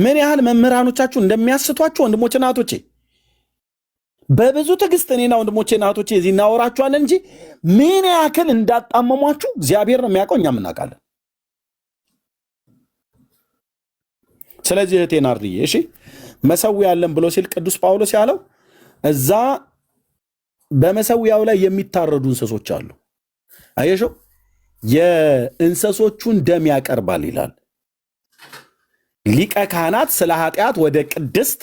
ምን ያህል መምህራኖቻችሁ እንደሚያስቷችሁ ወንድሞቼ ናቶቼ። በብዙ ትዕግስት እኔና ወንድሞቼና እህቶቼ እዚህ እናወራችኋለን እንጂ ምን ያክል እንዳጣመሟችሁ እግዚአብሔር ነው የሚያውቀው፣ እኛም እናውቃለን። ስለዚህ እህቴ ናርድዬ እሺ መሰዊያ ያለን ብሎ ሲል ቅዱስ ጳውሎስ ያለው እዛ በመሰዊያው ላይ የሚታረዱ እንስሶች አሉ። አየሽው? የእንስሶቹን ደም ያቀርባል ይላል። ሊቀ ካህናት ስለ ኃጢአት ወደ ቅድስት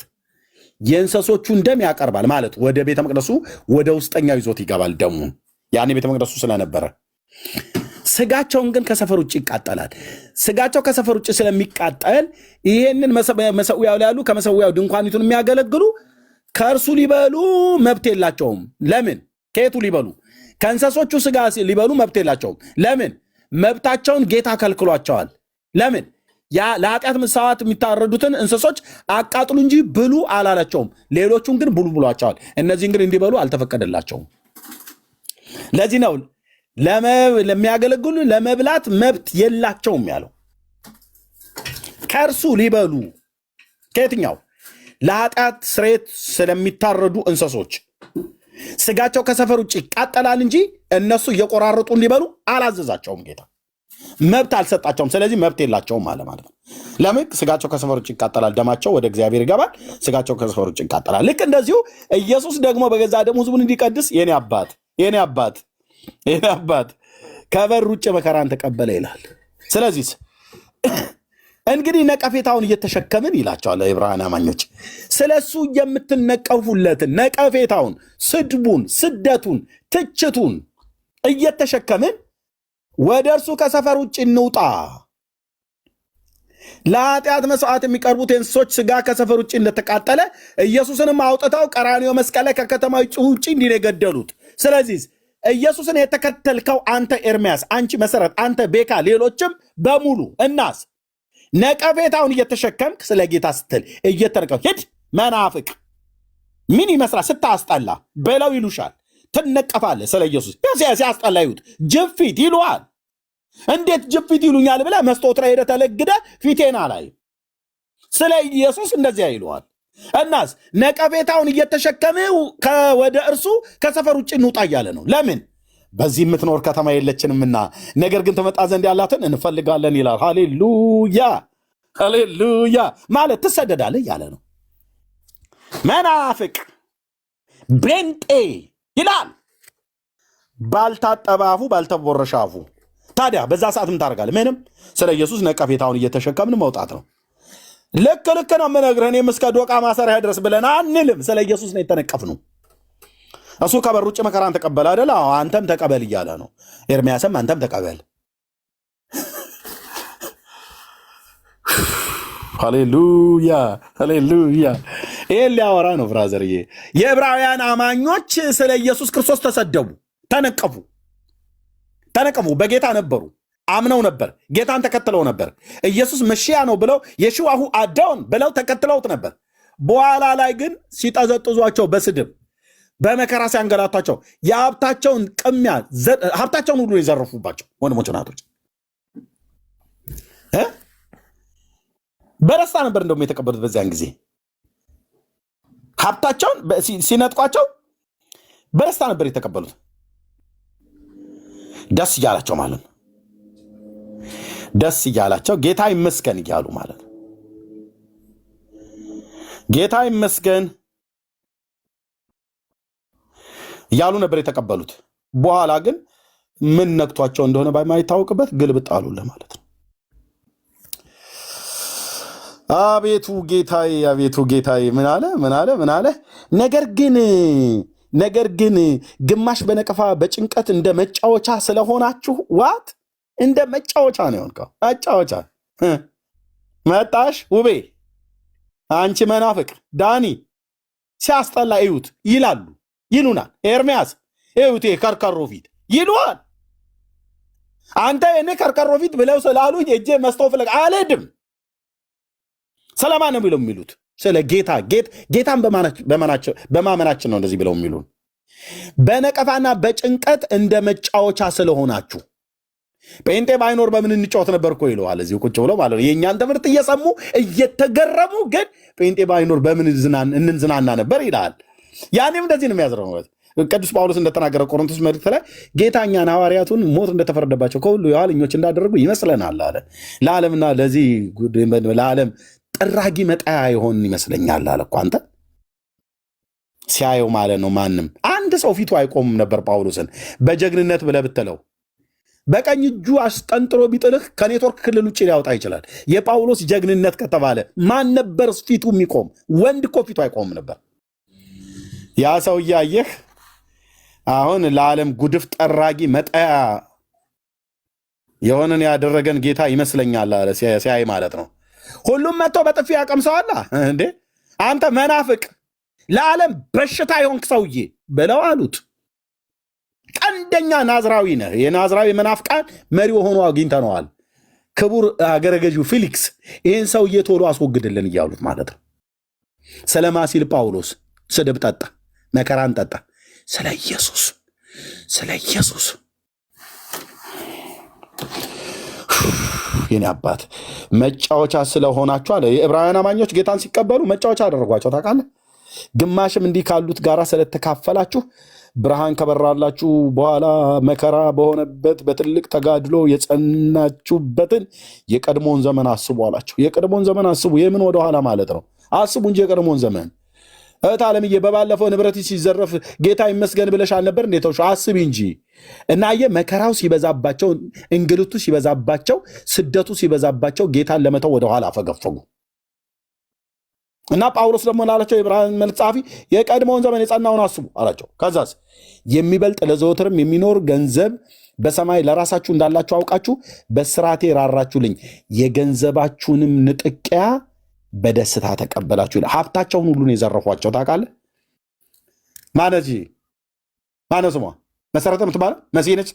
የእንስሶቹን ደም ያቀርባል ማለት ወደ ቤተ መቅደሱ ወደ ውስጠኛው ይዞት ይገባል ደሙን። ያኔ ቤተ መቅደሱ ስለነበረ ስጋቸውን ግን ከሰፈር ውጭ ይቃጠላል። ስጋቸው ከሰፈር ውጭ ስለሚቃጠል ይሄንን መሰዊያው ላይ ያሉ ከመሰዊያው ድንኳኒቱን የሚያገለግሉ ከእርሱ ሊበሉ መብት የላቸውም። ለምን? ከየቱ ሊበሉ? ከእንስሶቹ ስጋ ሊበሉ መብት የላቸውም። ለምን? መብታቸውን ጌታ ከልክሏቸዋል። ለምን? ያ ለኃጢአት መስዋዕት የሚታረዱትን እንስሶች አቃጥሉ እንጂ ብሉ አላላቸውም። ሌሎቹን ግን ብሉ ብሏቸዋል። እነዚህን ግን እንዲበሉ አልተፈቀደላቸውም። ለዚህ ነው ለሚያገለግሉ ለመብላት መብት የላቸውም ያለው። ከእርሱ ሊበሉ ከየትኛው? ለኃጢአት ስርየት ስለሚታረዱ እንስሶች ስጋቸው ከሰፈር ውጭ ይቃጠላል እንጂ እነሱ እየቆራረጡ እንዲበሉ አላዘዛቸውም። ጌታ መብት አልሰጣቸውም። ስለዚህ መብት የላቸውም ማለት ነው። ለምን? ስጋቸው ከሰፈር ውጭ ይቃጠላል፣ ደማቸው ወደ እግዚአብሔር ይገባል። ስጋቸው ከሰፈር ውጭ ይቃጠላል። ልክ እንደዚሁ ኢየሱስ ደግሞ በገዛ ደሙ ሕዝቡን እንዲቀድስ የኔ አባት ከበር ውጭ መከራን ተቀበለ ይላል። ስለዚህ እንግዲህ ነቀፌታውን እየተሸከምን ይላቸዋል ዕብራውያን አማኞች። ስለሱ የምትነቀፉለትን ነቀፌታውን፣ ስድቡን፣ ስደቱን፣ ትችቱን እየተሸከምን ወደ እርሱ ከሰፈር ውጭ እንውጣ። ለኃጢአት መስዋዕት የሚቀርቡት የእንስሶች ስጋ ከሰፈር ውጭ እንደተቃጠለ ኢየሱስንም አውጥተው ቀራንዮ መስቀል ላይ ከከተማ ውጭ እንዲህ ነው የገደሉት። ስለዚህ ኢየሱስን የተከተልከው አንተ ኤርምያስ፣ አንቺ መሰረት፣ አንተ ቤካ፣ ሌሎችም በሙሉ እናስ ነቀፌታውን እየተሸከምክ ስለ ጌታ ስትል እየተነቀፍ ሂድ መናፍቅ ምን ይመስላል ስታስጠላ በለው ይሉሻል። ትነቀፋለህ ስለ ኢየሱስ ሲያስጠላ ይሁት ጅፊት ይሉሃል። እንዴት ጅፊት ይሉኛል ብለህ መስታወት ላይ ሄደህ ተለግደህ ፊቴና ላይ ስለ ኢየሱስ እንደዚያ ይሉሃል። እናስ ነቀፌታውን እየተሸከምህ ወደ እርሱ ከሰፈር ውጭ እንውጣ እያለ ነው። ለምን? በዚህ የምትኖር ከተማ የለችንምና ነገር ግን ትመጣ ዘንድ ያላትን እንፈልጋለን ይላል። ሃሌሉያ ሃሌሉያ ማለት ትሰደዳለህ እያለ ነው። መናፍቅ ቤንጤ ይላል ባልታጠበ አፉ ባልተቦረሸ አፉ። ታዲያ በዛ ሰዓት ምን ታደርጋለህ? ምንም። ስለ ኢየሱስ ነቀፌታውን እየተሸከምን መውጣት ነው። ልክ ነው የምነግርህ። እኔም እስከ ዶቃ ማሰሪያ ድረስ ብለን አንልም። ስለ ኢየሱስ ነው የተነቀፍነው። እሱ ከበር ውጭ መከራን ተቀበል አይደል? አንተም ተቀበል እያለ ነው። ኤርምያስም አንተም ተቀበል። ሃሌሉያ ሃሌሉያ። ይሄን ሊያወራ ነው ብራዘርዬ። የዕብራውያን አማኞች ስለ ኢየሱስ ክርስቶስ ተሰደቡ፣ ተነቀፉ። በጌታ ነበሩ፣ አምነው ነበር፣ ጌታን ተከትለው ነበር። ኢየሱስ መሺያ ነው ብለው የሽዋሁ አዳውን ብለው ተከትለውት ነበር። በኋላ ላይ ግን ሲጠዘጥዟቸው በስድብ በመከራ ሲያንገላቷቸው የሀብታቸውን ቅሚያ ሀብታቸውን ሁሉ የዘረፉባቸው ወንድሞች ናቶች በደስታ ነበር እንደውም የተቀበሉት። በዚያን ጊዜ ሀብታቸውን ሲነጥቋቸው በደስታ ነበር የተቀበሉት። ደስ እያላቸው ማለት ነው። ደስ እያላቸው ጌታ ይመስገን እያሉ ማለት ነው። ጌታ ይመስገን እያሉ ነበር የተቀበሉት። በኋላ ግን ምን ነክቷቸው እንደሆነ ባይታወቅበት ግልብጥ አሉ ለማለት ነው። አቤቱ ጌታዬ፣ አቤቱ ጌታዬ ምን አለ? ነገር ግን ግማሽ በነቀፋ በጭንቀት እንደ መጫወቻ ስለሆናችሁ ዋት እንደ መጫወቻ ነው የሆንከው። መጫወቻ መጣሽ ውቤ፣ አንቺ መናፍቅ ዳኒ ሲያስጠላ እዩት ይሉናል። ኤርምያስ እዩት ከርከሮ ፊት ይሉዋል። አንተ እኔ ከርከሮ ፊት ብለው ስላሉ የእጄ መስታወት ፍለግ አልሄድም። ስለማን ነው ብለው የሚሉት? ስለ ጌታን በማመናችን ነው እንደዚህ ብለው የሚሉን። በነቀፋና በጭንቀት እንደ መጫወቻ ስለሆናችሁ። ጴንጤ ባይኖር በምን እንጫወት ነበር እኮ ይለዋል። እዚሁ ቁጭ ብለው ማለት ነው የእኛን ትምህርት እየሰሙ እየተገረሙ፣ ግን ጴንጤ ባይኖር በምን እንዝናና ነበር ይላል። ያኔም እንደዚህ ነው የሚያዝረው። ቅዱስ ጳውሎስ እንደተናገረ ቆሮንቶስ መልእክት ላይ ጌታ እኛን ሐዋርያቱን ሞት እንደተፈረደባቸው ከሁሉ የኋለኞች እንዳደረጉ ይመስለናል አለ። ለዓለምና ለዓለም ጠራጊ መጣያ የሆን ይመስለኛል አለ እኮ አንተ ሲያየው ማለት ነው። ማንም አንድ ሰው ፊቱ አይቆምም ነበር ጳውሎስን በጀግንነት ብለህ ብትለው በቀኝ እጁ አስጠንጥሮ ቢጥልህ ከኔትወርክ ክልል ውጭ ሊያወጣ ይችላል። የጳውሎስ ጀግንነት ከተባለ ማን ነበር ፊቱ የሚቆም? ወንድ እኮ ፊቱ አይቆምም ነበር። ያ ሰው እያየህ አሁን ለዓለም ጉድፍ ጠራጊ መጣያ የሆነን ያደረገን ጌታ ይመስለኛል አለ ሲያይ ማለት ነው። ሁሉም መጥቶ በጥፊ ያቀምሰዋል እንዴ አንተ መናፍቅ ለዓለም በሽታ የሆንክ ሰውዬ ብለው አሉት። ቀንደኛ ናዝራዊ ነህ። የናዝራዊ መናፍቃን መሪ ሆኖ አግኝተነዋል። ክቡር አገረ ገዢው ፊሊክስ ይህን ሰውዬ ቶሎ አስወግድልን እያሉት ማለት ነው። ስለማሲል ጳውሎስ ስድብ ጠጣ፣ መከራን ጠጣ። ስለ ኢየሱስ የኔ አባት መጫወቻ ስለሆናችሁ አለ። የዕብራውያን አማኞች ጌታን ሲቀበሉ መጫወቻ አደረጓቸው ታውቃለህ። ግማሽም እንዲህ ካሉት ጋር ስለተካፈላችሁ ብርሃን ከበራላችሁ በኋላ መከራ በሆነበት በትልቅ ተጋድሎ የጸናችሁበትን የቀድሞውን ዘመን አስቡ አላቸው። የቀድሞውን ዘመን አስቡ። የምን ወደኋላ ማለት ነው? አስቡ እንጂ የቀድሞውን ዘመን። እህት ዓለምዬ በባለፈው ንብረት ሲዘረፍ ጌታ ይመስገን ብለሽ አልነበር? እንዴተውሽ አስቢ እንጂ እናየ መከራው ሲበዛባቸው፣ እንግልቱ ሲበዛባቸው፣ ስደቱ ሲበዛባቸው ጌታን ለመተው ወደኋላ አፈገፈጉ። እና ጳውሎስ ደግሞ ላላቸው የዕብራውያን መልእክት ጸሐፊ የቀድሞውን ዘመን የጸናውን አስቡ አላቸው። ከዛስ የሚበልጥ ለዘወትርም የሚኖር ገንዘብ በሰማይ ለራሳችሁ እንዳላችሁ አውቃችሁ በስራቴ ራራችሁልኝ፣ የገንዘባችሁንም ንጥቂያ በደስታ ተቀበላችሁ። ሀብታቸውን ሁሉን የዘረፏቸው ታውቃለህ። ማነች ማነው ስሟ? መሰረተ የምትባለው መሲህ ነች።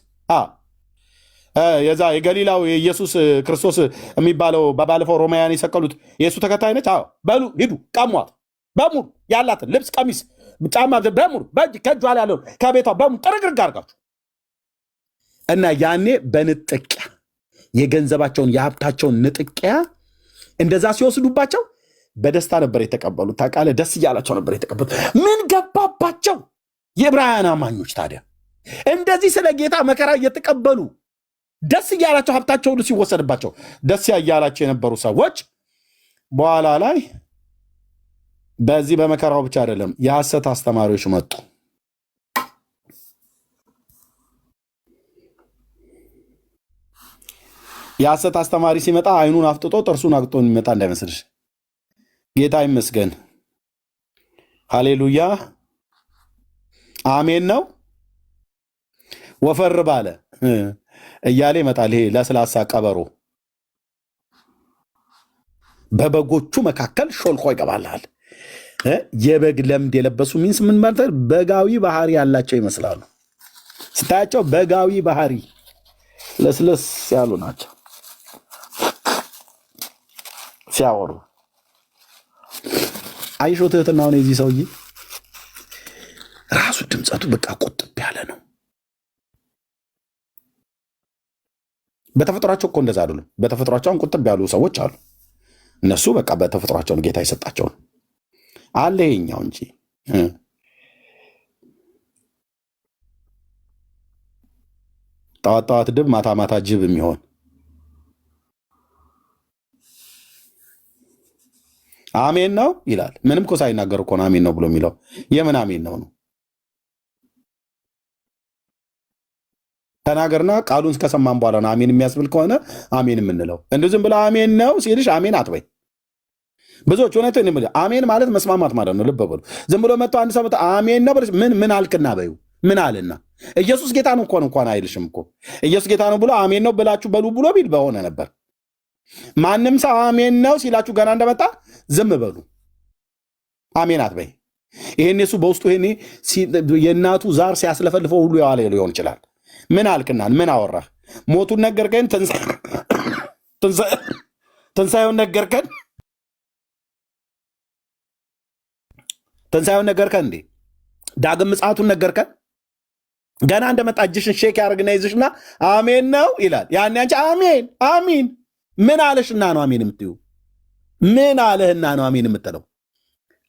የዛ የገሊላው የኢየሱስ ክርስቶስ የሚባለው በባለፈው ሮማውያን የሰቀሉት የእሱ ተከታይ ነች። በሉ ሂዱ ቀሟት፣ በሙሉ ያላትን ልብስ፣ ቀሚስ፣ ጫማ በሙሉ ከእጇ ላይ ያለውን ከቤቷ በሙሉ ጥርግርግ አድርጋችሁ እና ያኔ በንጥቂያ የገንዘባቸውን የሀብታቸውን ንጥቂያ እንደዛ ሲወስዱባቸው በደስታ ነበር የተቀበሉት። ታውቃለህ፣ ደስ እያላቸው ነበር የተቀበሉት። ምን ገባባቸው የዕብራውያን አማኞች ታዲያ? እንደዚህ ስለ ጌታ መከራ እየተቀበሉ ደስ እያላቸው ሀብታቸው ሁሉ ሲወሰድባቸው ደስ እያላቸው የነበሩ ሰዎች በኋላ ላይ በዚህ በመከራው ብቻ አይደለም የሐሰት አስተማሪዎች መጡ። የሐሰት አስተማሪ ሲመጣ አይኑን አፍጥጦ ጥርሱን አግጦ የሚመጣ እንዳይመስልሽ። ጌታ ይመስገን፣ ሃሌሉያ፣ አሜን ነው። ወፈር ባለ እያለ ይመጣል። ይሄ ለስላሳ ቀበሮ በበጎቹ መካከል ሾልኮ ይገባልሃል። የበግ ለምድ የለበሱ ሚንስ ምን ማለት በጋዊ ባህሪ ያላቸው ይመስላሉ። ስታያቸው በጋዊ ባህሪ ለስለስ ያሉ ናቸው። ሲያወሩ አይሾ ትህትናውን የዚህ ሰውዬ ራሱ ድምፀቱ በቃ ቁጥብ ያለ ነው። በተፈጥሯቸው እኮ እንደዛ አይደሉም። በተፈጥሯቸውን ቁጥብ ያሉ ሰዎች አሉ። እነሱ በቃ በተፈጥሯቸውን ጌታ የሰጣቸውን አለ ይኛው እንጂ ጠዋት ጠዋት ድብ ማታ ማታ ጅብ የሚሆን አሜን ነው ይላል። ምንም እኮ ሳይናገር እኮ ነው አሜን ነው ብሎ የሚለው። የምን አሜን ነው ነው? ተናገርና ቃሉን ከሰማን በኋላ ነው አሜን የሚያስብል ከሆነ አሜን የምንለው። እንደ ዝም ብሎ አሜን ነው ሲልሽ አሜን አትበይ። ብዙዎች እውነት አሜን ማለት መስማማት ማለት ነው። ልብ በሉ። ዝም ብሎ መጥቶ አንድ ሰው አሜን ነው ብለሽ ምን አልክና በዩ ምን አልና ኢየሱስ ጌታ ነው እንኳን አይልሽም እኮ። ኢየሱስ ጌታ ነው ብሎ አሜን ነው ብላችሁ በሉ ብሎ ቢል በሆነ ነበር። ማንም ሰው አሜን ነው ሲላችሁ ገና እንደመጣ ዝም በሉ። አሜን አትበይ። ይሄን እሱ በውስጡ ይሄኔ የእናቱ ዛር ሲያስለፈልፈው ሁሉ የዋለ ሊሆን ይችላል። ምን አልክና ምን አወራህ? ሞቱን ነገርከን፣ ትንሣኤውን ነገርከን፣ ትንሣኤውን ነገርከን እንዴ? ዳግም ምጽአቱን ነገርከን። ገና እንደመጣ እጅሽን ሼክ ያደርግና ይዝሽና አሜን ነው ይላል። ያን አንቺ አሜን አሜን ምን አለሽና ነው አሜን የምትዩ? ምን አለህና ነው አሜን የምትለው?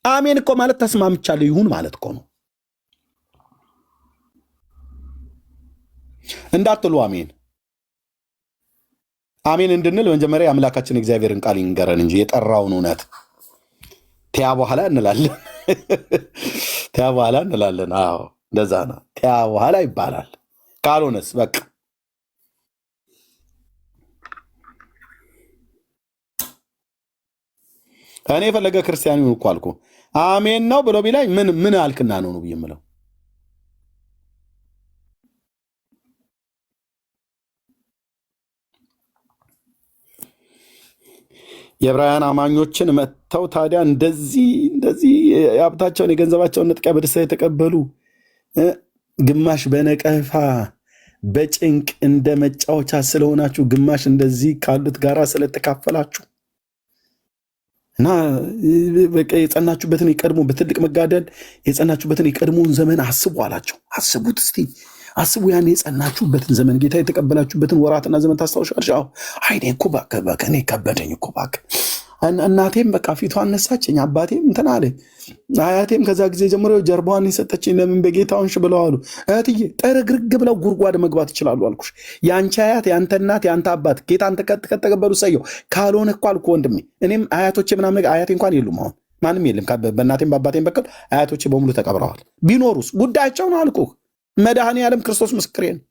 አሜን እኮ ማለት ተስማምቻለሁ ይሁን ማለት እኮ ነው። እንዳትሉ አሜን አሜን እንድንል መጀመሪያ የአምላካችን እግዚአብሔርን ቃል ይንገረን እንጂ የጠራውን እውነት ቲያ በኋላ እንላለን። ቲያ በኋላ እንላለን። አዎ እንደዛ ነው። ቲያ በኋላ ይባላል። ካልሆነስ በቃ እኔ የፈለገ ክርስቲያን ይሁን እኮ አልኩ አሜን ነው ብሎ ቢላይ ምን አልክና ነው ብዬ የምለው። የዕብራውያን አማኞችን መጥተው ታዲያ እንደዚህ የሀብታቸውን የገንዘባቸውን ንጥቂያ በደስታ የተቀበሉ ግማሽ በነቀፋ በጭንቅ እንደ መጫወቻ ስለሆናችሁ ግማሽ እንደዚህ ካሉት ጋራ ስለተካፈላችሁ እና በቃ የጸናችሁበትን የቀድሞ በትልቅ መጋደል የጸናችሁበትን የቀድሞውን ዘመን አስቡ አላቸው። አስቡት እስቲ አስቡ፣ ያን የጸናችሁበትን ዘመን ጌታ የተቀበላችሁበትን ወራትና ዘመን ታስታውሻለሽ? አይኔ እኮ እባክህ እኔ ከበደኝ እኮ እባክህ። እናቴም በቃ ፊቷን ነሳችኝ፣ አባቴም እንትን አለ፣ አያቴም ከዛ ጊዜ ጀምሮ ጀርባዋን የሰጠችኝ ለምን በጌታውንሽ ብለዋሉ። እህትዬ ጥርግርግ ብለው ጉድጓድ መግባት ይችላሉ አልኩሽ። የአንቺ አያት የአንተ እናት የአንተ አባት ጌታን ከተቀበሉ ሰየው። ካልሆነ እኮ አልኩ ወንድሜ፣ እኔም አያቶቼ ምናምን ነገር አያቴ እንኳን የሉም፣ አሁን ማንም የለም። በእናቴም በአባቴም በኩል አያቶቼ በሙሉ ተቀብረዋል። ቢኖሩስ ጉዳያቸው ነው አልኩህ። መድኃኔ ዓለም ክርስቶስ ምስክሬ ነው።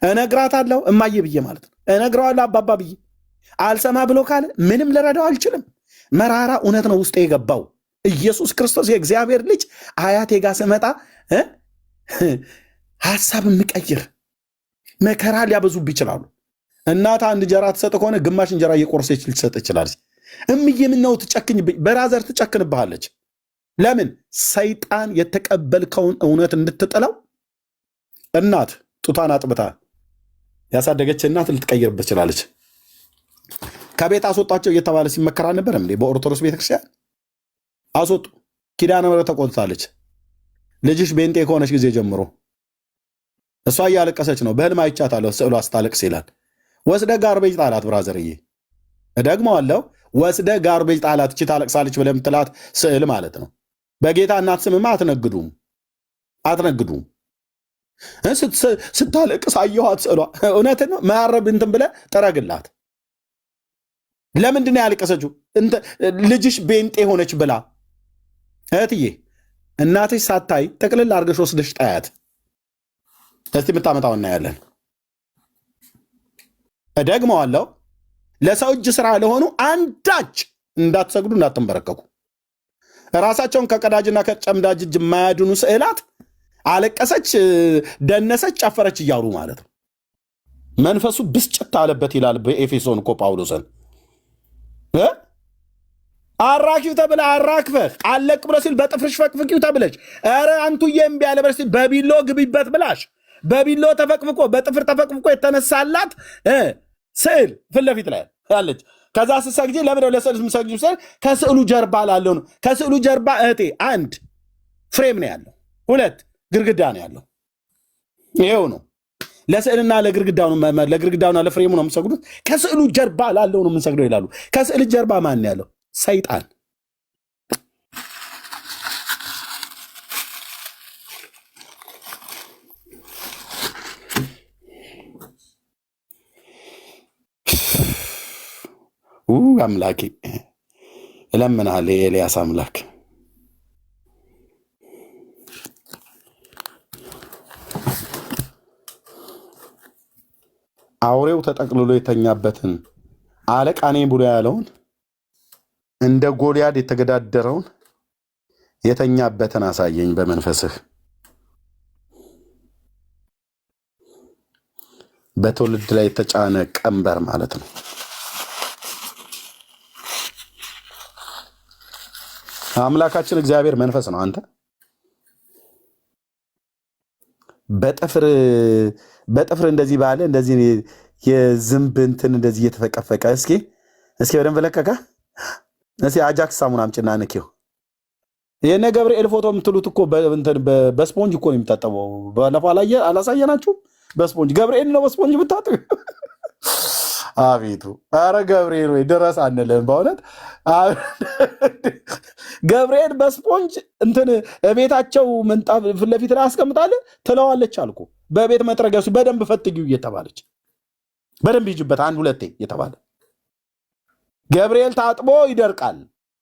እነግራታለሁ እማዬ ብዬ ማለት ነው። እነግረዋለሁ አባባ ብዬ። አልሰማ ብሎ ካለ ምንም ልረዳው አልችልም። መራራ እውነት ነው ውስጤ የገባው። ኢየሱስ ክርስቶስ የእግዚአብሔር ልጅ አያቴ ጋር ስመጣ ሀሳብ የምቀይር መከራ ሊያበዙብ ይችላሉ። እናት አንድ እንጀራ ትሰጥ ከሆነ ግማሽ እንጀራ እየቆረሰች ልትሰጥ ይችላለች። እምዬ ምነው ትጨክኝብኝ? በራዘር ትጨክንብሃለች። ለምን? ሰይጣን የተቀበልከውን እውነት እንድትጥለው እናት ጡቷን አጥብታ ያሳደገች እናት ልትቀይርበት ትችላለች። ከቤት አስወጣቸው እየተባለ ሲመከራ ነበር እንዴ? በኦርቶዶክስ ቤተክርስቲያን አስወጡ። ኪዳነ ምሕረት ተቆጥታለች። ልጅሽ ቤንጤ ከሆነች ጊዜ ጀምሮ እሷ እያለቀሰች ነው። በህልም አይቻታለሁ ስዕሏ ስታለቅስ ይላል። ወስደ ጋርቤጅ ጣላት። ብራዘርዬ እደግመዋለሁ፣ ወስደ ጋርቤጅ ጣላት። እቺ ታለቅሳለች ብለህ የምትላት ስዕል ማለት ነው። በጌታ እናት ስምማ አትነግዱም። ስታለቅስ አየኋት ስዕሏ። እውነትን ነው። መያረብ እንትን ብለህ ጥረግላት። ለምንድን ነው ያለቀሰችው? ልጅሽ ቤንጤ ሆነች ብላ። እህትዬ እናትሽ ሳታይ ጠቅልል አድርገሽ ወስደሽ ጣያት። እስቲ የምታመጣው እናያለን። እደግመዋለሁ፣ ለሰው እጅ ስራ ለሆኑ አንዳች እንዳትሰግዱ እንዳትንበረከኩ። ራሳቸውን ከቀዳጅና ከጨምዳጅ እጅ የማያድኑ ስዕላት አለቀሰች፣ ደነሰች፣ ጨፈረች እያሉ ማለት ነው። መንፈሱ ብስጭት አለበት ይላል በኤፌሶን እኮ ጳውሎስን። አራኪው ተብለ አራክፈህ አለቅ ብሎ ሲል በጥፍርሽ ፈቅፍቂው ተብለች። ኧረ አንቱዬ እምቢ ያለ በርሲ በቢሎ ግቢበት ብላሽ በቢሎ ተፈቅፍቆ በጥፍር ተፈቅፍቆ የተነሳላት ስዕል ፊት ለፊት ላይ አለች። ከዛ ስትሰግጂ ለምን ለስዕል የምትሰግጂው ስል ከስዕሉ ጀርባ ላለው ነው። ከስዕሉ ጀርባ እህቴ አንድ ፍሬም ነው ያለው፣ ሁለት ግድግዳ ነው ያለው። ይሄው ነው። ለስዕልና ለግድግዳውና ለፍሬሙ ነው የምሰግዱት። ከስዕሉ ጀርባ ላለው ነው የምንሰግደው ይላሉ። ከስዕል ጀርባ ማን ያለው? ሰይጣን። አምላኬ እለምናለሁ፣ የኤልያስ አምላክ አውሬው ተጠቅልሎ የተኛበትን አለቃ ነኝ ብሎ ያለውን እንደ ጎልያድ የተገዳደረውን የተኛበትን አሳየኝ በመንፈስህ። በትውልድ ላይ የተጫነ ቀንበር ማለት ነው። አምላካችን እግዚአብሔር መንፈስ ነው። አንተ በጥፍር እንደዚህ ባለ እንደዚህ የዝንብ እንትን እንደዚህ እየተፈቀፈቀ እስኪ በደንብ ለቀቀ። እስኪ አጃክስ ሳሙና አምጪና ንኪው። የነ ገብርኤል ፎቶ የምትሉት እኮ በስፖንጅ እኮ ነው የሚታጠበው። ባለፈው አላሳየናችሁም? በስፖንጅ ገብርኤል ነው በስፖንጅ ብታጡ። አቤቱ አረ ገብርኤል ወይ ድረስ አንልም በእውነት ገብርኤል በስፖንጅ እንትን ቤታቸው ምንጣፍ ፊት ለፊት ላይ አስቀምጣለ ትለዋለች አልኩ በቤት መጥረጊያሱ በደንብ ፈትጊው እየተባለች በደንብ ይጅበት አንድ ሁለቴ እየተባለ ገብርኤል ታጥቦ ይደርቃል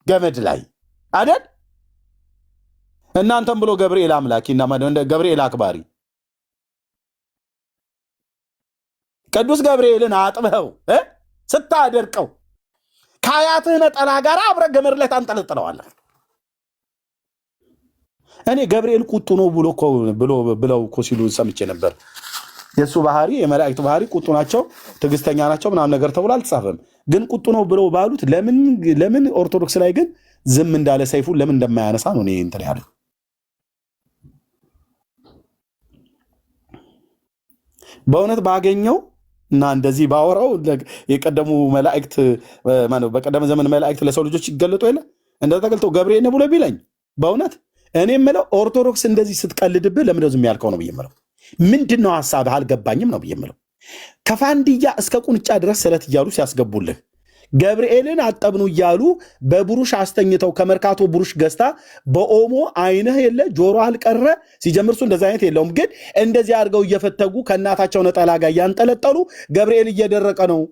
ገመድ ላይ አይደል እናንተም ብሎ ገብርኤል አምላኪና ገብርኤል አክባሪ ቅዱስ ገብርኤልን አጥበው ስታደርቀው ከአያትህ ነጠላ ጋር አብረ ገመድ ላይ ታንጠለጥለዋለህ። እኔ ገብርኤል ቁጡ ነው ብለው እኮ ሲሉ ሰምቼ ነበር። የእሱ ባህሪ የመላእክት ባህሪ ቁጡ ናቸው፣ ትዕግስተኛ ናቸው ምናምን ነገር ተብሎ አልተጻፈም። ግን ቁጡ ነው ብለው ባሉት ለምን ኦርቶዶክስ ላይ ግን ዝም እንዳለ ሰይፉን ለምን እንደማያነሳ ነው እኔ እንትን ያለው። በእውነት ባገኘው እና እንደዚህ ባወራው የቀደሙ መላእክት በቀደመ ዘመን መላእክት ለሰው ልጆች ይገለጡ የለ እንደዛ ተገልጠው ገብርኤል ነው ብሎ ቢለኝ በእውነት እኔ የምለው ኦርቶዶክስ እንደዚህ ስትቀልድብህ ለምን ዝም ያልከው ነው ብዬ የምለው። ምንድነው ሐሳብህ አልገባኝም ነው ብዬ የምለው። ከፋንድያ እስከ ቁንጫ ድረስ ስለት እያሉ ሲያስገቡልህ ገብርኤልን አጠብኑ እያሉ በብሩሽ አስተኝተው ከመርካቶ ብሩሽ ገዝታ በኦሞ አይንህ የለ ጆሮ አልቀረ ሲጀምርሱ እንደዚህ አይነት የለውም። ግን እንደዚህ አድርገው እየፈተጉ ከእናታቸው ነጠላ ጋር እያንጠለጠሉ ገብርኤል እየደረቀ ነው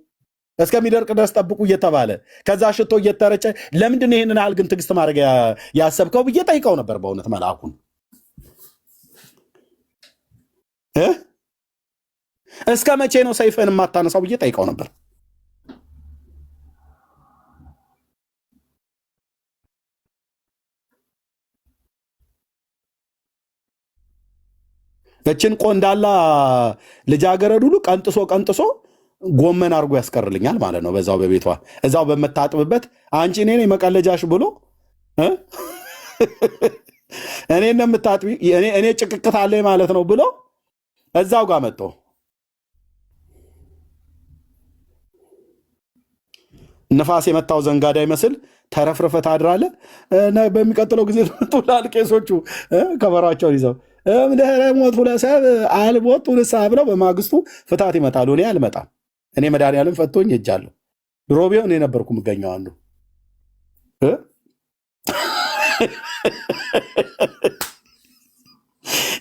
እስከሚደርቅ ድረስ ጠብቁ እየተባለ ከዛ ሽቶ እየተረጨ ለምንድን ነው ይሄንን ያህል ግን ትዕግስት ማድረግ ያሰብከው ብዬ ጠይቀው ነበር። በእውነት መልአኩን እስከ መቼ ነው ሰይፍን የማታነሳው ብዬ ጠይቀው ነበር። እችን ቆንዳላ ልጃገረድ ሁሉ ቀንጥሶ ጎመን አድርጎ ያስቀርልኛል ማለት ነው። በዛው በቤቷ እዛው በመታጥብበት አንቺ እኔ መቀለጃሽ ብሎ እኔ እንደምታጥቢ እኔ ጭቅቅት አለኝ ማለት ነው ብሎ እዛው ጋር መጥቶ ነፋስ የመታው ዘንጋዳ ይመስል ተረፍረፈት አድራለ። በሚቀጥለው ጊዜ ጡላል ቄሶቹ ከበራቸውን ይዘው እምደረ ሞት ሁለሰብ አልሞት ሁለሳ ብለው በማግስቱ ፍታት ይመጣሉ። እኔ አልመጣም። እኔ መድኃኒዓለም ፈቶኝ ሄጃለሁ። ድሮ ቢሆን እኔ ነበርኩ የምገኘው አንዱ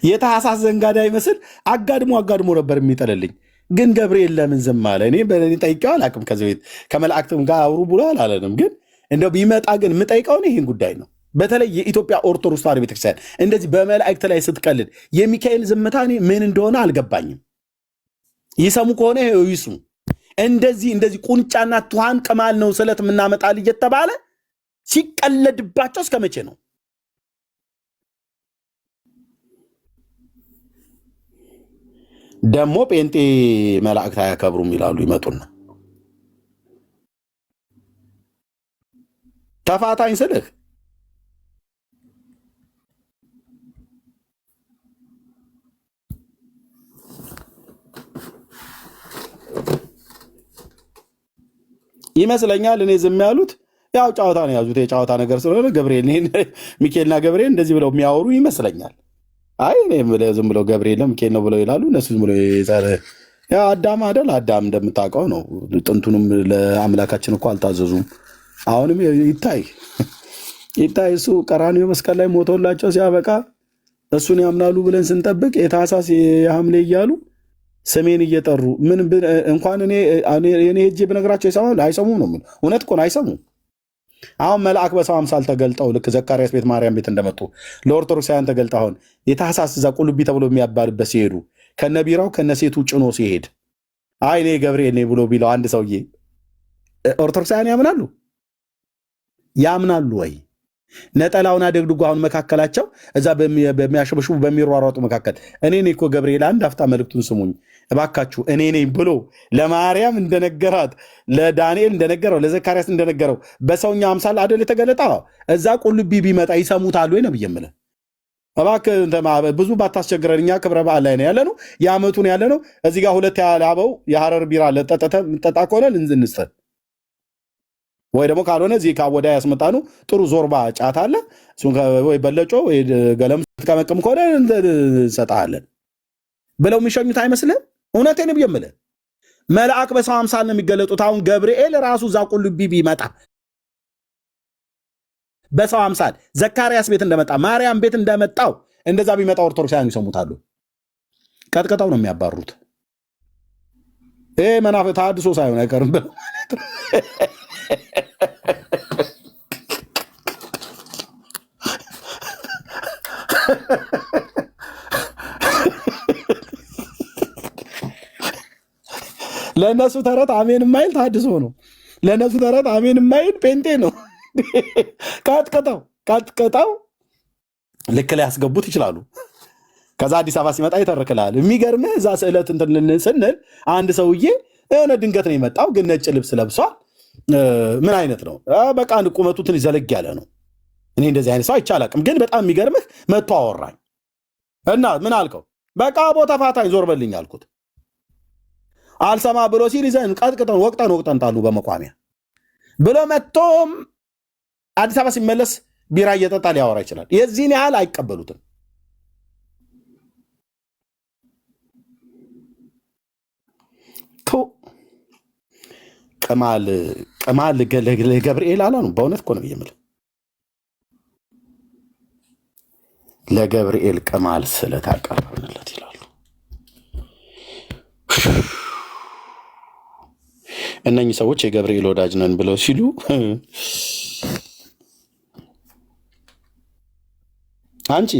የታህሳስ ዘንጋዳ ይመስል አጋድሞ ነበር የሚጠልልኝ። ግን ገብርኤል ለምን ዝም አለ? እኔ ጠይቄው አላውቅም። ከዚህ ቤት ከመላእክትም ጋር አውሩ ብሎ አላለንም። ግን እንደው ቢመጣ ግን የምጠይቀውን ይህን ጉዳይ ነው። በተለይ የኢትዮጵያ ኦርቶዶክስ ተዋሕዶ ቤተክርስቲያን እንደዚህ በመላእክት ላይ ስትቀልድ የሚካኤል ዝምታ እኔ ምን እንደሆነ አልገባኝም። ይሰሙ ከሆነ ይስሙ። እንደዚህ ቁንጫና ትኋን ቅማል ነው ስለት የምናመጣል እየተባለ ሲቀለድባቸው እስከ መቼ ነው? ደግሞ ጴንጤ መላእክት አያከብሩም ይላሉ። ይመጡና ተፋታኝ ስልህ ይመስለኛል። እኔ ዝም ያሉት ያው ጨዋታ ነው ያዙት። የጨዋታ ነገር ስለሆነ ገብርኤል ሚካኤልና ገብርኤል እንደዚህ ብለው የሚያወሩ ይመስለኛል። አይ እኔ ዝም ብለው ገብርኤል ሚካኤል ነው ብለው ይላሉ። እነሱ ዝም ብለው ያው አዳም አይደል? አዳም እንደምታውቀው ነው። ጥንቱንም ለአምላካችን እኮ አልታዘዙም። አሁንም ይታይ እሱ ቀራንዮ መስቀል ላይ ሞቶላቸው ሲያበቃ እሱን ያምናሉ ብለን ስንጠብቅ የታህሳስ የሐምሌ እያሉ ስሜን እየጠሩ ምን እንኳን እኔ ሄጄ ብነግራቸው አይሰሙም ነው። እውነት እኮ ነው አይሰሙም። አሁን መልአክ በሰው አምሳል ተገልጠው ልክ ዘካርያስ ቤት ማርያም ቤት እንደመጡ ለኦርቶዶክሳውያን ተገልጠ አሁን የታህሳስ እዛ ቁልቢ ተብሎ የሚያባልበት ሲሄዱ ከነቢራው ከነሴቱ ጭኖ ሲሄድ አይ እኔ ገብርኤል ነኝ ብሎ ቢለው አንድ ሰውዬ ኦርቶዶክሳውያን ያምናሉ ወይ? ነጠላውን አደግድጎ አሁን መካከላቸው እዛ በሚያሸበሽቡ በሚሯሯጡ መካከል እኔ እኮ ገብርኤል አንድ አፍታ መልእክቱን ስሙኝ እባካችሁ እኔ ነኝ ብሎ ለማርያም እንደነገራት ለዳንኤል እንደነገረው ለዘካርያስ እንደነገረው በሰውኛ አምሳል አደል የተገለጠ እዛ ቁልቢ ቢመጣ ይሰሙታል ወይ ነው ብዬ የምልህ። እባክህ ብዙ ባታስቸግረን፣ እኛ ክብረ በዓል ላይ ነው ያለ ነው የዓመቱን ያለ ነው። እዚህ ጋር ሁለት ያላበው የሐረር ቢራ ጠጣ ከሆነ እንስጠን ወይ ደግሞ ካልሆነ እዚህ ካወዳ ያስመጣኑ ጥሩ ዞርባ ጫት አለ እሱን ወይ በለጮ ወይ ገለም ስትቀመቅም ከሆነ እንሰጣለን ብለው የሚሸኙት አይመስልህም? እውነቴን ብዬ የምልህ መልአክ በሰው አምሳል ነው የሚገለጡት። አሁን ገብርኤል ራሱ እዛ ቁልቢ ቢመጣ በሰው አምሳል ዘካርያስ ቤት እንደመጣ ማርያም ቤት እንደመጣው እንደዛ ቢመጣ ኦርቶዶክሳውያን ይሰሙታሉ። ቀጥቀጣው ነው የሚያባሩት። መናፍቅ ተሐድሶ ሳይሆን አይቀርም። ለእነሱ ተረት አሜን የማይል ተሐድሶ ነው። ለእነሱ ተረት አሜን የማይል ጴንጤ ነው። ቀጥቀጣው ልክ ላይ ያስገቡት ይችላሉ። ከዛ አዲስ አበባ ሲመጣ ይተርክልሃል። የሚገርምህ እዛ ስዕለት እንትን ስንል አንድ ሰውዬ የሆነ ድንገት ነው የመጣው፣ ግን ነጭ ልብስ ለብሷል። ምን አይነት ነው? በቃ አንድ ቁመቱ ትንሽ ዘለግ ያለ ነው። እኔ እንደዚህ አይነት ሰው አይቼ አላውቅም። ግን በጣም የሚገርምህ መጥቶ አወራኝ እና ምን አልከው? በቃ ቦታ ፋታኝ ዞር በልኝ አልኩት። አልሰማ ብሎ ሲል ይዘን ቀጥቅጠን ወቅጠን ጣሉ በመቋሚያ ብሎ መጥቶም አዲስ አበባ ሲመለስ ቢራ እየጠጣ ሊያወራ ይችላል። የዚህን ያህል አይቀበሉትም። ቅማል ለገብርኤል አላ ነው። በእውነት እኮ ነው የምልህ። ለገብርኤል ቅማል ስለታቀረብንለት ይላሉ። እነኚህ ሰዎች የገብርኤል ወዳጅ ነን ብለው ሲሉ አንቺ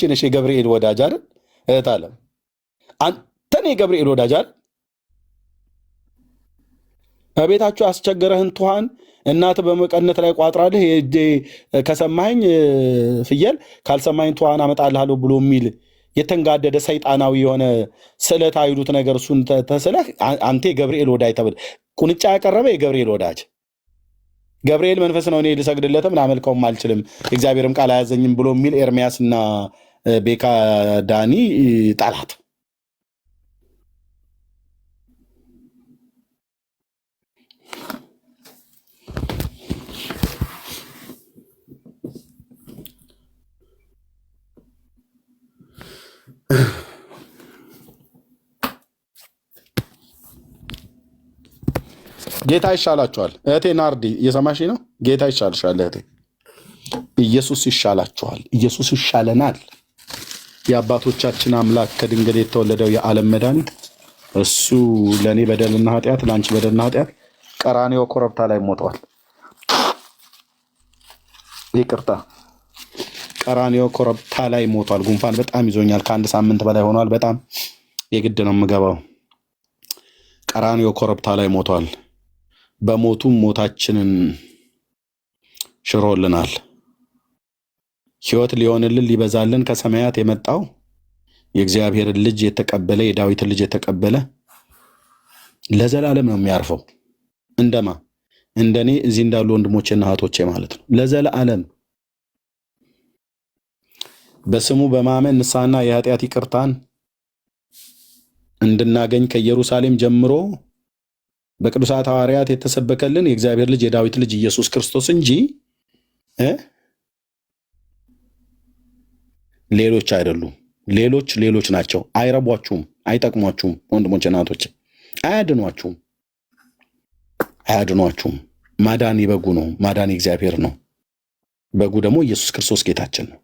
ነሽ የገብርኤል ወዳጅ አይደል? እህት አለም አንተን የገብርኤል ወዳጅ አይደል? በቤታችሁ ያስቸገረህን ትኋን እናት በመቀነት ላይ ቋጥራልህ ከሰማኸኝ ፍየል ካልሰማኸኝ ትኋን አመጣልሃለሁ ብሎ የሚል የተንጋደደ ሰይጣናዊ የሆነ ስዕለት አይሉት ነገር እሱን ተስለህ አንተ የገብርኤል ወዳጅ ተብል ቁንጫ ያቀረበ የገብርኤል ወዳጅ ገብርኤል መንፈስ ነው፣ እኔ ልሰግድለትም ላመልከውም አልችልም፣ እግዚአብሔርም ቃል አያዘኝም ብሎ የሚል ኤርሚያስና ቤካ ዳኒ ጠላት። ጌታ ይሻላችኋል። እህቴ ናርዲ እየሰማሽ ነው? ጌታ ይሻልሻል እህቴ። ኢየሱስ ይሻላችኋል። ኢየሱስ ይሻለናል። የአባቶቻችን አምላክ ከድንግል የተወለደው የዓለም መድኃኒት እሱ ለእኔ በደልና ኃጢአት፣ ለአንቺ በደልና ኃጢአት ቀራንዮ ኮረብታ ላይ ሞተዋል። ይቅርታ፣ ቀራንዮ ኮረብታ ላይ ሞቷል። ጉንፋን በጣም ይዞኛል። ከአንድ ሳምንት በላይ ሆኗል። በጣም የግድ ነው የምገባው። ቀራንዮ ኮረብታ ላይ ሞቷል። በሞቱም ሞታችንን ሽሮልናል። ሕይወት ሊሆንልን ሊበዛልን ከሰማያት የመጣው የእግዚአብሔርን ልጅ የተቀበለ የዳዊትን ልጅ የተቀበለ ለዘላለም ነው የሚያርፈው። እንደማ እንደኔ እዚህ እንዳሉ ወንድሞቼና እህቶቼ ማለት ነው። ለዘላለም በስሙ በማመን ንስሐና የኃጢአት ይቅርታን እንድናገኝ ከኢየሩሳሌም ጀምሮ በቅዱሳት ሐዋርያት የተሰበከልን የእግዚአብሔር ልጅ የዳዊት ልጅ ኢየሱስ ክርስቶስ እንጂ ሌሎች አይደሉም። ሌሎች ናቸው። አይረቧችሁም፣ አይጠቅሟችሁም። ወንድሞቼና እህቶቼ አያድኗችሁም። ማዳን የበጉ ነው። ማዳን የእግዚአብሔር ነው። በጉ ደግሞ ኢየሱስ ክርስቶስ ጌታችን ነው።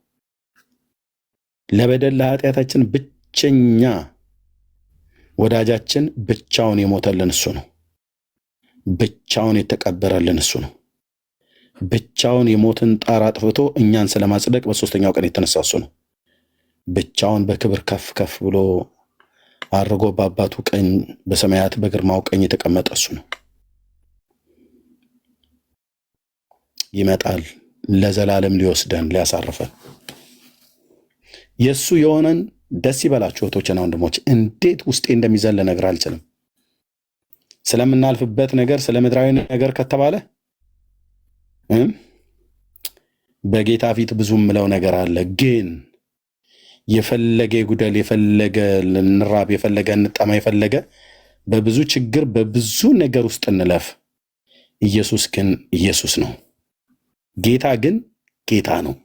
ለበደል ለኃጢአታችን ብቸኛ ወዳጃችን ብቻውን የሞተልን እሱ ነው። ብቻውን የተቀበረልን እሱ ነው። ብቻውን የሞትን ጣር አጥፍቶ እኛን ስለማጽደቅ በሶስተኛው ቀን የተነሳ እሱ ነው። ብቻውን በክብር ከፍ ከፍ ብሎ አድርጎ በአባቱ ቀኝ በሰማያት በግርማው ቀኝ የተቀመጠ እሱ ነው። ይመጣል ለዘላለም ሊወስደን ሊያሳርፈን። የእሱ የሆነን ደስ ይበላችሁ እህቶችና ወንድሞች። እንዴት ውስጤ እንደሚዘል ነገር አልችልም። ስለምናልፍበት ነገር ስለ ምድራዊ ነገር ከተባለ በጌታ ፊት ብዙ ምለው ነገር አለ። ግን የፈለገ ጉደል፣ የፈለገ እንራብ፣ የፈለገ እንጠማ፣ የፈለገ በብዙ ችግር በብዙ ነገር ውስጥ እንለፍ፣ ኢየሱስ ግን ኢየሱስ ነው። ጌታ ግን ጌታ ነው።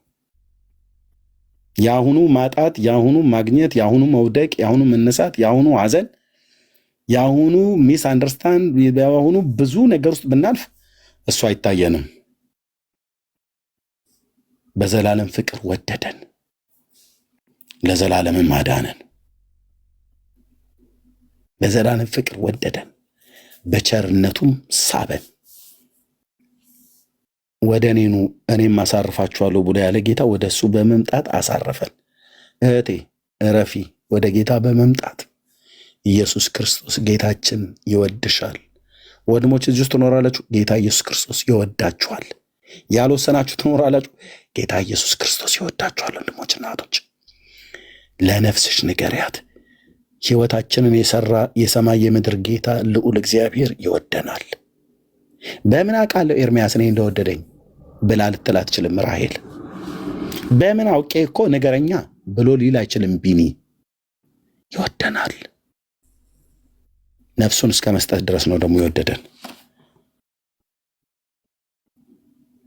የአሁኑ ማጣት፣ የአሁኑ ማግኘት፣ የአሁኑ መውደቅ፣ የአሁኑ መነሳት፣ የአሁኑ ሐዘን የአሁኑ ሚስ አንደርስታንድ የአሁኑ ብዙ ነገር ውስጥ ብናልፍ እሱ አይታየንም። በዘላለም ፍቅር ወደደን፣ ለዘላለምም አዳነን። በዘላለም ፍቅር ወደደን፣ በቸርነቱም ሳበን። ወደ እኔኑ እኔም አሳርፋችኋለሁ ብሎ ያለ ጌታ ወደ እሱ በመምጣት አሳረፈን። እህቴ እረፊ፣ ወደ ጌታ በመምጣት ኢየሱስ ክርስቶስ ጌታችን ይወድሻል። ወንድሞች እዚህ ውስጥ ትኖራላችሁ፣ ጌታ ኢየሱስ ክርስቶስ ይወዳችኋል። ያልወሰናችሁ ትኖራላችሁ፣ ጌታ ኢየሱስ ክርስቶስ ይወዳችኋል። ወንድሞች እናቶች፣ ለነፍስሽ ንገሪያት፣ ሕይወታችንን የሰራ የሰማይ የምድር ጌታ ልዑል እግዚአብሔር ይወደናል። በምን አውቃለሁ ኤርምያስ እኔ እንደወደደኝ ብላ ልትል አትችልም ራሄል። በምን አውቄ እኮ ንገረኛ ብሎ ሊል አይችልም ቢኒ። ይወደናል። ነፍሱን እስከ መስጠት ድረስ ነው ደግሞ የወደደን።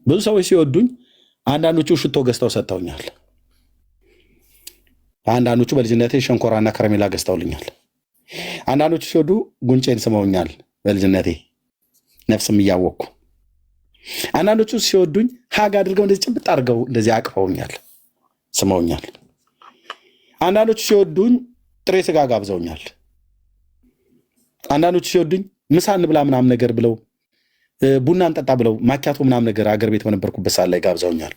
ብዙ ሰዎች ሲወዱኝ አንዳንዶቹ ሽቶ ገዝተው ሰጥተውኛል። አንዳንዶቹ በልጅነቴ ሸንኮራና ከረሜላ ገዝተውልኛል። አንዳንዶቹ ሲወዱ ጉንጬን ስመውኛል በልጅነቴ ነፍስም እያወቅኩ። አንዳንዶቹ ሲወዱኝ ሀግ አድርገው እንደዚህ ጭብጥ አድርገው እንደዚህ አቅፈውኛል፣ ስመውኛል። አንዳንዶቹ ሲወዱኝ ጥሬ ስጋ ጋብዘውኛል። አንዳንዶቹ ሲወዱኝ ምሳ እንብላ ምናምን ነገር ብለው ቡና እንጠጣ ብለው ማኪያቶ ምናምን ነገር አገር ቤት በነበርኩበት ሰዓት ላይ ጋብዘውኛል።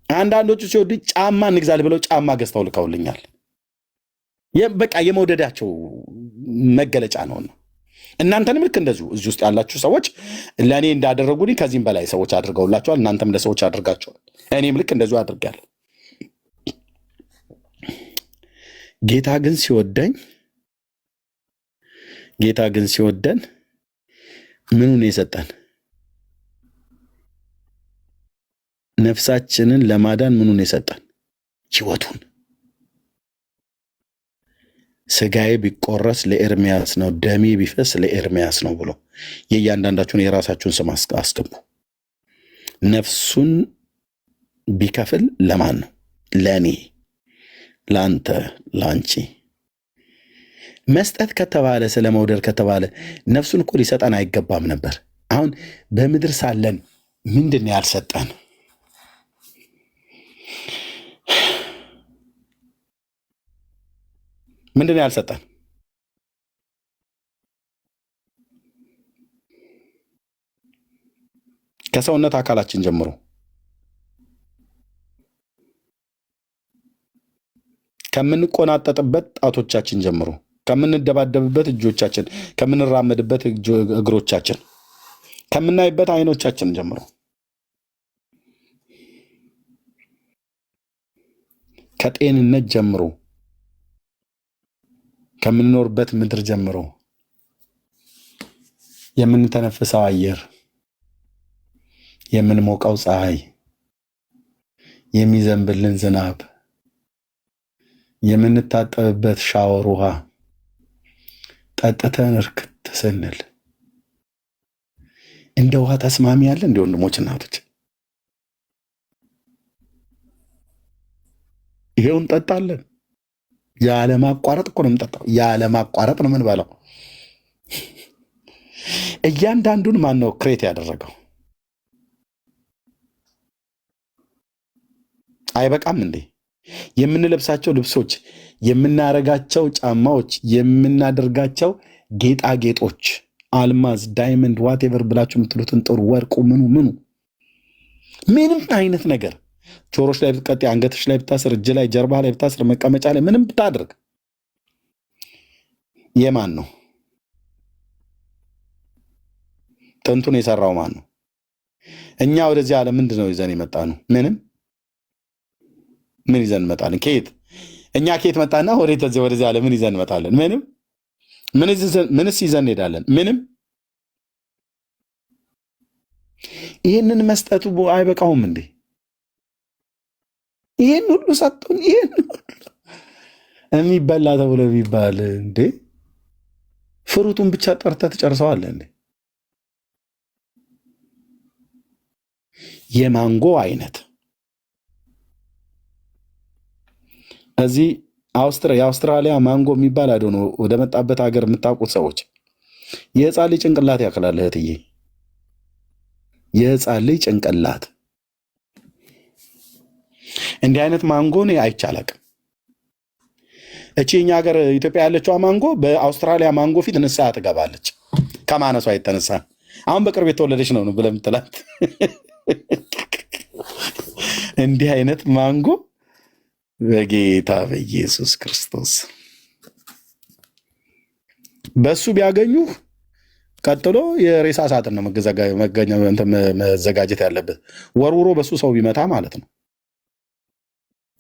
አንዳንዶቹ ሲወዱኝ ጫማ እንግዛል ብለው ጫማ ገዝተው ልከውልኛል። በቃ የመውደዳቸው መገለጫ ነውና እናንተንም ልክ እንደዚሁ እዚህ ውስጥ ያላችሁ ሰዎች ለእኔ እንዳደረጉልኝ ከዚህም በላይ ሰዎች አድርገውላቸዋል። እናንተም ለሰዎች አድርጋቸዋል። እኔም ልክ እንደዚሁ አድርጋለሁ። ጌታ ግን ሲወደን ምኑን የሰጠን? ነፍሳችንን ለማዳን ምኑን የሰጠን? ሕይወቱን። ስጋዬ ቢቆረስ ለኤርምያስ ነው፣ ደሜ ቢፈስ ለኤርምያስ ነው ብሎ የእያንዳንዳችሁን የራሳችሁን ስም አስገቡ። ነፍሱን ቢከፍል ለማን ነው? ለእኔ፣ ለአንተ፣ ለአንቺ። መስጠት ከተባለ ስለ መውደድ ከተባለ ነፍሱን እኮ ሊሰጠን አይገባም ነበር። አሁን በምድር ሳለን ምንድን ያልሰጠን? ምንድን ያልሰጠን? ከሰውነት አካላችን ጀምሮ ከምንቆናጠጥበት ጣቶቻችን ጀምሮ ከምንደባደብበት እጆቻችን፣ ከምንራመድበት እግሮቻችን፣ ከምናይበት አይኖቻችን ጀምሮ ከጤንነት ጀምሮ ከምንኖርበት ምድር ጀምሮ የምንተነፍሰው አየር፣ የምንሞቀው ፀሐይ፣ የሚዘንብልን ዝናብ፣ የምንታጠብበት ሻወር ውሃ ጠጥተን እርክት ስንል እንደ ውሃ ተስማሚ ያለ እንደ ወንድሞች እናቶች ይሄው እንጠጣለን። ያለማቋረጥ እኮ ነው የምንጠጣው። ያለማቋረጥ ነው የምንበላው። እያንዳንዱን ማን ነው ክሬት ያደረገው? አይበቃም እንዴ? የምንለብሳቸው ልብሶች፣ የምናረጋቸው ጫማዎች፣ የምናደርጋቸው ጌጣጌጦች፣ አልማዝ፣ ዳይመንድ፣ ዋቴቨር ብላችሁ የምትሉትን ጥሩ ወርቁ፣ ምኑ ምንም አይነት ነገር ጆሮች ላይ ብትቀጥ፣ አንገትሽ ላይ ብታስር፣ እጅ ላይ፣ ጀርባ ላይ ብታስር፣ መቀመጫ ላይ ምንም ብታደርግ የማን ነው? ጥንቱን የሰራው ማን ነው? እኛ ወደዚህ ዓለም ምንድን ነው ይዘን የመጣ ነው? ምንም። ምን ይዘን እንመጣለን? ከየት? እኛ ከየት መጣና ወደዚህ ዓለም ምን ይዘን እንመጣለን? ምንም። ምንስ ይዘን እንሄዳለን? ምንም። ይህንን መስጠቱ አይበቃውም እንዴ? ይህን ሁሉ ሰጡን። ይህን የሚበላ ተብሎ የሚባል እንዴ? ፍሩቱን ብቻ ጠርተህ ትጨርሰዋለህ እንዴ? የማንጎ አይነት እዚህ የአውስትራሊያ ማንጎ የሚባል አዶ ነው። ወደ መጣበት ሀገር የምታውቁት ሰዎች የህፃን ልጅ ጭንቅላት ያክላል እህትዬ፣ የህፃን ልጅ ጭንቅላት። እንዲህ አይነት ማንጎ እኔ አይቼ አላውቅም። እቺ እኛ ሀገር ኢትዮጵያ ያለችዋ ማንጎ በአውስትራሊያ ማንጎ ፊት ንስሐ ትገባለች ከማነሷ የተነሳ። አሁን በቅርብ የተወለደች ነው ብለህ የምትላት እንዲህ አይነት ማንጎ በጌታ በኢየሱስ ክርስቶስ በሱ ቢያገኙ ቀጥሎ የሬሳ ሳጥን ነው መዘጋጀት ያለበት። ወርውሮ በሱ ሰው ቢመታ ማለት ነው።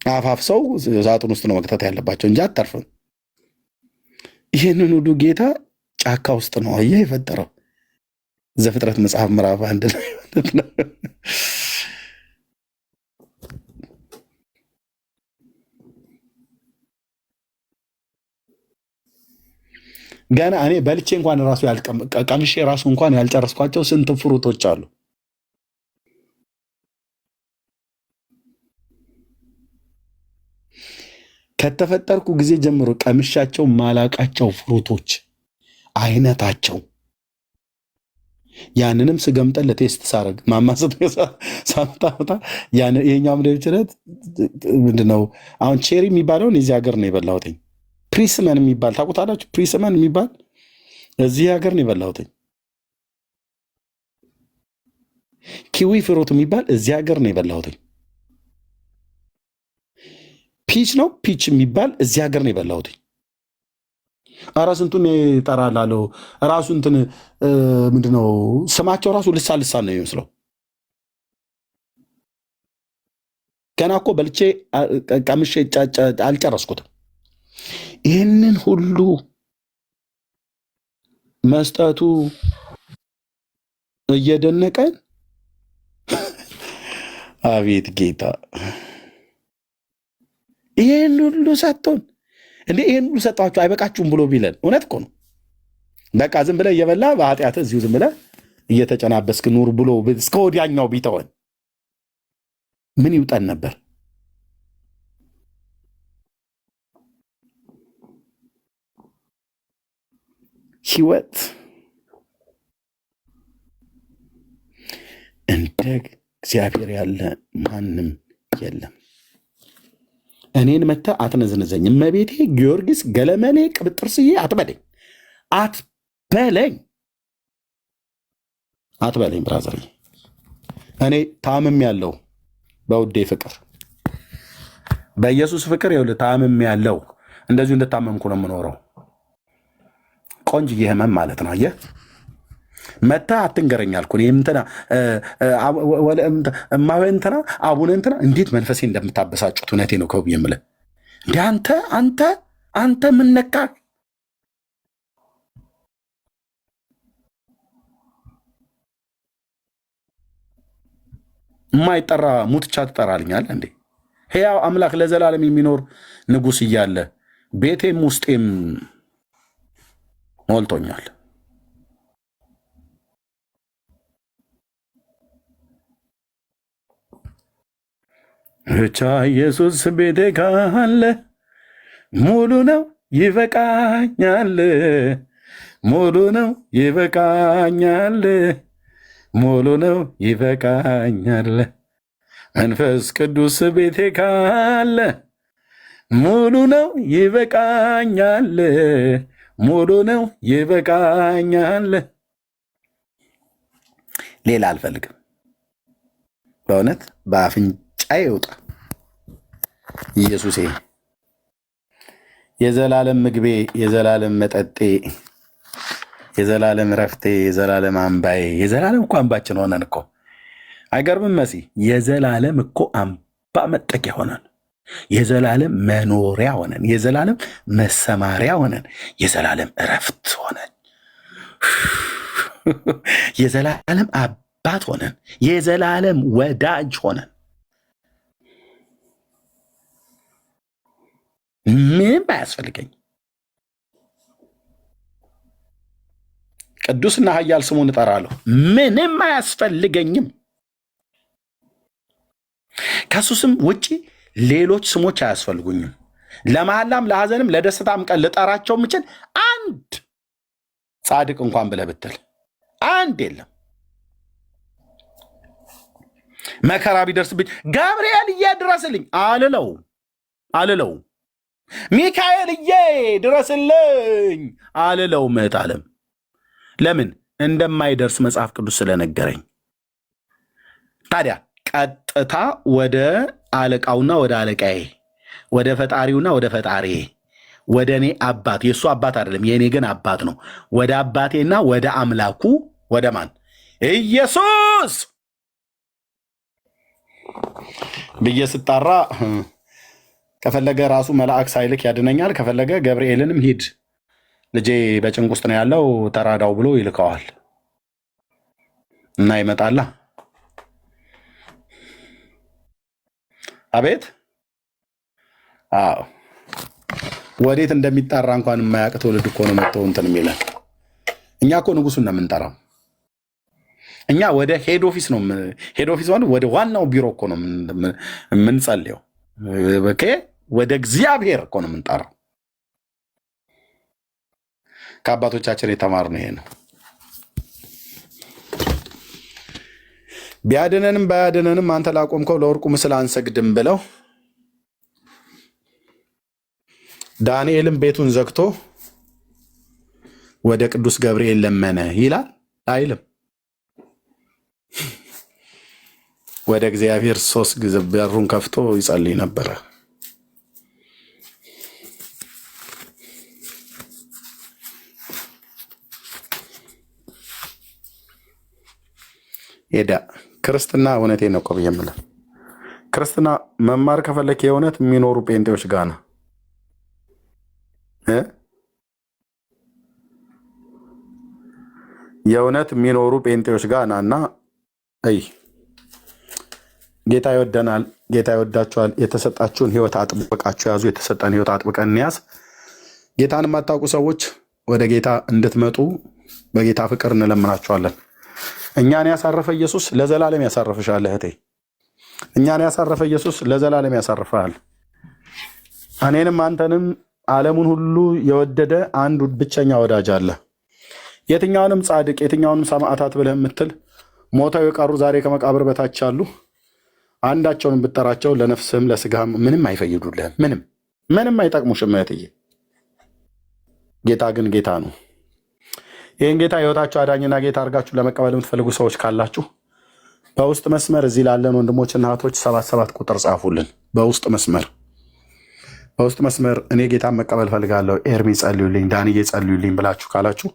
አፋፍ ሰው ሳጥን ውስጥ ነው መክተት ያለባቸው እንጂ አታርፍም። ይህንን ሁሉ ጌታ ጫካ ውስጥ ነው አየህ የፈጠረው። ዘፍጥረት መጽሐፍ ምዕራፍ 1 ላይ ማለት ነው። ገና እኔ በልቼ እንኳን ራሱ ቀምሼ ራሱ እንኳን ያልጨረስኳቸው ስንት ፍሩቶች አሉ። ከተፈጠርኩ ጊዜ ጀምሮ ቀምሻቸው ማላቃቸው ፍሩቶች አይነታቸው። ያንንም ስገምጠን ለቴስት ሳረግ ማማሰጥ ሳምጣ ይሄኛው ምድብችለት ምንድነው? አሁን ቼሪ የሚባለውን የዚህ ሀገር ነው የበላሁትኝ። ፕሪስመን የሚባል ታውቁታላችሁ? ፕሪስመን የሚባል እዚህ ሀገር ነው የበላሁትኝ። ኪዊ ፍሩት የሚባል እዚህ ሀገር ነው የበላሁትኝ። ፒች ነው ፒች የሚባል እዚህ ሀገር ነው የበላሁትኝ። ኧረ ስንቱን ይጠራላለሁ ራሱ እንትን ምንድነው ስማቸው ራሱ ልሳን ልሳን ነው የሚመስለው። ገና እኮ በልቼ ቀምሼ አልጨረስኩትም። ይህንን ሁሉ መስጠቱ እየደነቀን አቤት ጌታ ይህን ሁሉ ሰጥቶን እንዴ! ይህን ሁሉ ሰጣችሁ አይበቃችሁም ብሎ ቢለን እውነት እኮ ነው። በቃ ዝም ብለህ እየበላ በኃጢአት እዚሁ ዝም ብለህ እየተጨናበስክ ኑር ብሎ እስከ ወዲያኛው ቢተወን ምን ይውጠን ነበር? ህይወት እንደ እግዚአብሔር ያለ ማንም የለም። እኔን መተህ አትነዝንዘኝ። እመቤቴ ጊዮርጊስ ገለመሌ ቅብጥርስዬ አትበለኝ አትበለኝ ብራዘር። እኔ ታምም ያለው በውዴ ፍቅር በኢየሱስ ፍቅር ይኸውልህ ታምም ያለው እንደዚሁ እንደታመምኩ ነው የምኖረው። ቆንጅዬ ህመም ማለት ነው። አየህ መተህ አትንገረኝ አልኩህ። እንትና እማሆይ እንትና አቡነ እንትና እንዴት መንፈሴ እንደምታበሳጩት እውነቴ ነው ከው የምልህ። እንደ አንተ ምን ነካህ? የማይጠራ ሙትቻ ትጠራልኛል እንዴ? ሕያው አምላክ ለዘላለም የሚኖር ንጉሥ እያለ ቤቴም ውስጤም ሞልቶኛል። ብቻ ኢየሱስ ቤቴ ካለ ሙሉ ነው ይበቃኛል፣ ሙሉ ነው ይበቃኛል፣ ሙሉ ነው ይበቃኛል። መንፈስ ቅዱስ ቤቴ ካለ ሙሉ ነው ይበቃኛል፣ ሙሉ ነው ይበቃኛል። ሌላ አልፈልግም። በእውነት በአፍንጫዬ ይውጣ ኢየሱሴ፣ የዘላለም ምግቤ፣ የዘላለም መጠጤ፣ የዘላለም ረፍቴ፣ የዘላለም አምባዬ። የዘላለም እኮ አምባችን ሆነን እኮ አይገርምም መሲ? የዘላለም እኮ አምባ መጠጊያ ሆነን፣ የዘላለም መኖሪያ ሆነን፣ የዘላለም መሰማሪያ ሆነን፣ የዘላለም እረፍት ሆነን፣ የዘላለም አባት ሆነን፣ የዘላለም ወዳጅ ሆነን ምንም አያስፈልገኝ። ቅዱስና ኃያል ስሙን እጠራለሁ። ምንም አያስፈልገኝም። ከሱ ስም ውጪ ሌሎች ስሞች አያስፈልጉኝም። ለመሐላም ለሐዘንም ለደስታም ቀን ልጠራቸው የምችል አንድ ጻድቅ እንኳን ብለህ ብትል አንድ የለም። መከራ ቢደርስብኝ ገብርኤልዬ ድረስልኝ አልለው። ሚካኤልዬ ድረስልኝ አልለው። እህት ዓለም ለምን እንደማይደርስ መጽሐፍ ቅዱስ ስለነገረኝ። ታዲያ ቀጥታ ወደ አለቃውና ወደ አለቃዬ፣ ወደ ፈጣሪውና ወደ ፈጣሪ፣ ወደ እኔ አባት፣ የእሱ አባት አይደለም የእኔ ግን አባት ነው። ወደ አባቴና ወደ አምላኩ ወደ ማን? ኢየሱስ ብዬ ስጣራ ከፈለገ ራሱ መልአክ ሳይልክ ያድነኛል። ከፈለገ ገብርኤልንም ሂድ ልጄ በጭንቅ ውስጥ ነው ያለው ተራዳው ብሎ ይልከዋል እና ይመጣላ። አቤት አዎ፣ ወዴት እንደሚጠራ እንኳን የማያውቅ ትውልድ እኮ ነው መጥቶ እንትን የሚለን። እኛ እኮ ንጉሱን ነው የምንጠራው። እኛ ወደ ሄድ ኦፊስ ነው ሄድ ኦፊስ ወደ ዋናው ቢሮ እኮ ነው የምንጸልየው። ወደ እግዚአብሔር እኮ ነው የምንጠራው። ከአባቶቻችን የተማርነው ይሄ ነው። ቢያድነንም ባያድነንም አንተ ላቆምከው ለወርቁ ምስል አንሰግድም ብለው ዳንኤልም ቤቱን ዘግቶ ወደ ቅዱስ ገብርኤል ለመነ ይላል አይልም? ወደ እግዚአብሔር 3 ጊዜ በሩን ከፍቶ ይጸልይ ነበረ። ሄዳ ክርስትና እውነቴን ነው እኮ ብዬ የምልህ ክርስትና መማር ከፈለክ የእውነት የሚኖሩ ጴንጤዎች ጋር ነው የእውነት የሚኖሩ ጴንጤዎች ጋር ናና አይ ጌታ ይወደናል፣ ጌታ ይወዳችኋል። የተሰጣችሁን ህይወት አጥብቃችሁ ያዙ። የተሰጠን ህይወት አጥብቀን እንያዝ። ጌታን የማታውቁ ሰዎች ወደ ጌታ እንድትመጡ በጌታ ፍቅር እንለምናችኋለን። እኛን ያሳረፈ ኢየሱስ ለዘላለም ያሳርፍሻል እህቴ። እኛን ያሳረፈ ኢየሱስ ለዘላለም ያሳርፍሃል። እኔንም አንተንም ዓለሙን ሁሉ የወደደ አንድ ብቸኛ ወዳጅ አለ። የትኛውንም ጻድቅ የትኛውንም ሰማዕታት ብለህ የምትል ሞተው የቀሩ ዛሬ ከመቃብር በታች አሉ። አንዳቸውን ብትጠራቸው ለነፍስህም ለስጋህም ምንም አይፈይዱልህም። ምንም አይጠቅሙሽም እህትዬ። ጌታ ግን ጌታ ነው። ይህን ጌታ ህይወታችሁ አዳኝና ጌታ አድርጋችሁ ለመቀበል የምትፈልጉ ሰዎች ካላችሁ በውስጥ መስመር እዚህ ላለን ወንድሞችና እህቶች 77 ቁጥር ጻፉልን። በውስጥ መስመር እኔ ጌታን መቀበል ፈልጋለሁ፣ ኤርሚ ጸልዩልኝ፣ ዳንዬ ጸልዩልኝ ብላችሁ ካላችሁ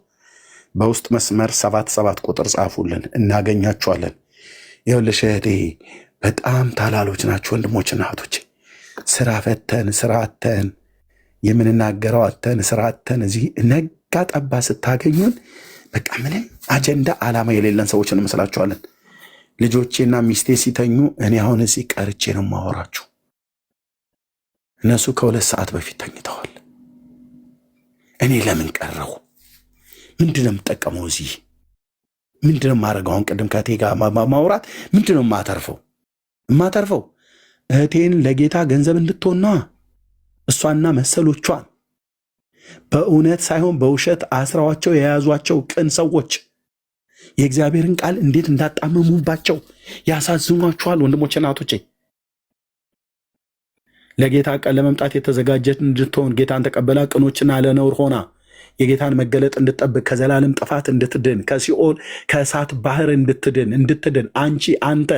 በውስጥ መስመር 77 ቁጥር ጻፉልን፣ እናገኛችኋለን። ይኸውልሽ እህቴ በጣም ታላሎች ናችሁ ወንድሞችና እህቶች። ስራ ፈተን ስራ አተን የምንናገረው አተን ስራ አተን እዚህ ነጋ ጠባ ስታገኙን በቃ ምንም አጀንዳ ዓላማ የሌለን ሰዎች እንመስላችኋለን። ልጆቼና ሚስቴ ሲተኙ እኔ አሁን እዚህ ቀርቼ ነው የማወራችሁ። እነሱ ከ2 ሰዓት በፊት ተኝተዋል። እኔ ለምን ቀረሁ? ምንድነው የምጠቀመው? እዚህ ምንድነው የማደርገው? አሁን ቅድም ከእቴ ጋር ማውራት ምንድነው የማተርፈው? እህቴን ለጌታ ገንዘብ እንድትሆና እሷና መሰሎቿን በእውነት ሳይሆን በውሸት አስራዋቸው የያዟቸው ቅን ሰዎች የእግዚአብሔርን ቃል እንዴት እንዳጣመሙባቸው ያሳዝኗቸዋል። ወንድሞቼ እናቶቼ ለጌታ ቃል ለመምጣት የተዘጋጀች እንድትሆን ጌታን ተቀበላ ቅኖችና ለነውር ሆና የጌታን መገለጥ እንድትጠብቅ ከዘላለም ጥፋት እንድትድን ከሲኦል ከእሳት ባህር እንድትድን አንተ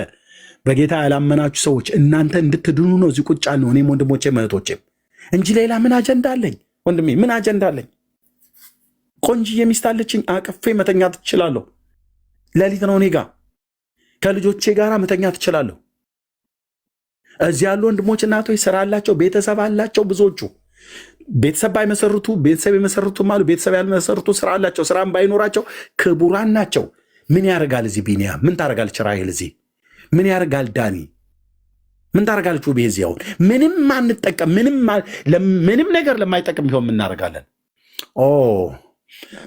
በጌታ ያላመናችሁ ሰዎች እናንተ እንድትድኑ ነው እዚህ ቁጭ ያልነው። እኔም ወንድሞቼ እህቶቼም እንጂ ሌላ ምን አጀንዳ አለኝ? ወንድሜ ምን አጀንዳ አለኝ? ቆንጅዬ ሚስት አለችኝ፣ አቅፌ መተኛት ትችላለሁ። ሌሊት ነው እኔ ጋር ከልጆቼ ጋር መተኛት ትችላለሁ። እዚህ ያሉ ወንድሞች እናቶች ስራ አላቸው፣ ቤተሰብ አላቸው። ብዙዎቹ ቤተሰብ ባይመሰርቱ ቤተሰብ የመሰርቱም አሉ። ቤተሰብ ያልመሰርቱ ስራ አላቸው። ስራም ባይኖራቸው ክቡራን ናቸው። ምን ያደርጋል እዚህ ቢኒያም? ምን ታደርጋለች ራሔል? እዚህ ምን ያደርጋል ዳኒ? ምን ታደርጋለች ውቤ? እዚህ አሁን ምንም አንጠቀም፣ ምንም ነገር ለማይጠቅም ቢሆን ምናደርጋለን? ኦ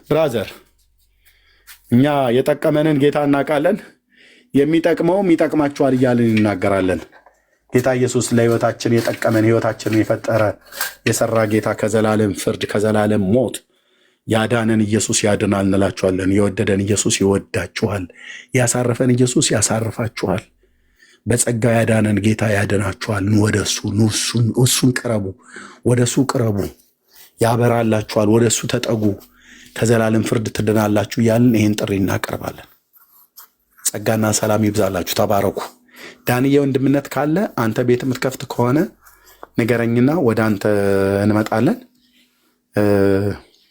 ብራዘር፣ እኛ የጠቀመንን ጌታ እናውቃለን። የሚጠቅመውም ይጠቅማችኋል እያልን እናገራለን። ጌታ ኢየሱስ ለህይወታችን የጠቀመን ህይወታችንን የፈጠረ የሰራ ጌታ ከዘላለም ፍርድ ከዘላለም ሞት ያዳነን ኢየሱስ ያድናል እንላችኋለን። የወደደን ኢየሱስ ይወዳችኋል። ያሳረፈን ኢየሱስ ያሳርፋችኋል። በጸጋ ያዳነን ጌታ ያድናችኋል። ወደ እሱን ቅረቡ፣ ወደ እሱ ቅረቡ፣ ያበራላችኋል። ወደ እሱ ተጠጉ፣ ከዘላለም ፍርድ ትድናላችሁ እያልን ይህን ጥሪ እናቀርባለን። ጸጋና ሰላም ይብዛላችሁ። ተባረኩ። ዳንኤ ወንድምነት ካለ አንተ ቤት የምትከፍት ከሆነ ንገረኝና ወደ አንተ እንመጣለን።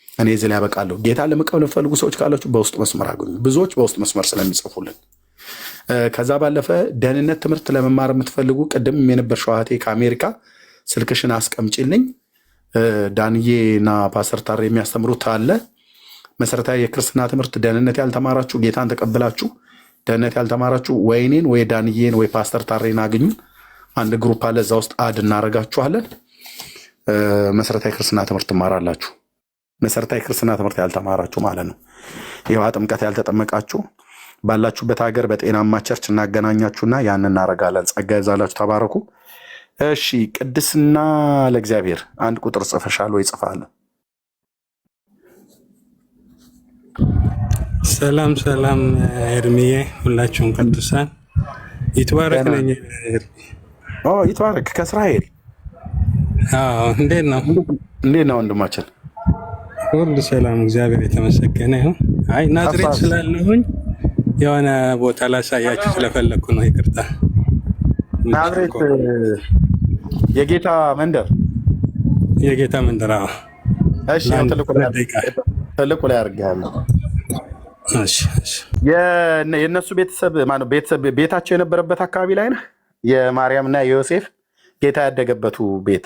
እኔ እዚህ ላይ ያበቃለሁ። ጌታ ለመቀበል የምትፈልጉ ሰዎች ካላችሁ በውስጥ መስመር አግኙ። ብዙዎች በውስጥ መስመር ስለሚጽፉልን። ከዛ ባለፈ ደህንነት ትምህርት ለመማር የምትፈልጉ ቅድም የነበርሽው እህቴ ከአሜሪካ ስልክሽን አስቀምጪልኝ። ዳንዬ እና ፓስተር ታሬ የሚያስተምሩት አለ። መሰረታዊ የክርስትና ትምህርት ደህንነት ያልተማራችሁ ጌታን ተቀብላችሁ ደህንነት ያልተማራችሁ ወይ እኔን ወይ ዳንዬን ወይ ፓስተር ታሬን አግኙን። አንድ ግሩፕ አለ፣ እዛ ውስጥ አድ እናደርጋችኋለን። መሰረታዊ ክርስትና ትምህርት ትማራላችሁ። መሰረታዊ ክርስትና ትምህርት ያልተማራችሁ ማለት ነው። የውሃ ጥምቀት ያልተጠመቃችሁ ባላችሁበት ሀገር በጤናማ ቸርች እናገናኛችሁና ያን እናደርጋለን። ጸጋ ይዛላችሁ። ተባረኩ። እሺ፣ ቅድስና ለእግዚአብሔር አንድ ቁጥር ጽፈሻል ወይ? ጽፋለሁ። ሰላም ሰላም፣ ኤርሚዬ ሁላችሁም ቅዱሳን ይትባረክ ነኝ። ይትባረክ ከእስራኤል። እንዴት ነው? እንዴት ነው ወንድማችን? ሁሉ ሰላም፣ እግዚአብሔር የተመሰገነ ይሁን። አይ ናዝሬት ስላለሁኝ የሆነ ቦታ ላሳያችሁ ስለፈለግኩ ነው። ይቅርታ። ናዝሬት የጌታ መንደር፣ የጌታ መንደር። እሺ፣ ትልቁ ላይ አድርጌሃለሁ። የእነሱ ቤተሰብ ቤታቸው የነበረበት አካባቢ ላይ ነህ? የማርያምና የዮሴፍ ጌታ ያደገበቱ ቤት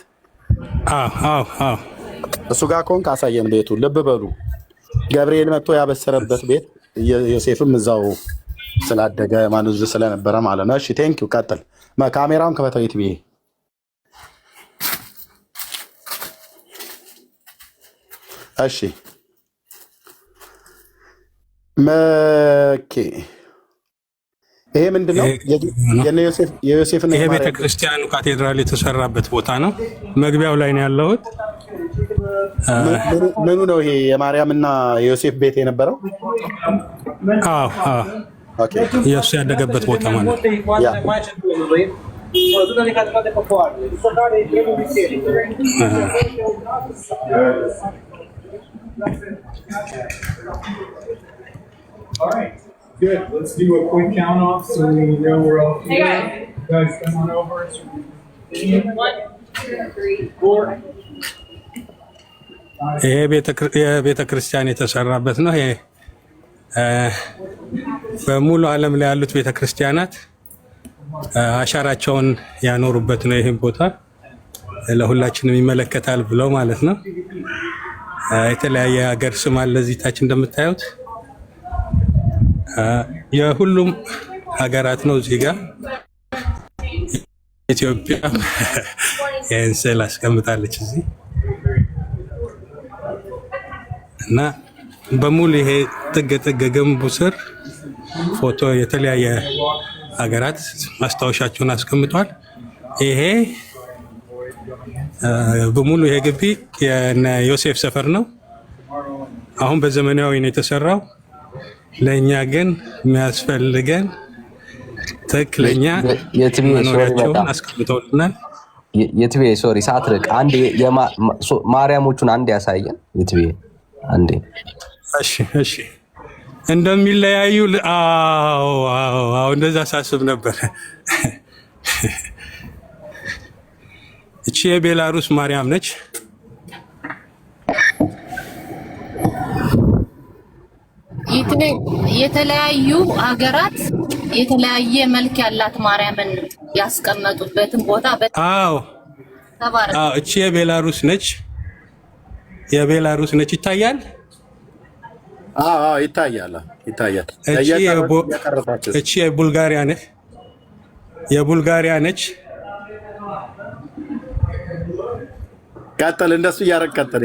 እሱ ጋር ከሆንክ አሳየን ቤቱ። ልብ በሉ፣ ገብርኤል መጥቶ ያበሰረበት ቤት፣ ዮሴፍም እዛው ስላደገ ማንዙ ስለነበረ ማለት ነው። እሺ ቴንኪው። ቀጥል። ካሜራውን ከፈተዊት ብዬ እሺ መኬ ይሄ ምንድን ነው? የዮሴፍና ይሄ ቤተክርስቲያኑ ካቴድራል የተሰራበት ቦታ ነው። መግቢያው ላይ ነው ያለሁት። ምኑ ነው ይሄ? የማርያምና የዮሴፍ ቤት የነበረው? የእሱ ያደገበት ቦታ ማለት ነው። All right, good. Let's do a quick count off so we know we're all here. Guys, come on over. 1, 2, 3, 4. ይሄ የቤተ ክርስቲያን የተሰራበት ነው። ይሄ በሙሉ ዓለም ላይ ያሉት ቤተ ክርስቲያናት አሻራቸውን ያኖሩበት ነው። ይሄን ቦታ ለሁላችንም ይመለከታል ብለው ማለት ነው። የተለያየ ሀገር ስም አለ እዚህ ታች እንደምታዩት የሁሉም ሀገራት ነው። እዚህ ጋር ኢትዮጵያ ይህን ስዕል አስቀምጣለች እዚህ እና በሙሉ ይሄ ጥግ ጥግ ግንቡ ስር ፎቶ የተለያየ ሀገራት ማስታወሻቸውን አስቀምጧል። ይሄ በሙሉ ይሄ ግቢ የነ ዮሴፍ ሰፈር ነው። አሁን በዘመናዊ ነው የተሰራው። ለእኛ ግን የሚያስፈልገን ትክክለኛ መኖሪያቸውን አስቀምጠውልናል። የትቤ ሶሪ ሳትርቅ አንድ ማርያሞቹን አንድ ያሳየን የትቤ አንዴ። እሺ እንደሚለያዩ እንደዛ ሳስብ ነበር። እቺ የቤላሩስ ማርያም ነች። የተለያዩ ሀገራት የተለያየ መልክ ያላት ማርያምን ያስቀመጡበትን ቦታ እቺ የቤላሩስ ነች። ይታያል። ይታያል። እቺ የቡልጋሪያ ነች። ቀጥል፣ እንደሱ እያደረግ ቀጥል።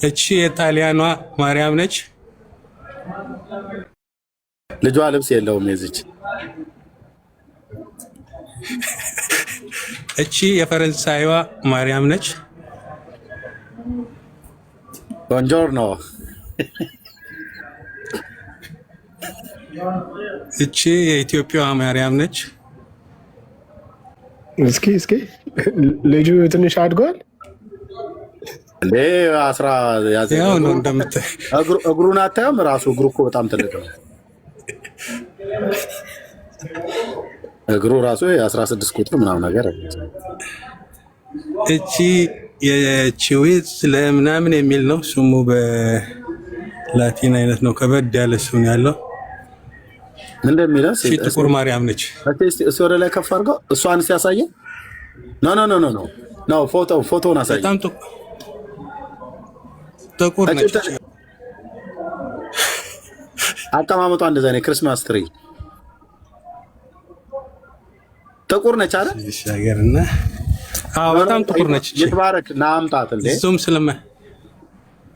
እቺ የጣሊያኗ ማርያም ነች። ልጇ ልብስ የለውም የዚች። እቺ የፈረንሳይዋ ማርያም ነች። ቦንጆርኖ። እቺ የኢትዮጵያዋ ማርያም ነች። እስኪ ልጁ ትንሽ አድጓል። ያው ነው እንደምታይ እግሩን አታየውም? ራሱ እግሩ እኮ በጣም ትልቅ ነው። እግሩ ራሱ 16 ቁጥር ምናምን ነገር። እቺ የቺዊዝ ለምናምን የሚል ነው ስሙ፣ በላቲን አይነት ነው። ከበድ ያለ ስም ያለው ምን እንደሚለው እቺ ጥቁር ማርያም ነች። እሱ ወደ ላይ ከፍ አድርገው እሷን ሲያሳየን ኖ ፎቶውን አሳየን። በጣም ጥቁር ነች። አቀማመጧ እንደዛ ነው። ክርስማስ ትሪ ጥቁር ነች አይደል? እሺ ሀገርና አዎ በጣም ጥቁር ነች። ይትባረክ ናምጣት እንዴ ዙም ስለማ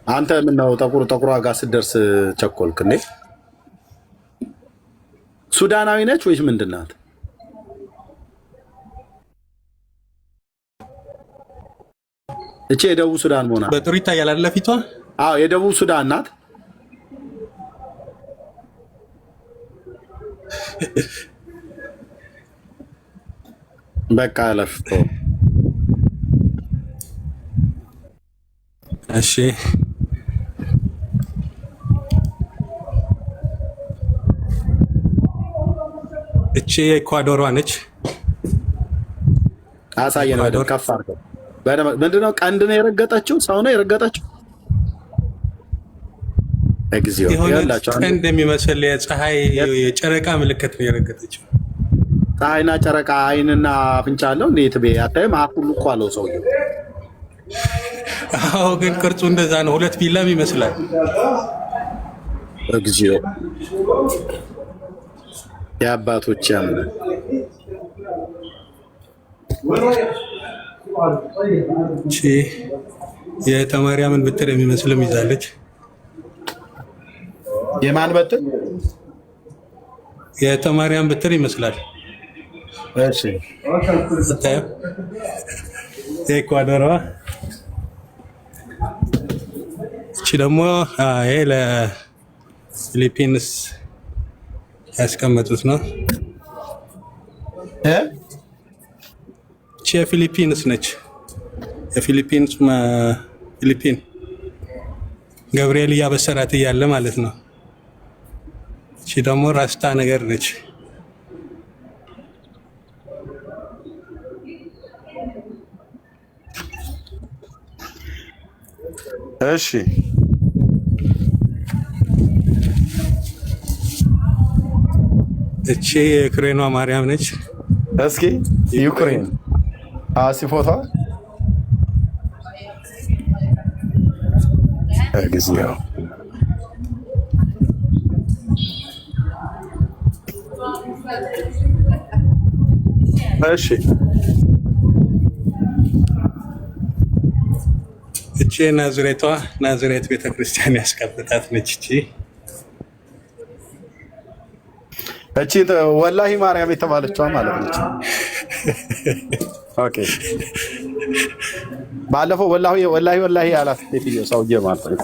አንተ ምን ነው ጥቁሯ ጋር ስትደርስ ቸኮልክ እንዴ? ሱዳናዊ ነች ወይስ ምንድን ናት? እቺ የደቡብ ሱዳን መሆኗ በጥሩ ይታያል አይደል? ፊቷ አዎ የደቡብ ሱዳን ናት። በቃ ለፍቶ እሺ እቺ የኢኳዶሯ ነች። አሳየን ወደ ከፍ አድርገው። ምንድነው ቀንድ ነው የረገጠችው? ሰው ነው የረገጠችው? እግዚኦ ያላችሁ ቀንድ የሚመስል የፀሐይ የጨረቃ ምልክት ነው የረገጠችው። ፀሐይና ጨረቃ አይንና አፍንጫ አለው። እንዴት በይ አታይም? አፍ ሁሉ እኮ አለው ሰውዬው። አዎ ግን ቅርጹ እንደዛ ነው። ሁለት ቢላም ይመስላል። እግዚኦ የአባቶች ያምናል። እቺ የተማሪያምን ብትር የሚመስልም ይዛለች። የማን በትር? የተማሪያም ብትር ይመስላል። እሺ ስታየው የኢኳዶሯ። እቺ ደግሞ ይሄ ለፊሊፒንስ ያስቀመጡት ነው። እቺ የፊሊፒንስ ነች። ፊሊፒን ገብርኤል እያበሰራት እያለ ማለት ነው። እቺ ደግሞ ራስታ ነገር ነች። እሺ እቺ የዩክሬኗ ማርያም ነች። እስኪ ዩክሬን ፎቶ እግዚኦ እሺ እቺ ናዝሬት ቤተክርስቲያን ያስቀምጣት ነች። እቺ ወላሂ ማርያም የተባለችዋ ማለት ነች። ኦኬ ባለፈው ወላሂ ያላት ሴትዮ ሰውዬ ማለት ነው።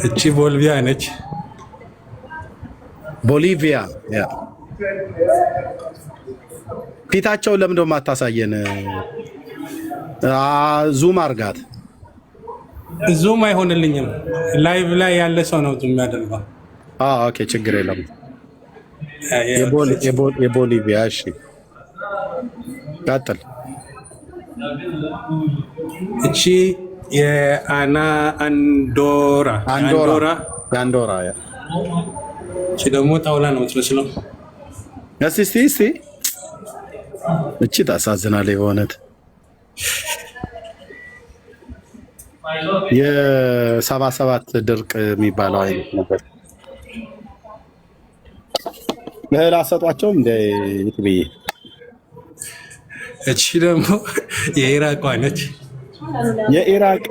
እቺ ቦሊቪያ ነች። ቦሊቪያ ያ ፊታቸው ለምን ደሞ አታሳየን? ዙም አርጋት። ዙም አይሆንልኝም። ላይቭ ላይ ያለ ሰው ነው ዙም ያደርጋል። ኦኬ ችግር የለም። የቦሊቪያ እሺ ቀጥል። እቺ የአንዶራ ያ እቺ ደግሞ ጣውላ ነው የምትመስለው። እስቲ እቺ ታሳዝናለች በእውነት። የ77 ድርቅ የሚባለው አይነት ነበር። እህል አሰጧቸውም እንደ ይትብዬ። እቺ ደግሞ የኢራቋ ነች። የኢራቅ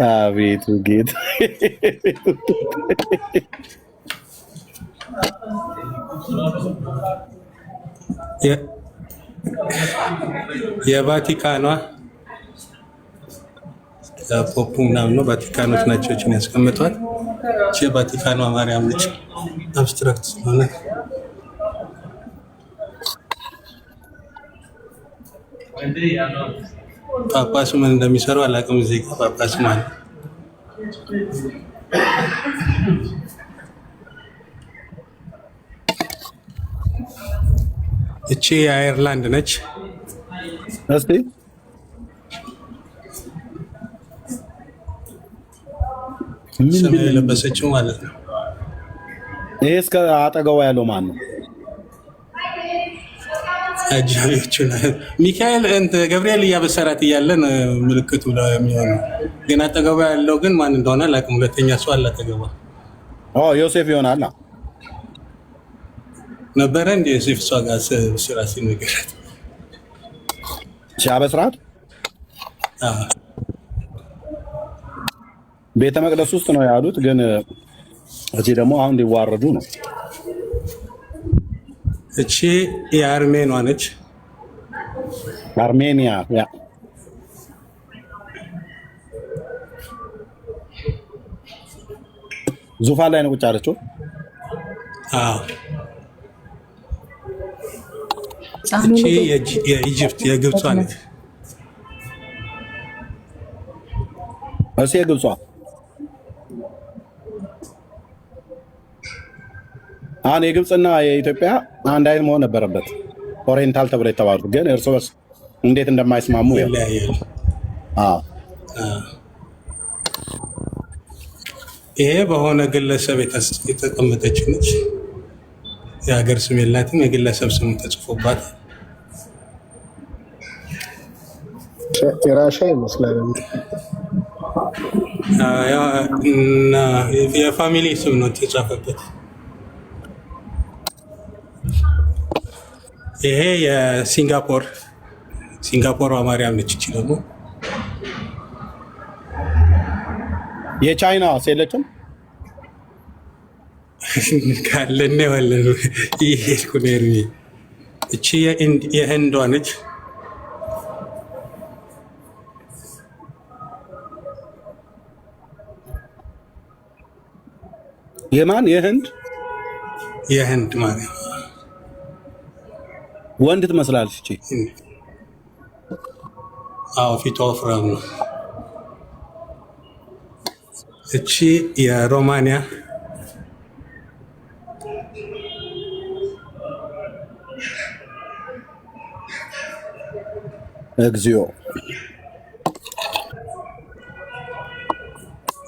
አቤቱ ጌታ የቫቲካኗ ፖፑ ምናምን ነው። ቫቲካኖች ናቸው እችን ያስቀምጧል። እቺ የቫቲካኗ ማርያም ነች። አብስትራክት ስለሆነ ጳጳሱ ምን እንደሚሰሩ አላውቅም። እዚህ ጋር ጳጳሱ ማለት እቺ የአየርላንድ ነች። እስቲ ስም የለበሰችው ማለት ነው። ይሄ እስከ አጠገቧ ያለው ማን ነው? አጃቢዎቹ ሚካኤል ገብርኤል እያበሰራት እያለን ምልክቱ ላይ የሚሆነው ግን አጠገቧ ያለው ግን ማን እንደሆነ አላውቅም። ሁለተኛ ሰው አለ አጠገቧ። ዮሴፍ ይሆናል ነበረ እንደ ዮሴፍ እሷ ጋር ስራ ሲነገራት ሲያበስራት ቤተ መቅደስ ውስጥ ነው ያሉት። ግን እዚህ ደግሞ አሁን ሊዋረዱ ነው። እቺ የአርሜኗ ነች። አርሜኒያ ያ ዙፋን ላይ ነው ቁጭ ያለችው። እቺ የኢጅፕት የግብጿ ነች። እሺ የግብጿ አሁን የግብፅና የኢትዮጵያ አንድ አይነት መሆን ነበረበት። ኦሪየንታል ተብሎ የተባሉት ግን እርስ በርስ እንዴት እንደማይስማሙ ይለያያል። ይሄ በሆነ ግለሰብ የተቀመጠች ነች። የሀገር ስም የላትም። የግለሰብ ስም ተጽፎባት የራሻ ይመስላል። የፋሚሊ ስም ነው የተጻፈበት። ይሄ ሲንጋፖር ማርያም ነች። እቺ ደግሞ የቻይና ሴለችም ካለነ ወለን ይሄ ኩኔሪ እቺ የህንዷ ነች። የማን የህንድ ማርያም ወንድ ትመስላለች እቺ። ፊቷ ወፍራም ነው። እቺ የሮማንያ እግዚኦ።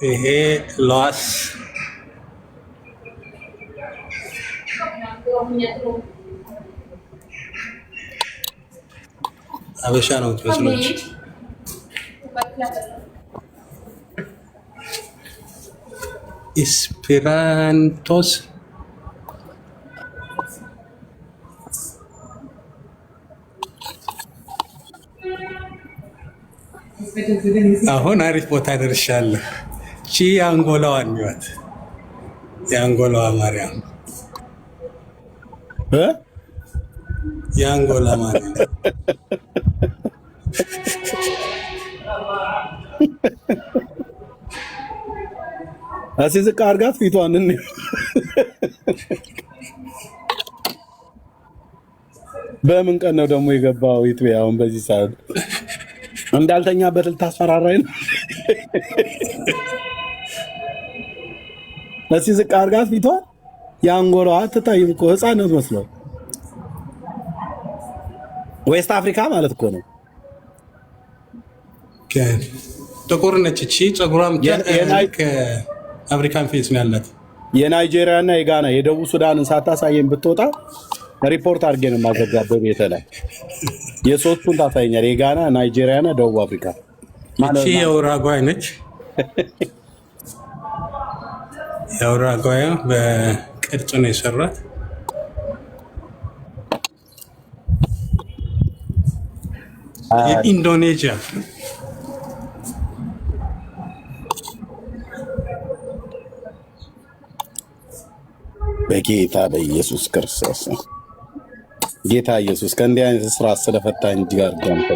ይሄ ሎስ አበሻ ነው ትመስሎች። ኢስፔራንቶስ አሁን አሪፍ ቦታ ደርሻለሁ። ቺ የአንጎላዋ የሚዋት የአንጎላዋ ማርያም የአንጎላ ማርያም እዚህ ዝቅ አድርጋት ፊቷን እንዴ በምን ቀን ነው ደግሞ የገባው ኢትዮጵያ? አሁን በዚህ ሰዓት እንዳልተኛበት ልታስፈራራኝ ነው። እዚህ ዝቅ አድርጋት ፊቷን። የአንጎላዋ አትታይም እኮ ህፃን ነው መስለው። ዌስት አፍሪካ ማለት እኮ ነው። ጥቁር ነች እቺ። ፀጉሯም አፍሪካን ፌስ ነው ያላት። የናይጄሪያ እና የጋና የደቡብ ሱዳንን ሳታሳየን ብትወጣ ሪፖርት አድርጌ ነው የማዘጋበው ቤተ ላይ። የሶስቱን ታሳየኛል፣ የጋና፣ ናይጄሪያ እና ደቡብ አፍሪካ። እቺ የኡራጓይ ነች። የኡራጓይ በቅርጽ ነው የሰራት። የኢንዶኔዥያ በጌታ በኢየሱስ ክርስቶስ ጌታ ኢየሱስ ከእንዲህ አይነት ስራ ስለፈታኝ ጋር ደምተ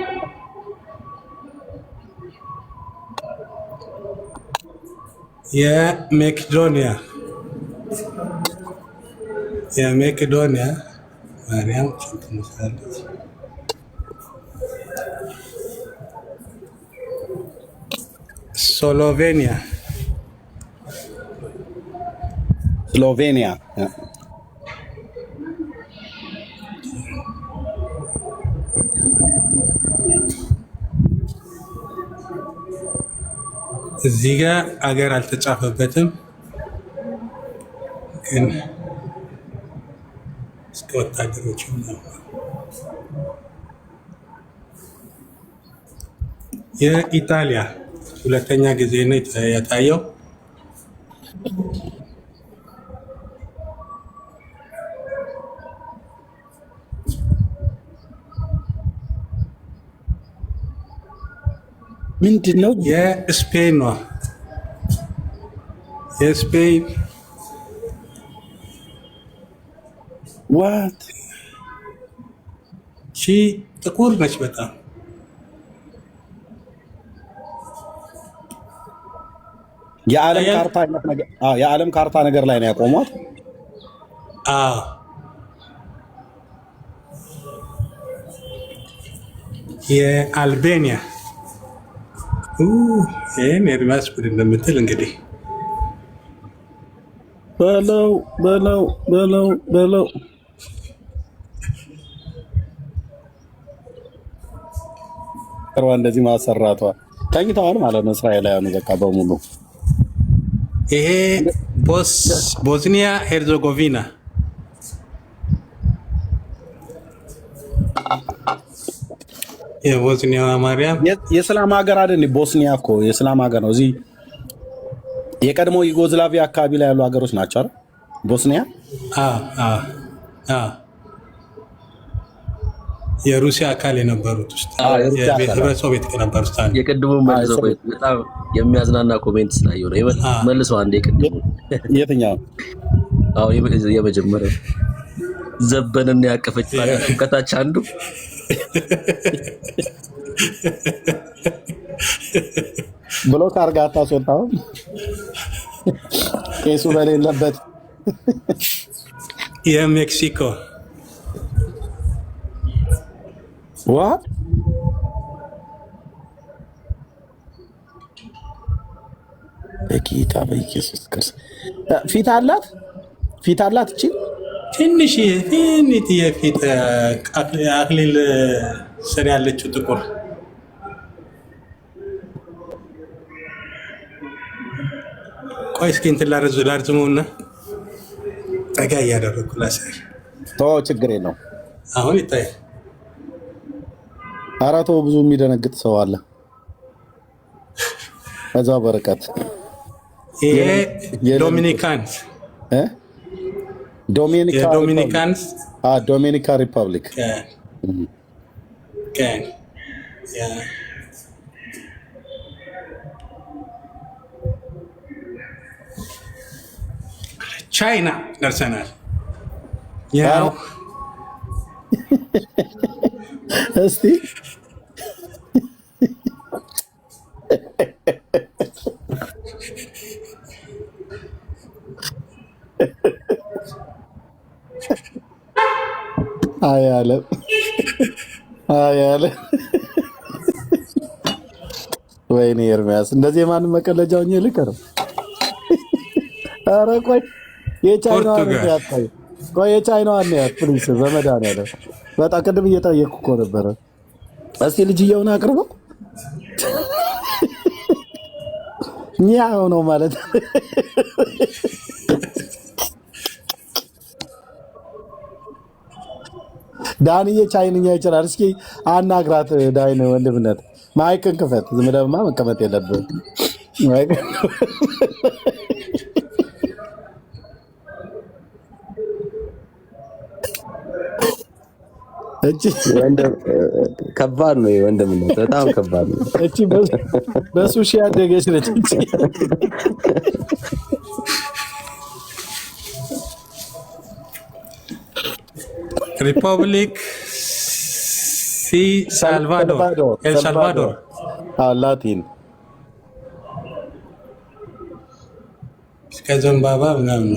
የመቄዶንያ ማርያም ትመስላለች። ስሎቬኒያ እዚህ ጋር አገር አልተጻፈበትም ግን እስከ ወታደሮች ነው። የኢጣሊያ ሁለተኛ ጊዜ ነው የታየው። ምንድነው? የስፔን ዋት ሺ ጥቁር ነች በጣም የዓለም ካርታ ነገር ላይ ነው ያቆሟት። የአልቤኒያ ይህን ኤርሚያስ ቡድን እንደምትል እንግዲህ በለው ቅርባ እንደዚህ ማሰራቷ ተኝተዋል ማለት ነው እስራኤላውያኑ በቃ በሙሉ። ይሄ ቦስኒያ ሄርዞጎቪና የቦስኒያ ማርያም የእስላም ሀገር አይደል? ቦስኒያ እኮ የእስላም ሀገር ነው። እዚህ የቀድሞ ዩጎዝላቪያ አካባቢ ላይ ያሉ ሀገሮች ናቸው አይደል? ቦስኒያ የሩሲያ አካል የነበሩት ውስጥ ሶቪየት ከነበሩት የቅድሙ መልሶ በጣም የሚያዝናና ኮሜንት ስላየው ነው መልሶ አንዴ የቅድሙ የትኛው? አዎ የመጀመሪያው ዘበንን ያቀፈች ከታች አንዱ ብሎክ አድርጋ አታስወጣውም ቄሱ በሌለበት። የሜክሲኮ በጌታ በኢየሱስ ክርስቶስ ፊት አላት እቺ ትንሽ የፊት አክሊል ስር ያለችው ጥቁር ቆይ እስኪ እንትን ላርዝመውና ጠጋ እያደረግኩ ላሳይ። ችግር የለውም አሁን ይታያል። ኧረ ተው ብዙ የሚደነግጥ ሰው አለ እዛው በርቀት። ዶሚኒካንስ ዶሚኒካ ሪፐብሊክ ቻይና ደርሰናል። ያው እስቲ አያለ ወይኔ ኤርሚያስ እንደዚህ የማንም መቀለጃውኝ ልቀር። ኧረ ቆይ የቻይናዋን ያት ፕሊስ በመድኃኒዓለም በጣም ቅድም እየጠየቅኩ እኮ ነበረ። እስቲ ልጅየውን አቅርበው ኛ ሆነው ማለት ዳንዬ ቻይንኛ ይችላል። እስኪ አናግራት ዳይን ወንድምነት ማይክን ክፈት። ዝም ብለህማ መቀመጥ የለብህም። ከባድ ነው ወንድምነት፣ በጣም ከባድ ነው። እቺ በሱሺ ያደገች ነች። ሪፐብሊክ ሲ ሳልቫዶር ኤል ሳልቫዶር ላቲን እስከ ዘንባባ ምናምን